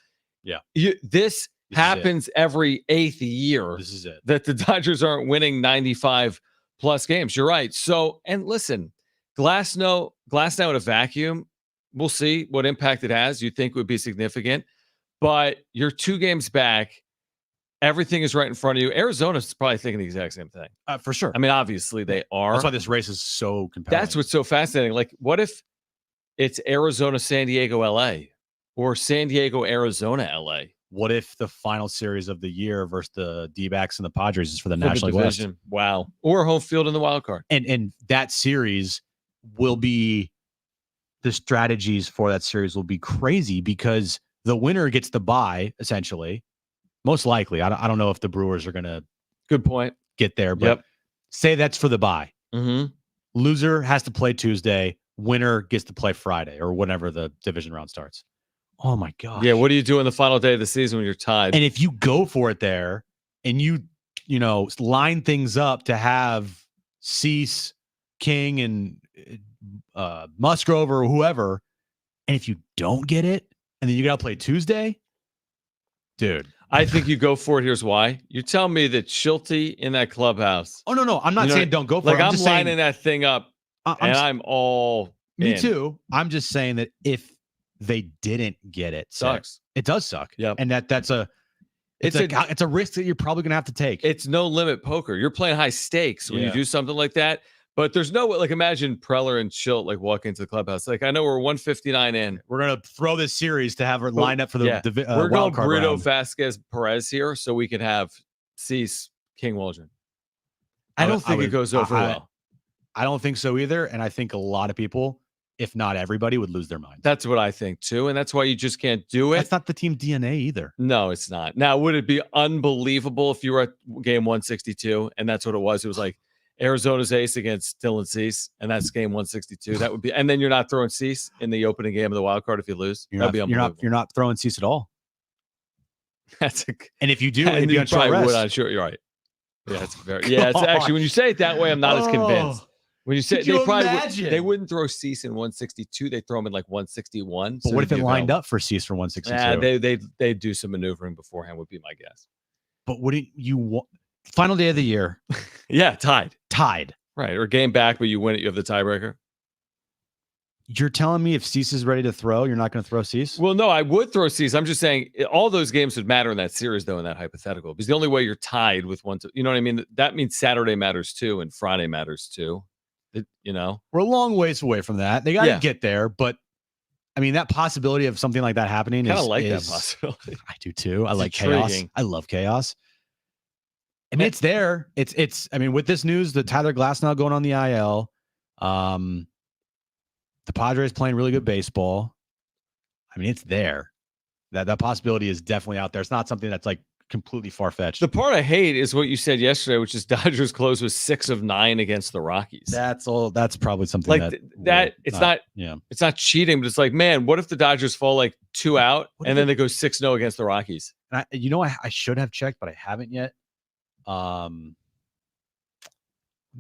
S2: Yeah.
S1: This happens every 8th year.
S2: This is it.
S1: That the Dodgers aren't winning 95 plus games. You're right. So, and listen, Glass now in a vacuum. We'll see what impact it has. You think it would be significant, but you're 2 games back. Everything is right in front of you. Arizona's probably thinking the exact same thing.
S2: For sure.
S1: I mean, obviously they are.
S2: That's why this race is so compelling.
S1: That's what's so fascinating. Like, what if it's Arizona, San Diego, LA, or San Diego, Arizona, LA?
S2: What if the final series of the year versus the D-backs and the Padres is for the National League West?
S1: Wow. Or home field in the wild card.
S2: And that series will be, the strategies for that series will be crazy because the winner gets the bye, essentially. Most likely. I don't know if the Brewers are going to
S1: good point
S2: get there, but say that's for the bye.
S1: Mm-hmm.
S2: Loser has to play Tuesday. Winner gets to play Friday or whenever the division round starts. Oh my God.
S1: Yeah. What do you do in the final day of the season when you're tied?
S2: And if you go for it there and you line things up to have Cease, King, and Musgrove or whoever, and if you don't get it, and then you got to play Tuesday, dude.
S1: I think you go for it. Here's why. You tell me that Schulte in that clubhouse.
S2: Oh, no. I'm not saying don't go for it.
S1: I'm lining that thing up, and I'm all
S2: Me
S1: in.
S2: too. I'm just saying that if they didn't get it,
S1: sucks.
S2: It does suck.
S1: Yeah,
S2: and that's a risk that you're probably gonna have to take.
S1: It's no limit poker. You're playing high stakes when you do something like that. But there's no, like, imagine Preller and Schilt like walking into the clubhouse. Like, I know we're 159 in.
S2: We're gonna throw this series to have her lined up for the
S1: we're going Brito,
S2: round.
S1: Vasquez, Perez here, so we can have Cease, King, Waldron. I don't think it goes over well.
S2: I don't think so either, and I think a lot of people, if not everybody, would lose their minds.
S1: That's what I think too, and that's why you just can't do it.
S2: That's not the team DNA either.
S1: No, it's not. Now, would it be unbelievable if you were at game 162 and that's what it was? It was like Arizona's ace against Dylan Cease, and that's game 162. That would be, and then you're not throwing Cease in the opening game of the wild card if you lose. That'd be unbelievable.
S2: You're not throwing Cease at all. And if you do,
S1: and
S2: it'd be on short rest.
S1: I'm sure you're right. Yeah, it's very. Yeah, it's actually when you say it that way, I'm not as convinced. When you say they wouldn't throw Cease in 162, they throw him in like 161.
S2: But what if it lined up for Cease for 162?
S1: They do some maneuvering beforehand, would be my guess.
S2: But wouldn't you want final day of the year?
S1: Yeah, tied,
S2: right,
S1: or game back, but you win it. You have the tiebreaker.
S2: You're telling me if Cease is ready to throw, you're not going to throw Cease?
S1: Well, no, I would throw Cease. I'm just saying all those games would matter in that series, though, in that hypothetical, because the only way you're tied with one, you know what I mean? That means Saturday matters too, and Friday matters too. We're
S2: a long ways away from that. They got to get there, but I mean, that possibility of something like that happening
S1: kind of like that possibility.
S2: I do too. I like chaos. I love chaos. I mean, it's there. It's. I mean, with this news, the Tyler Glasnow going on the IL, the Padres playing really good baseball. I mean, it's there. That possibility is definitely out there. It's not something that's like completely far-fetched.
S1: The part I hate is what you said yesterday, which is Dodgers close with 6 of 9 against the Rockies.
S2: That's probably something
S1: like that it's not it's not cheating, but it's like, man, what if the Dodgers fall like 2 out and then they go 6-0 against the Rockies?
S2: And I should have checked, but I haven't yet. Let me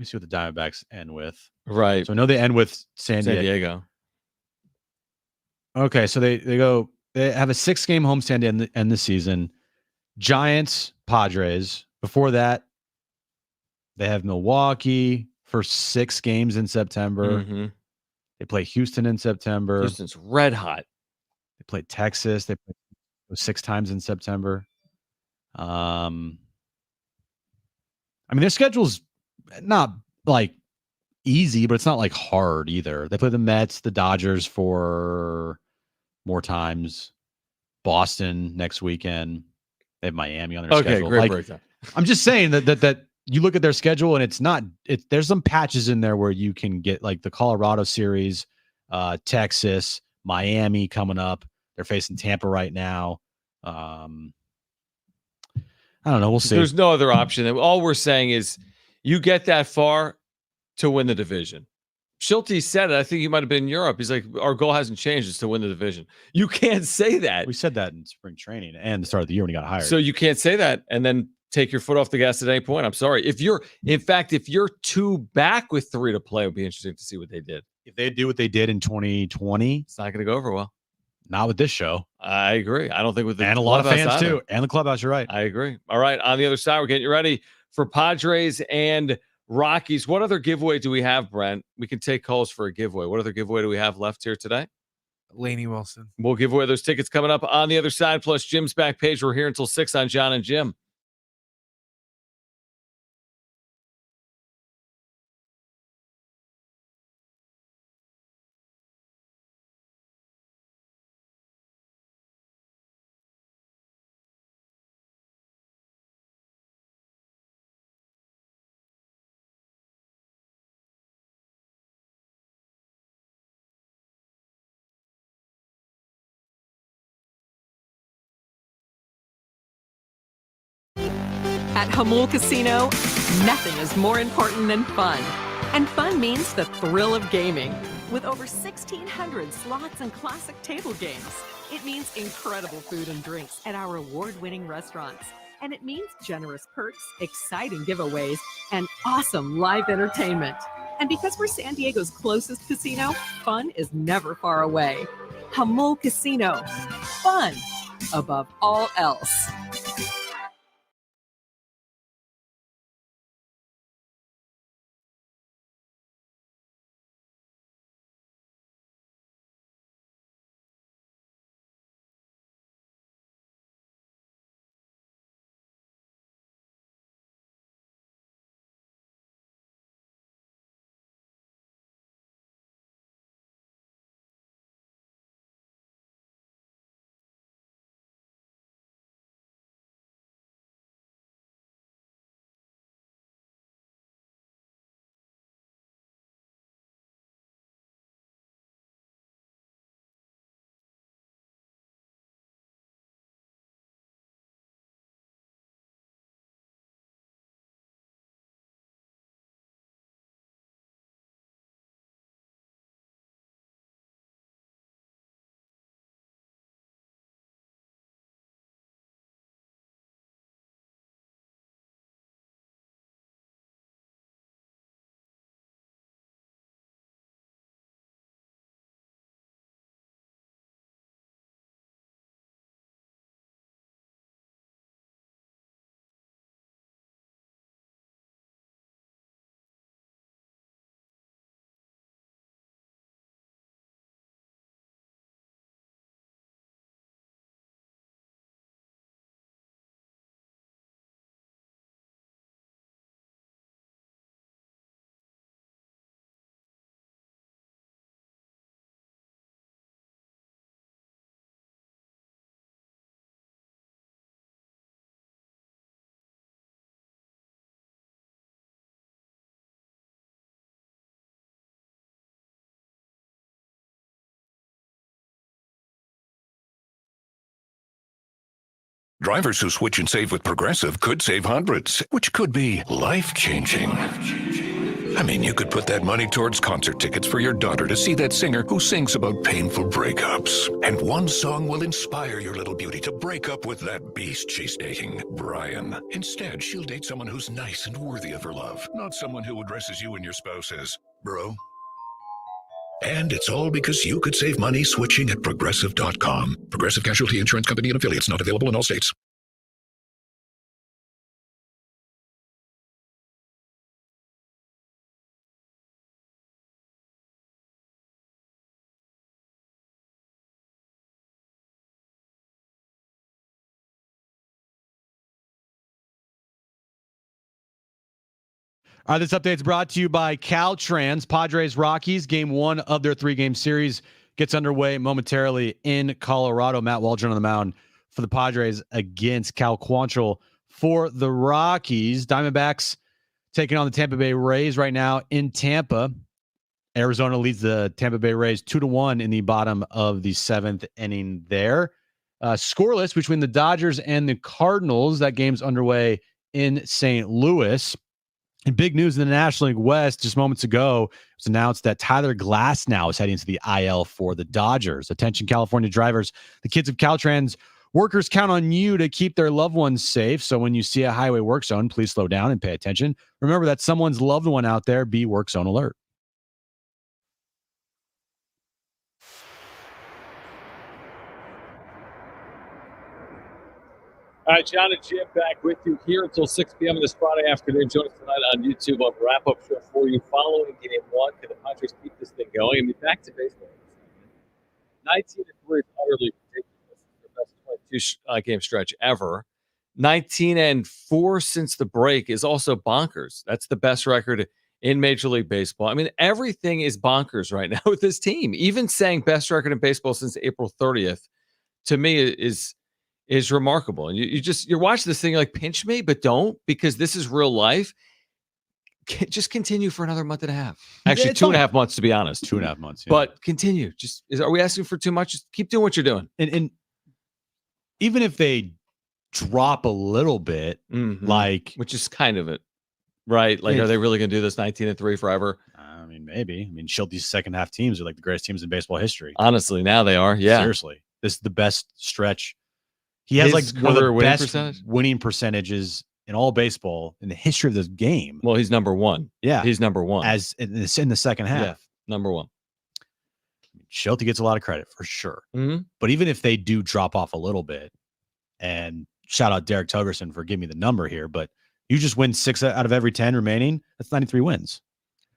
S2: see what the Diamondbacks end with.
S1: Right.
S2: So I know they end with San
S1: Diego.
S2: Okay, so they have a 6-game homestand to end the season. Giants, Padres. Before that, they have Milwaukee for 6 games in September.
S1: Mm-hmm.
S2: They play Houston in September.
S1: Houston's red hot.
S2: They play Texas. They play 6 times in September. I mean, their schedule's not like easy, but it's not like hard either. They play the Mets, the Dodgers for more times, Boston next weekend. They have Miami on their schedule.
S1: Great breakdown.
S2: I'm just saying that you look at their schedule and there's some patches in there where you can get like the Colorado series, Texas, Miami coming up. They're facing Tampa right now. I don't know. We'll see.
S1: There's no other option. All we're saying is you get that far to win the division. Schulte said it. I think he might have been in Europe. He's like, our goal hasn't changed. It's to win the division. You can't say that.
S2: We said that in spring training and the start of the year when he got hired.
S1: So you can't say that and then take your foot off the gas at any point. I'm sorry. If you're 2 back with 3 to play, it would be interesting to see what they did.
S2: If they do what they did in 2020,
S1: it's not going to go over well.
S2: Not with this show.
S1: I agree. I don't think with the
S2: and a lot of fans too, and the clubhouse. You're right.
S1: I agree. All right. On the other side, we're getting you ready for Padres and Rockies. What other giveaway do we have, Brent? We can take calls for a giveaway. What other giveaway do we have left here today?
S3: Laney Wilson.
S1: We'll give away those tickets coming up on the other side, plus Jim's back page. We're here until 6 on Jon and Jim.
S18: At Hamul Casino, nothing is more important than fun. And fun means the thrill of gaming. With over 1,600 slots and classic table games, it means incredible food and drinks at our award-winning restaurants. And it means generous perks, exciting giveaways, and awesome live entertainment. And because we're San Diego's closest casino, fun is never far away. Hamul Casino. Fun above all else.
S4: Drivers who switch and save with Progressive could save hundreds, which could be life-changing. I mean, you could put that money towards concert tickets for your daughter to see that singer who sings about painful breakups. And one song will inspire your little beauty to break up with that beast she's dating, Brian. Instead, she'll date someone who's nice and worthy of her love, not someone who addresses you and your spouse as bro. And it's all because you could save money switching at Progressive.com. Progressive Casualty Insurance Company and Affiliates, not available in all states.
S2: All right, this update is brought to you by Caltrans. Padres Rockies, game one of their three-game series, gets underway momentarily in Colorado. Matt Waldron on the mound for the Padres against Cal Quantrill for the Rockies. Diamondbacks taking on the Tampa Bay Rays right now in Tampa. Arizona leads the Tampa Bay Rays 2-1 in the bottom of the seventh inning there. Scoreless between the Dodgers and the Cardinals. That game's underway in St. Louis. And big news in the National League West just moments ago, it was announced that Tyler Glasnow is heading to the IL for the Dodgers. Attention, California drivers. The kids of Caltrans workers count on you to keep their loved ones safe. So when you see a highway work zone, please slow down and pay attention. Remember that someone's loved one out there. Be work zone alert.
S1: All right, Jon and Jim back with you here until 6 p.m. this Friday afternoon. Join us tonight on YouTube on wrap-up show for you following Game 1. Can the Padres keep this thing going? I mean, back to baseball. 19-3 is utterly ridiculous. It's their best 22-game stretch ever. 19-4 since the break is also bonkers. That's the best record in Major League Baseball. I mean, everything is bonkers right now with this team. Even saying best record in baseball since April 30th, to me, is remarkable. And you're watching this thing like, pinch me, but don't, because this is real life. Just continue for another month and a half. Actually, 2.5 months, to be honest.
S2: 2.5 months. Yeah.
S1: But continue. Are we asking for too much? Just keep doing what you're doing.
S2: And even if they drop a little bit,
S1: which is kind of it, right? Like, are they really going to do this 19-3 forever?
S2: I mean, maybe. I mean, Schulte's second half teams are like the greatest teams in baseball history.
S1: Honestly, now they are. Yeah.
S2: Seriously. This is the best stretch. He has like one of the best winning percentages in all baseball in the history of this game.
S1: Well, he's number one.
S2: Yeah.
S1: He's number one.
S2: As in the second half.
S1: Yeah, number one.
S2: Schulte gets a lot of credit for sure.
S1: Mm-hmm.
S2: But even if they do drop off a little bit, and shout out Derek Togerson for giving me the number here, but you just win 6 out of every 10 remaining, that's 93 wins.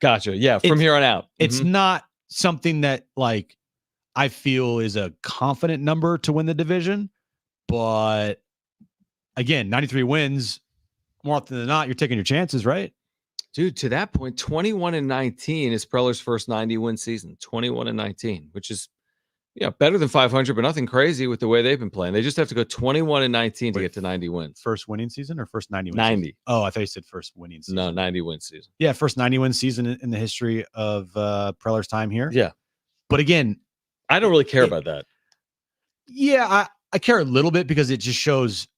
S1: Gotcha. Yeah, from here on out.
S2: It's not something that like I feel is a confident number to win the division, but again, 93 wins, more often than not, you're taking your chances, right?
S1: Dude, to that point, 21-19 is Preller's first 90-win season. 21-19, which is better than 500, but nothing crazy with the way they've been playing. They just have to go 21-19 to get to 90 wins.
S2: First winning season or first 90 wins?
S1: 90.
S2: Season? Oh, I thought you said first winning season.
S1: No, 90-win season.
S2: Yeah, first 90-win season in the history of Preller's time here.
S1: Yeah.
S2: But again,
S1: I don't really care about that.
S2: Yeah, I care a little bit because it just shows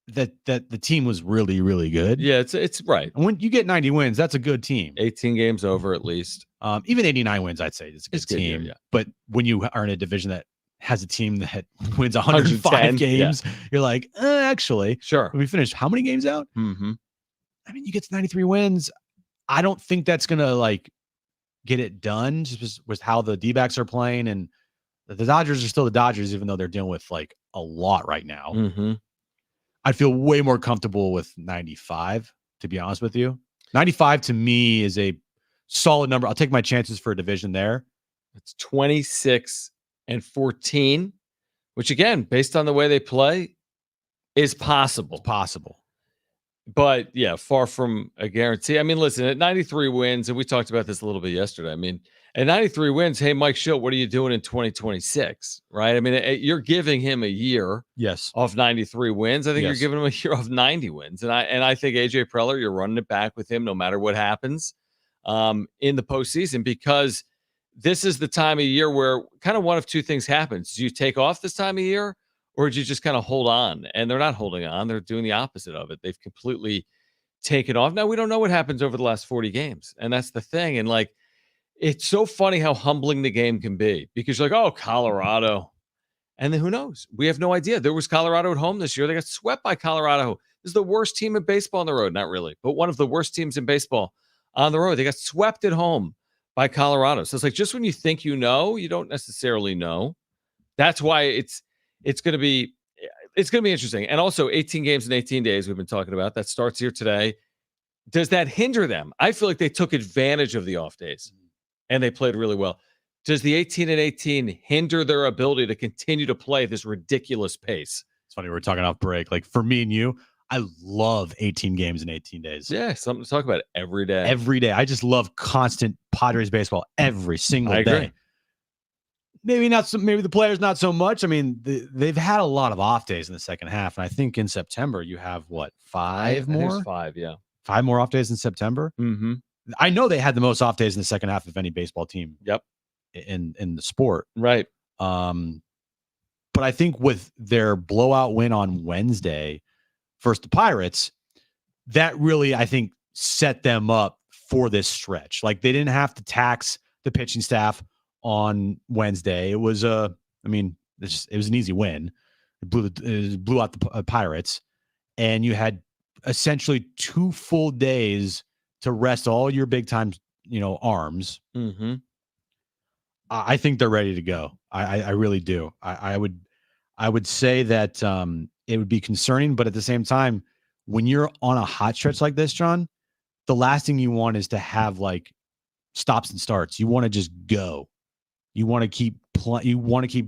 S2: that the team was really, really good.
S1: Yeah, it's right.
S2: And when you get 90 wins, that's a good team.
S1: 18 games over at least.
S2: Even 89 wins, I'd say it's a good team.
S1: Here, yeah.
S2: But when you are in a division that has a team that wins 105 games, you're like, actually,
S1: sure.
S2: We finished how many games out?
S1: Mm-hmm.
S2: I mean, you get to 93 wins. I don't think that's gonna like get it done just with how the D-backs are playing, and the Dodgers are still the Dodgers, even though they're dealing with like a lot right now.
S1: Mm-hmm.
S2: I'd feel way more comfortable with 95, to be honest with you. 95 to me is a solid number. I'll take my chances for a division there.
S1: It's 26-14, which again, based on the way they play, is possible.
S2: It's possible.
S1: But yeah, far from a guarantee. I mean, listen, at 93 wins, and we talked about this a little bit yesterday. I mean, at 93 wins, hey, Mike Schilt, what are you doing in 2026? Right? I mean, you're giving him a year of 93 wins. I think you're giving him a year of 90 wins. And I think AJ Preller, you're running it back with him no matter what happens in the postseason, because this is the time of year where kind of one of two things happens. Do you take off this time of year, or do you just kind of hold on? And they're not holding on. They're doing the opposite of it. They've completely taken off. Now, we don't know what happens over the last 40 games. And that's the thing. And like, it's so funny how humbling the game can be, because you're like, oh, Colorado. And then who knows? We have no idea. There was Colorado at home this year. They got swept by Colorado. This is the worst team in baseball on the road. Not really, but one of the worst teams in baseball on the road. They got swept at home by Colorado. So it's like, just when you think you know, you don't necessarily know. That's why it's going to be interesting. And also 18 games in 18 days we've been talking about. That starts here today. Does that hinder them? I feel like they took advantage of the off days and they played really well. Does the 18-18 hinder their ability to continue to play this ridiculous pace?
S2: It's funny, we're talking off break. Like for me and you, I love 18 games in 18 days.
S1: Yeah, something to talk about every day.
S2: Every day. I just love constant Padres baseball every single
S1: I
S2: day.
S1: agree.
S2: Maybe not. Maybe the players not so much. I mean, they've had a lot of off days in the second half, and I think in September you have what, five more?
S1: 5, yeah,
S2: 5 more off days in September.
S1: Mm-hmm.
S2: I know they had the most off days in the second half of any baseball team.
S1: Yep,
S2: in the sport,
S1: right?
S2: But I think with their blowout win on Wednesday versus the Pirates, that really, I think, set them up for this stretch. Like they didn't have to tax the pitching staff on Wednesday. It was it was an easy win. It blew out the Pirates, and you had essentially 2 full days to rest all your big time, arms.
S1: Mm-hmm.
S2: I think they're ready to go. I really do. I would say that it would be concerning. But at the same time, when you're on a hot stretch like this, John, the last thing you want is to have like stops and starts. You want to just go. You want to keep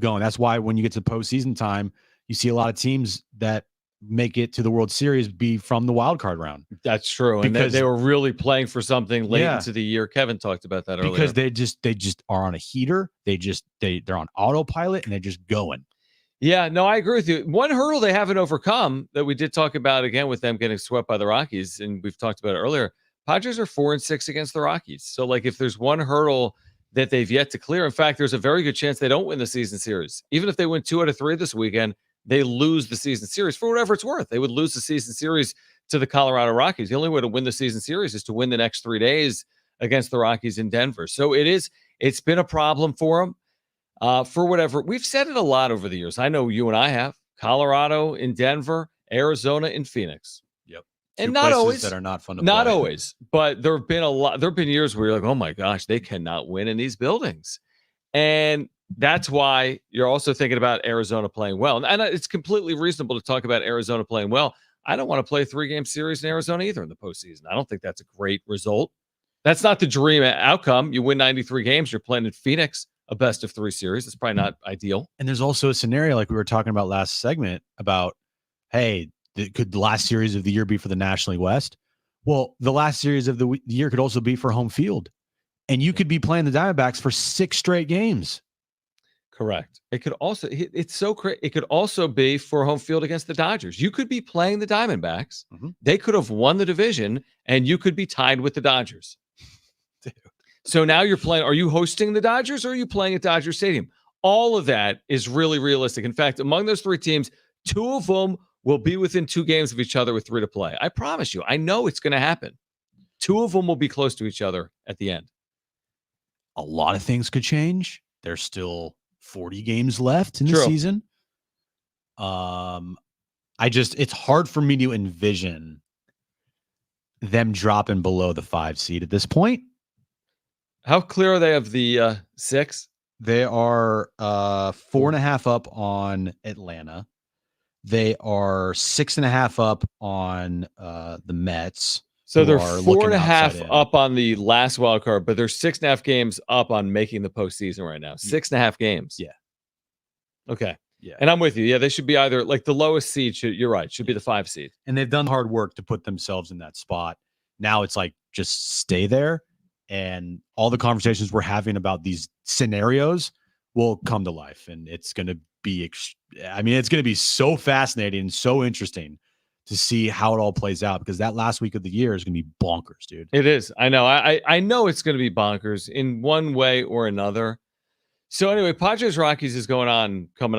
S2: going. That's why when you get to postseason time, you see a lot of teams that make it to the World Series be from the wild card round.
S1: That's true. And they were really playing for something late into the year. Kevin talked about that earlier.
S2: Because they just are on a heater. They're on autopilot and they're just going.
S1: Yeah, no, I agree with you. One hurdle they haven't overcome that we did talk about again with them getting swept by the Rockies, and we've talked about it earlier. Padres are 4-6 against the Rockies. So like if there's one hurdle that they've yet to clear, in fact, there's a very good chance they don't win the season series. Even if they win 2 out of 3 this weekend, they lose the season series for whatever it's worth. They would lose the season series to the Colorado Rockies. The only way to win the season series is to win the next 3 days against the Rockies in Denver. So it's been a problem for them for whatever. We've said it a lot over the years. I know you and I have. Colorado in Denver, Arizona in Phoenix.
S2: Yep.
S1: And not always
S2: that are not fun to
S1: not
S2: play.
S1: always, but there have been a lot. There have been years where you're like, oh my gosh, they cannot win in these buildings. And that's why you're also thinking about Arizona playing well. And it's completely reasonable to talk about Arizona playing well. I don't want to play a 3-game series in Arizona either in the postseason. I don't think that's a great result. That's not the dream outcome. You win 93 games, you're playing in Phoenix, a best-of-3 series. It's probably not ideal.
S2: And there's also a scenario like we were talking about last segment about, hey, could the last series of the year be for the National League West? Well, the last series of the year could also be for home field. And you could be playing the Diamondbacks for 6 straight games.
S1: Correct. It could also, it's so crazy. It could also be for home field against the Dodgers. You could be playing the Diamondbacks.
S2: Mm-hmm.
S1: They could have won the division and you could be tied with the Dodgers. So now you're playing, are you hosting the Dodgers or are you playing at Dodger Stadium? All of that is really realistic. In fact, among those 3 teams, 2 of them will be within 2 games of each other with 3 to play. I promise you, I know it's going to happen. 2 of them will be close to each other at the end.
S2: A lot of things could change. There's still 40 games left in the season. It's hard for me to envision them dropping below the 5 seed at this point.
S1: How clear are they of the 6?
S2: They are 4.5 up on Atlanta. They are 6.5 up on the Mets.
S1: So they're 4.5 up on the last wild card, but they're 6.5 games up on making the postseason right now. 6.5 games.
S2: Yeah.
S1: Okay.
S2: Yeah.
S1: And I'm with you. Yeah, they should be either like the lowest seed. You're right. Should be the 5 seed.
S2: And they've done hard work to put themselves in that spot. Now it's like just stay there, and all the conversations we're having about these scenarios will come to life, and it's going to be. It's going to be so fascinating and so interesting to see how it all plays out, because that last week of the year is going to be bonkers, dude.
S1: It is. I know. I know it's going to be bonkers in one way or another. So anyway, Padres Rockies is coming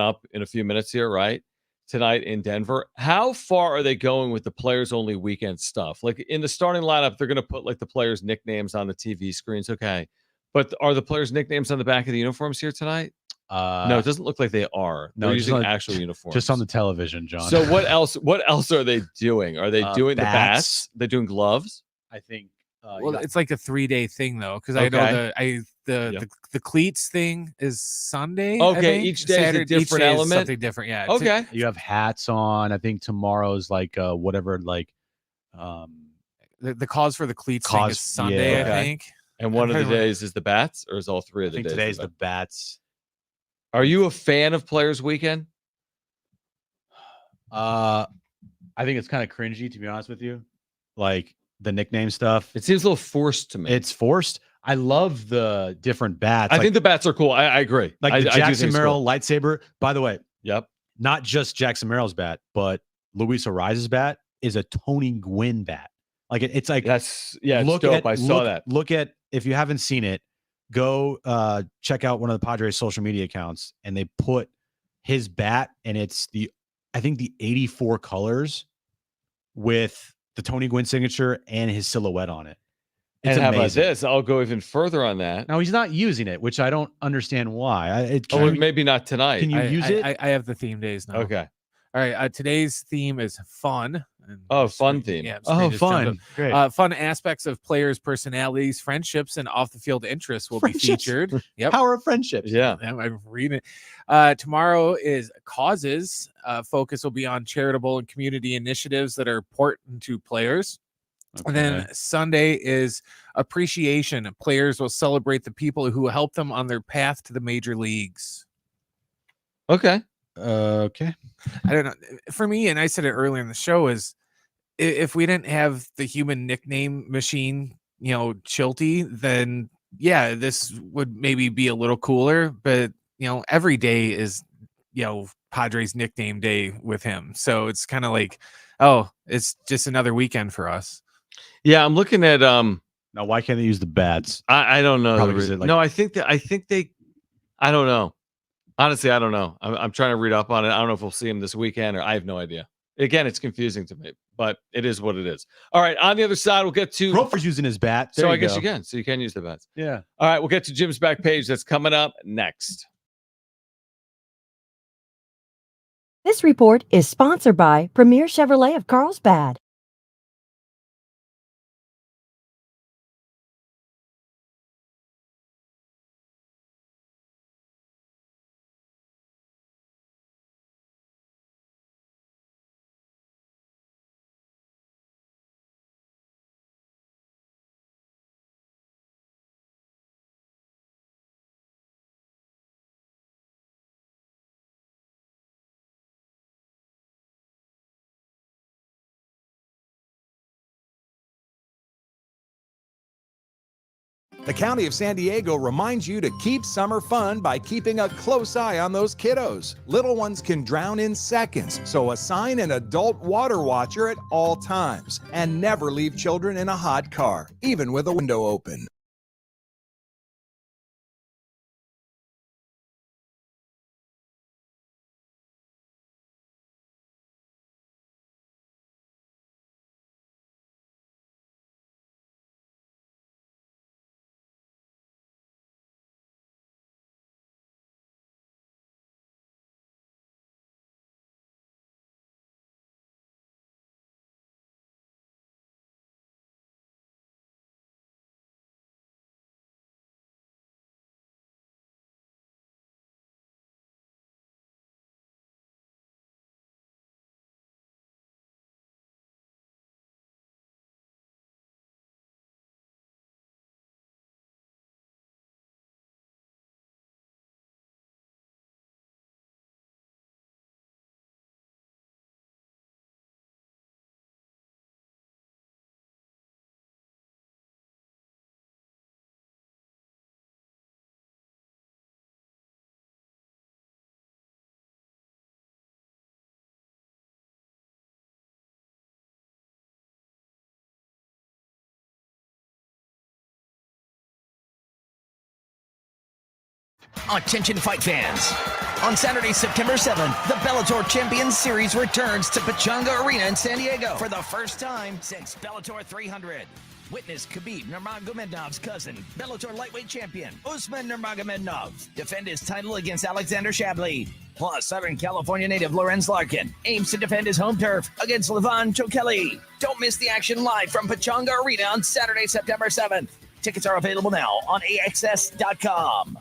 S1: up in a few minutes here, right? Tonight in Denver. How far are they going with the players only weekend stuff? Like in the starting lineup, they're going to put like the players' nicknames on the TV screens. Okay. But are the players' nicknames on the back of the uniforms here tonight? No, it doesn't look like they are. They're using actual uniforms.
S2: Just on the television, John.
S1: So what else? What else are they doing? Are they doing the bats? They're doing gloves.
S2: I think.
S3: Well, it's like a 3-day thing though, because I know the cleats thing is Sunday.
S1: Okay, each day is a different element.
S3: Something different. Yeah.
S1: Okay.
S2: You have hats on. I think tomorrow's like whatever. Like
S3: the cause for the cleats thing is Sunday.
S2: Yeah.
S3: I think.
S1: And one of the days is the bats, or is all 3 of the
S2: days? Today's the bats.
S1: Are you a fan of Players Weekend?
S2: I think it's kind of cringy, to be honest with you. Like the nickname stuff.
S1: It seems a little forced to me.
S2: It's forced. I love the different bats.
S1: I think the bats are cool. I agree.
S2: Like the Jackson Merrill lightsaber. By the way,
S1: yep.
S2: Not just Jackson Merrill's bat, but Luis Ariza's bat is a Tony Gwynn bat. Like it's like
S1: it's dope. I saw that.
S2: Look at, if you haven't seen it, go check out one of the Padres social media accounts, and they put his bat, and it's I think the 84 colors with the Tony Gwynn signature and his silhouette on it. It's
S1: and how
S2: amazing.
S1: about this? I'll go even further on that.
S2: Now he's not using it, which I don't understand why.
S1: Maybe not tonight.
S2: Can you use it?
S3: I have the theme days now.
S1: Okay.
S3: All right. Today's theme is fun,
S1: fun theme.
S3: Yeah.
S2: Oh,
S3: screen just jumped
S2: fun.
S3: up.
S2: Great.
S3: Fun aspects of players' personalities, friendships, and off-the-field interests will be featured. Yep.
S2: Power of friendships.
S1: Yeah.
S3: I'm reading it. Tomorrow is causes. Focus will be on charitable and community initiatives that are important to players. And then Sunday is appreciation. Players will celebrate the people who helped them on their path to the major leagues.
S1: Okay.
S2: Okay.
S3: I don't know. For me, and I said it earlier in the show, is if we didn't have the human nickname machine, Chilty, then yeah, this would maybe be a little cooler. But every day is Padres nickname day with him, so it's kind of like, oh, it's just another weekend for us.
S1: Yeah, I'm looking at
S2: Now, why can't they use the bats?
S1: I don't know.
S2: Probably 'cause they, like-
S1: No, I think they I don't know. Honestly, I don't know. I'm trying to read up on it. I don't know if we'll see him this weekend, or I have no idea. Again, it's confusing to me, but it is what it is. All right, on the other side, we'll get to
S2: Roper's using his bat. There
S1: so
S2: you
S1: I guess
S2: go.
S1: you can. So you can use the bats.
S2: Yeah.
S1: All right, we'll get to Jim's back page. That's coming up next.
S21: This report is sponsored by Premier Chevrolet of Carlsbad.
S22: The County of San Diego reminds you to keep summer fun by keeping a close eye on those kiddos. Little ones can drown in seconds, so assign an adult water watcher at all times. And never leave children in a hot car, even with a window open.
S17: Attention fight fans. On Saturday, September 7th, the Bellator Champions Series returns to Pechanga Arena in San Diego for the first time since Bellator 300. Witness Khabib Nurmagomedov's cousin, Bellator lightweight champion Usman Nurmagomedov, defend his title against Alexander Shabliy. Plus, Southern California native Lorenz Larkin aims to defend his home turf against Levon Chokeli. Don't miss the action live from Pechanga Arena on Saturday, September 7th. Tickets are available now on AXS.com.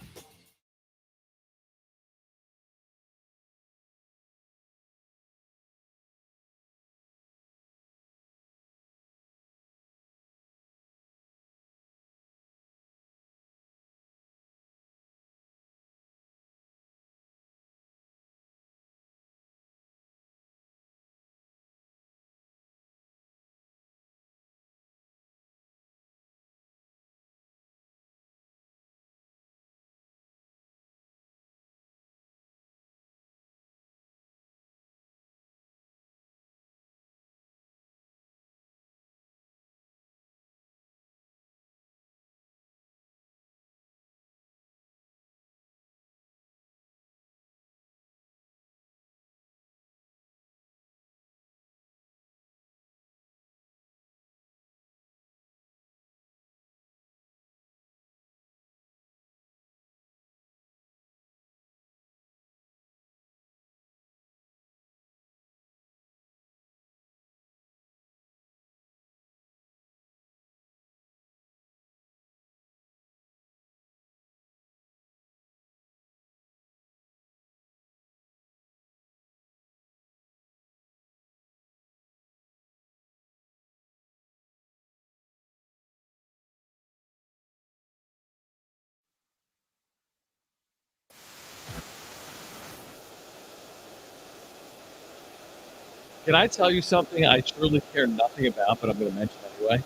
S1: Can I tell you something I surely care nothing about, but I'm going to mention anyway?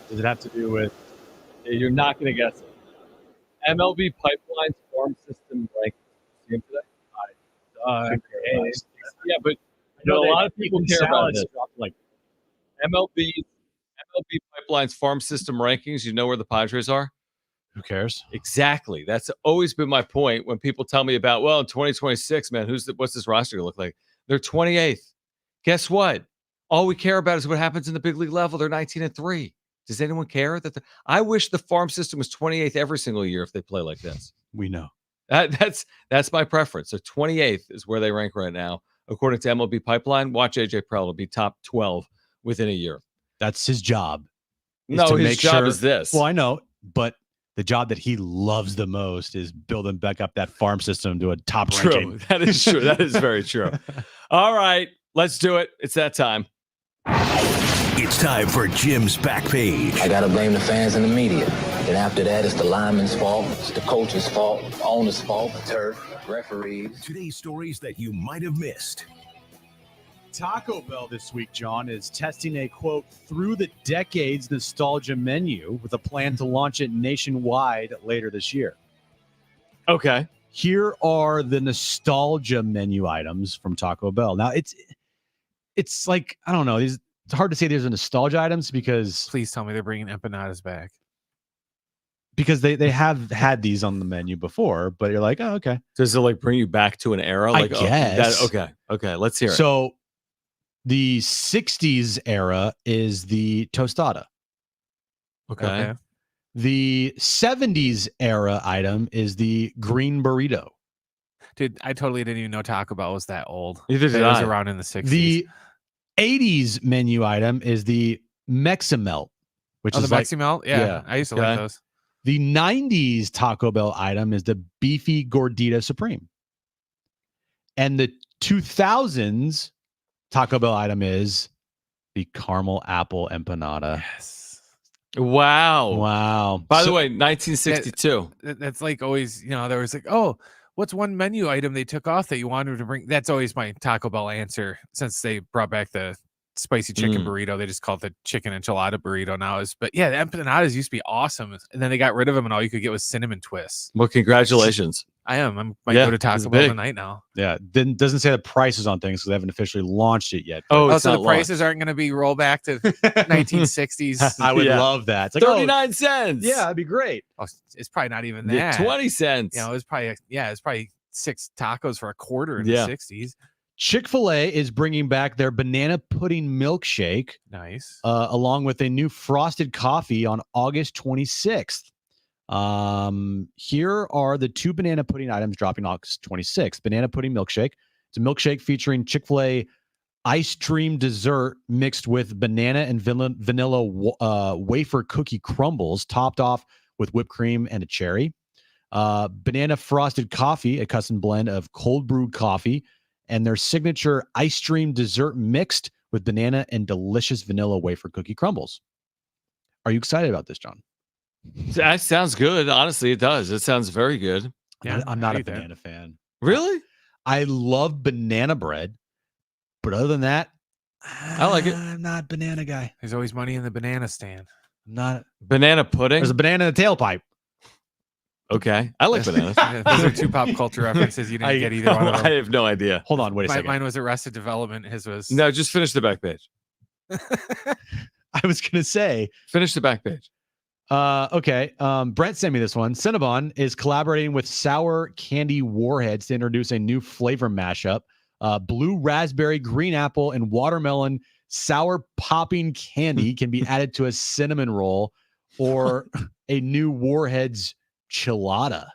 S2: Does it have to do with?
S1: You're not going to guess it. MLB Pipeline's farm system rank. See him today? Yeah, but a lot of people care about this.
S2: Like
S1: MLB Pipeline's farm system rankings. You know where the Padres are?
S2: who cares?
S1: Exactly. That's always been my point when people tell me about, well, in 2026, man, what's this roster going to look like? They're 28th. Guess what? All we care about is what happens in the big league level. They're 19-3. Does anyone care that? I wish the farm system was 28th every single year if they play like this.
S2: We know.
S1: That's my preference. So 28th is where they rank right now. According to MLB Pipeline, watch AJ Preller will be top 12 within a year.
S2: That's his job.
S1: No, his job is this.
S2: Well, I know, but the job that he loves the most is building back up that farm system to a top ranking.
S1: True. That is true. That is very true. All right, let's do it. It's that time.
S17: It's time for Jim's Back Page.
S5: I gotta blame the fans and the media. Then after that, it's the lineman's fault, it's the coach's fault, the owner's fault, the turf, referees.
S17: Today's stories that you might have missed.
S2: Taco Bell this week, John, is testing a, quote, through the decades nostalgia menu with a plan to launch it nationwide later this year.
S1: Okay.
S2: Here are the nostalgia menu items from Taco Bell. Now, it's like, I don't know, it's hard to say these are nostalgia items because...
S3: Please tell me they're bringing empanadas back.
S2: Because they have had these on the menu before, but you're like, oh, okay.
S1: Does it like bring you back to an era? Like,
S2: I guess.
S1: Okay. Let's hear it.
S2: So the 60s era is the tostada.
S1: Okay.
S2: The 70s era item is the green burrito.
S3: Dude, I totally didn't even know Taco Bell was that old.
S1: Neither did I.
S3: It was around in the 60s.
S2: The 80s menu item is the Meximelt, which is
S3: the
S2: like
S3: Meximelt? Yeah, I used to like those.
S2: The 90s Taco Bell item is the Beefy Gordita Supreme. And the 2000s Taco Bell item is the Caramel Apple Empanada.
S3: Yes.
S2: Wow.
S1: By the way, 1962.
S3: That's like always, there was like, oh, what's one menu item they took off that you wanted to bring? That's always my Taco Bell answer since they brought back the spicy chicken burrito. They just call it the chicken enchilada burrito now. But yeah, the empanadas used to be awesome. And then they got rid of them and all you could get was cinnamon twists.
S1: Well, congratulations.
S3: I might go to Taco Bell tonight now.
S2: Yeah. Then doesn't say the prices on things because they haven't officially launched it yet.
S3: So the prices aren't going to be rolled back to 1960s.
S2: I would love that. It's like
S1: 39 cents.
S2: Yeah, that'd be great.
S3: Oh, it's probably not even that.
S1: 20 cents.
S3: It's probably 6 tacos for a quarter in the 60s.
S2: Chick-fil-A is bringing back their banana pudding milkshake.
S3: Nice.
S2: Along with a new frosted coffee on August 26th. Here are the 2 banana pudding items dropping August 26th. Banana pudding milkshake. It's a milkshake featuring Chick-fil-A ice cream dessert mixed with banana and vanilla wafer cookie crumbles topped off with whipped cream and a cherry. Banana frosted coffee, a custom blend of cold brewed coffee, and their signature ice cream dessert mixed with banana and delicious vanilla wafer cookie crumbles. Are you excited about this, John?
S1: That sounds good. Honestly, it does. It sounds very good.
S2: Yeah, I'm not a banana fan.
S1: Really?
S2: I love banana bread, but other than that,
S1: I like it.
S2: I'm not a banana guy.
S3: There's always money in the banana stand.
S2: I'm not.
S1: Banana pudding?
S2: There's a banana in the tailpipe.
S1: Okay. I like bananas.
S3: Those are 2 pop culture references. You didn't get either one of them.
S1: I have no idea.
S2: Hold on. Wait a second.
S3: Mine was Arrested Development. His was...
S1: No, just finish the back page.
S2: I was going to say.
S1: Finish the back page.
S2: Okay. Brent sent me this one. Cinnabon is collaborating with Sour Candy Warheads to introduce a new flavor mashup. Blue raspberry, green apple, and watermelon sour popping candy can be added to a cinnamon roll or a new Warheads chilada.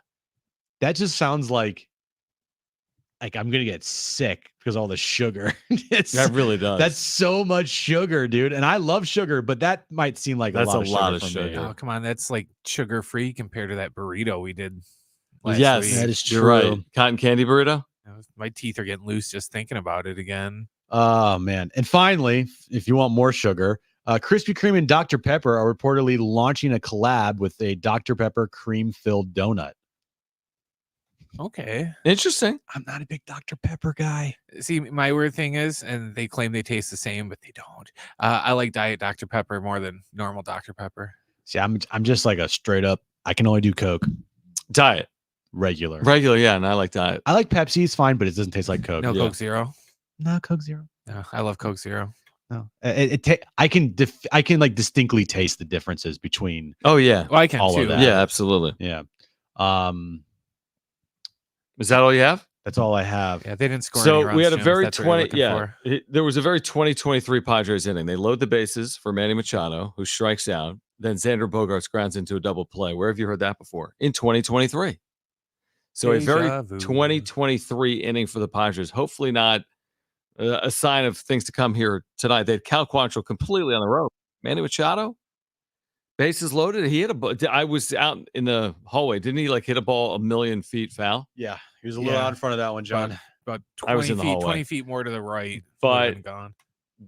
S2: That just sounds like I'm gonna get sick because all the sugar.
S1: That really does.
S2: That's so much sugar, dude. And I love sugar, but that might seem like
S1: that's
S2: a lot of sugar.
S3: Oh, come on, that's like sugar free compared to that burrito we did last week.
S2: That is true.
S1: You're right. Cotton candy burrito.
S3: My teeth are getting loose just thinking about it again.
S2: Oh man! And finally, if you want more sugar, Krispy Kreme and Dr. Pepper are reportedly launching a collab with a Dr. Pepper cream-filled donut.
S3: Okay.
S1: Interesting.
S2: I'm not a big Dr. Pepper guy.
S3: See, my weird thing is, and they claim they taste the same, but they don't. I like Diet Dr. Pepper more than normal Dr. Pepper.
S2: See, I'm just like a straight up, I can only do Coke.
S1: Diet.
S2: Regular.
S1: Regular, yeah, and I like Diet.
S2: I like Pepsi. It's fine, but it doesn't taste like Coke.
S3: No Coke Zero.
S2: No Coke Zero.
S3: No, I love Coke Zero.
S2: No, I can like distinctly taste the differences between.
S1: Oh yeah,
S3: well, I can
S2: all
S3: too.
S2: of that.
S1: Yeah, absolutely.
S2: Yeah.
S1: Is that all you have?
S2: That's all I have.
S3: Yeah, they didn't score.
S1: So
S3: any runs,
S1: we had a
S3: Jim, if
S1: very
S3: that's what you're looking for.
S1: there was a very 2023 Padres inning. They load the bases for Manny Machado, who strikes out. Then Xander Bogaerts grounds into a double play. Where have you heard that before? In 2023. So a very
S3: Deja vu.
S1: 2023 inning for the Padres. Hopefully not a sign of things to come here tonight. They had Cal Quantrill completely on the road. Manny Machado, bases loaded. He hit a ball. I was out in the hallway. Didn't he like hit a ball a million feet foul?
S2: Yeah, he was a little out in front of that one, John.
S3: About
S1: I was
S3: 20
S1: in the
S3: feet,
S1: hallway.
S3: 20 feet more to the right.
S1: But-
S3: Would've been gone.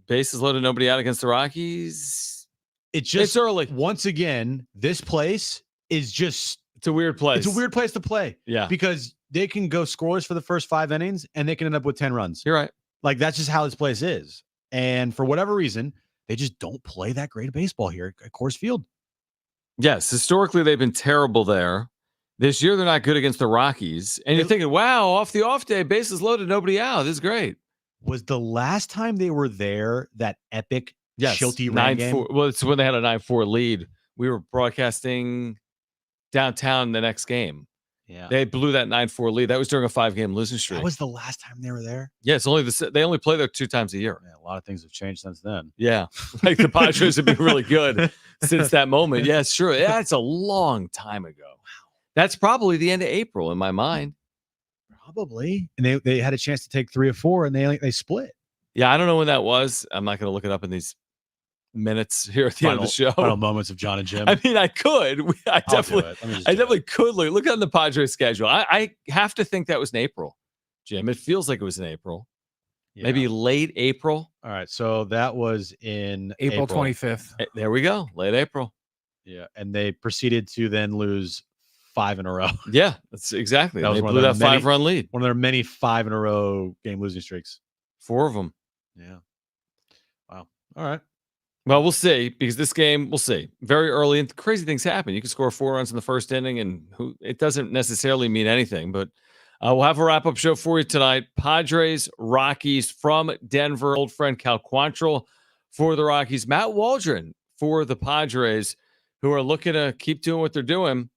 S1: Bases loaded, nobody out against the Rockies.
S2: It's just
S1: It's early.
S2: Once again, this place is just
S1: It's a weird place.
S2: it's a weird place to play.
S1: Yeah.
S2: Because they can go scoreless for the first 5 innings and they can end up with 10 runs.
S1: You're right.
S2: Like that's just how this place is. And for whatever reason, they just don't play that great of baseball here at Coors Field.
S1: Yes, historically they've been terrible there. This year they're not good against the Rockies. And you're thinking, wow, off the off day, bases loaded, nobody out. This is great.
S2: Was the last time they were there that epic Shilty rain game?
S1: 9-4. Well, it's when they had a 9-4 lead. We were broadcasting downtown the next game.
S2: Yeah.
S1: They blew that 9-4 lead. That was during a 5-game losing streak.
S2: That was the last time they were there.
S1: Yeah, it's only they only play there 2 times a year.
S2: Yeah, a lot of things have changed since then.
S1: Yeah. Like the Padres have been really good since that moment. Yeah, it's true. Yeah, it's a long time ago. Wow. That's probably the end of April in my mind.
S2: Probably. And they had a chance to take 3 or 4 and they split.
S1: Yeah, I don't know when that was. I'm not going to look it up in these minutes here at the end of the show.
S2: Final moments of Jon and Jim.
S1: I mean, I could. I
S2: I'll do
S1: definitely,
S2: it. Let me just
S1: I
S2: do
S1: definitely could look on the Padres schedule. I have to think that was in April, Jim. It feels like it was in April, maybe late April.
S2: All right, so that was in
S3: April 25th.
S1: There we go, late April.
S2: Yeah, and they proceeded to then lose 5 in a row.
S1: Yeah, that's exactly.
S2: That was
S1: They
S2: one
S1: blew
S2: of
S1: that
S2: their
S1: 5-run lead.
S2: One of their many 5 in a row game losing streaks.
S1: 4 of them.
S2: Yeah. Wow. All right.
S1: Well, we'll see because this game, we'll see. Very early and crazy things happen. You can score 4 runs in the first inning, and it doesn't necessarily mean anything. But we'll have a wrap-up show for you tonight. Padres, Rockies from Denver. Old friend Cal Quantrill for the Rockies. Matt Waldron for the Padres, who are looking to keep doing what they're doing.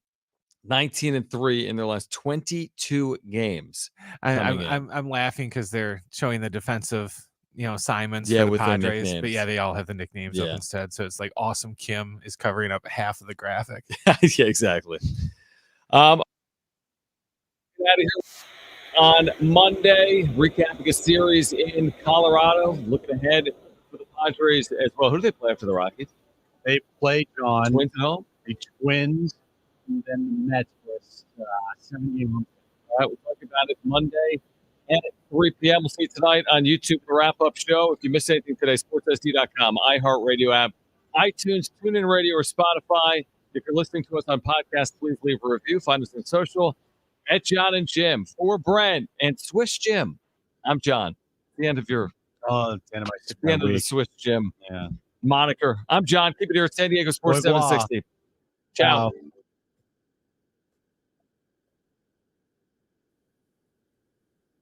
S1: 19-3 in their last 22 games.
S3: I'm laughing because they're showing the defensive, assignments
S1: Yeah,
S3: for the
S1: with their
S3: Padres,
S1: nicknames.
S3: but yeah, they all have the nicknames up
S1: Yeah.
S3: instead. So it's like Awesome Kim is covering up half of the graphic.
S1: Yeah, exactly. Out of here on Monday, recapping a series in Colorado. Looking ahead for the Padres as well. Who do they play after the Rockies?
S2: They play John.
S1: Twins at home.
S2: The Twins, and then the Mets with 7 games.
S1: All right, we'll talk about it Monday at 3 p.m. We'll see you tonight on YouTube for the wrap-up show. If you missed anything today, sportsSD.com, iHeartRadio app, iTunes, TuneIn Radio, or Spotify. If you're listening to us on podcast, please leave a review. Find us on social at Jon and Jim. For Brent and Swiss Jim, I'm John. The end of your
S2: the end of
S1: the Swiss Jim
S2: Yeah.
S1: moniker. I'm John. Keep it here at San Diego Sports
S2: Au revoir.
S1: 760. Ciao.
S2: Ciao.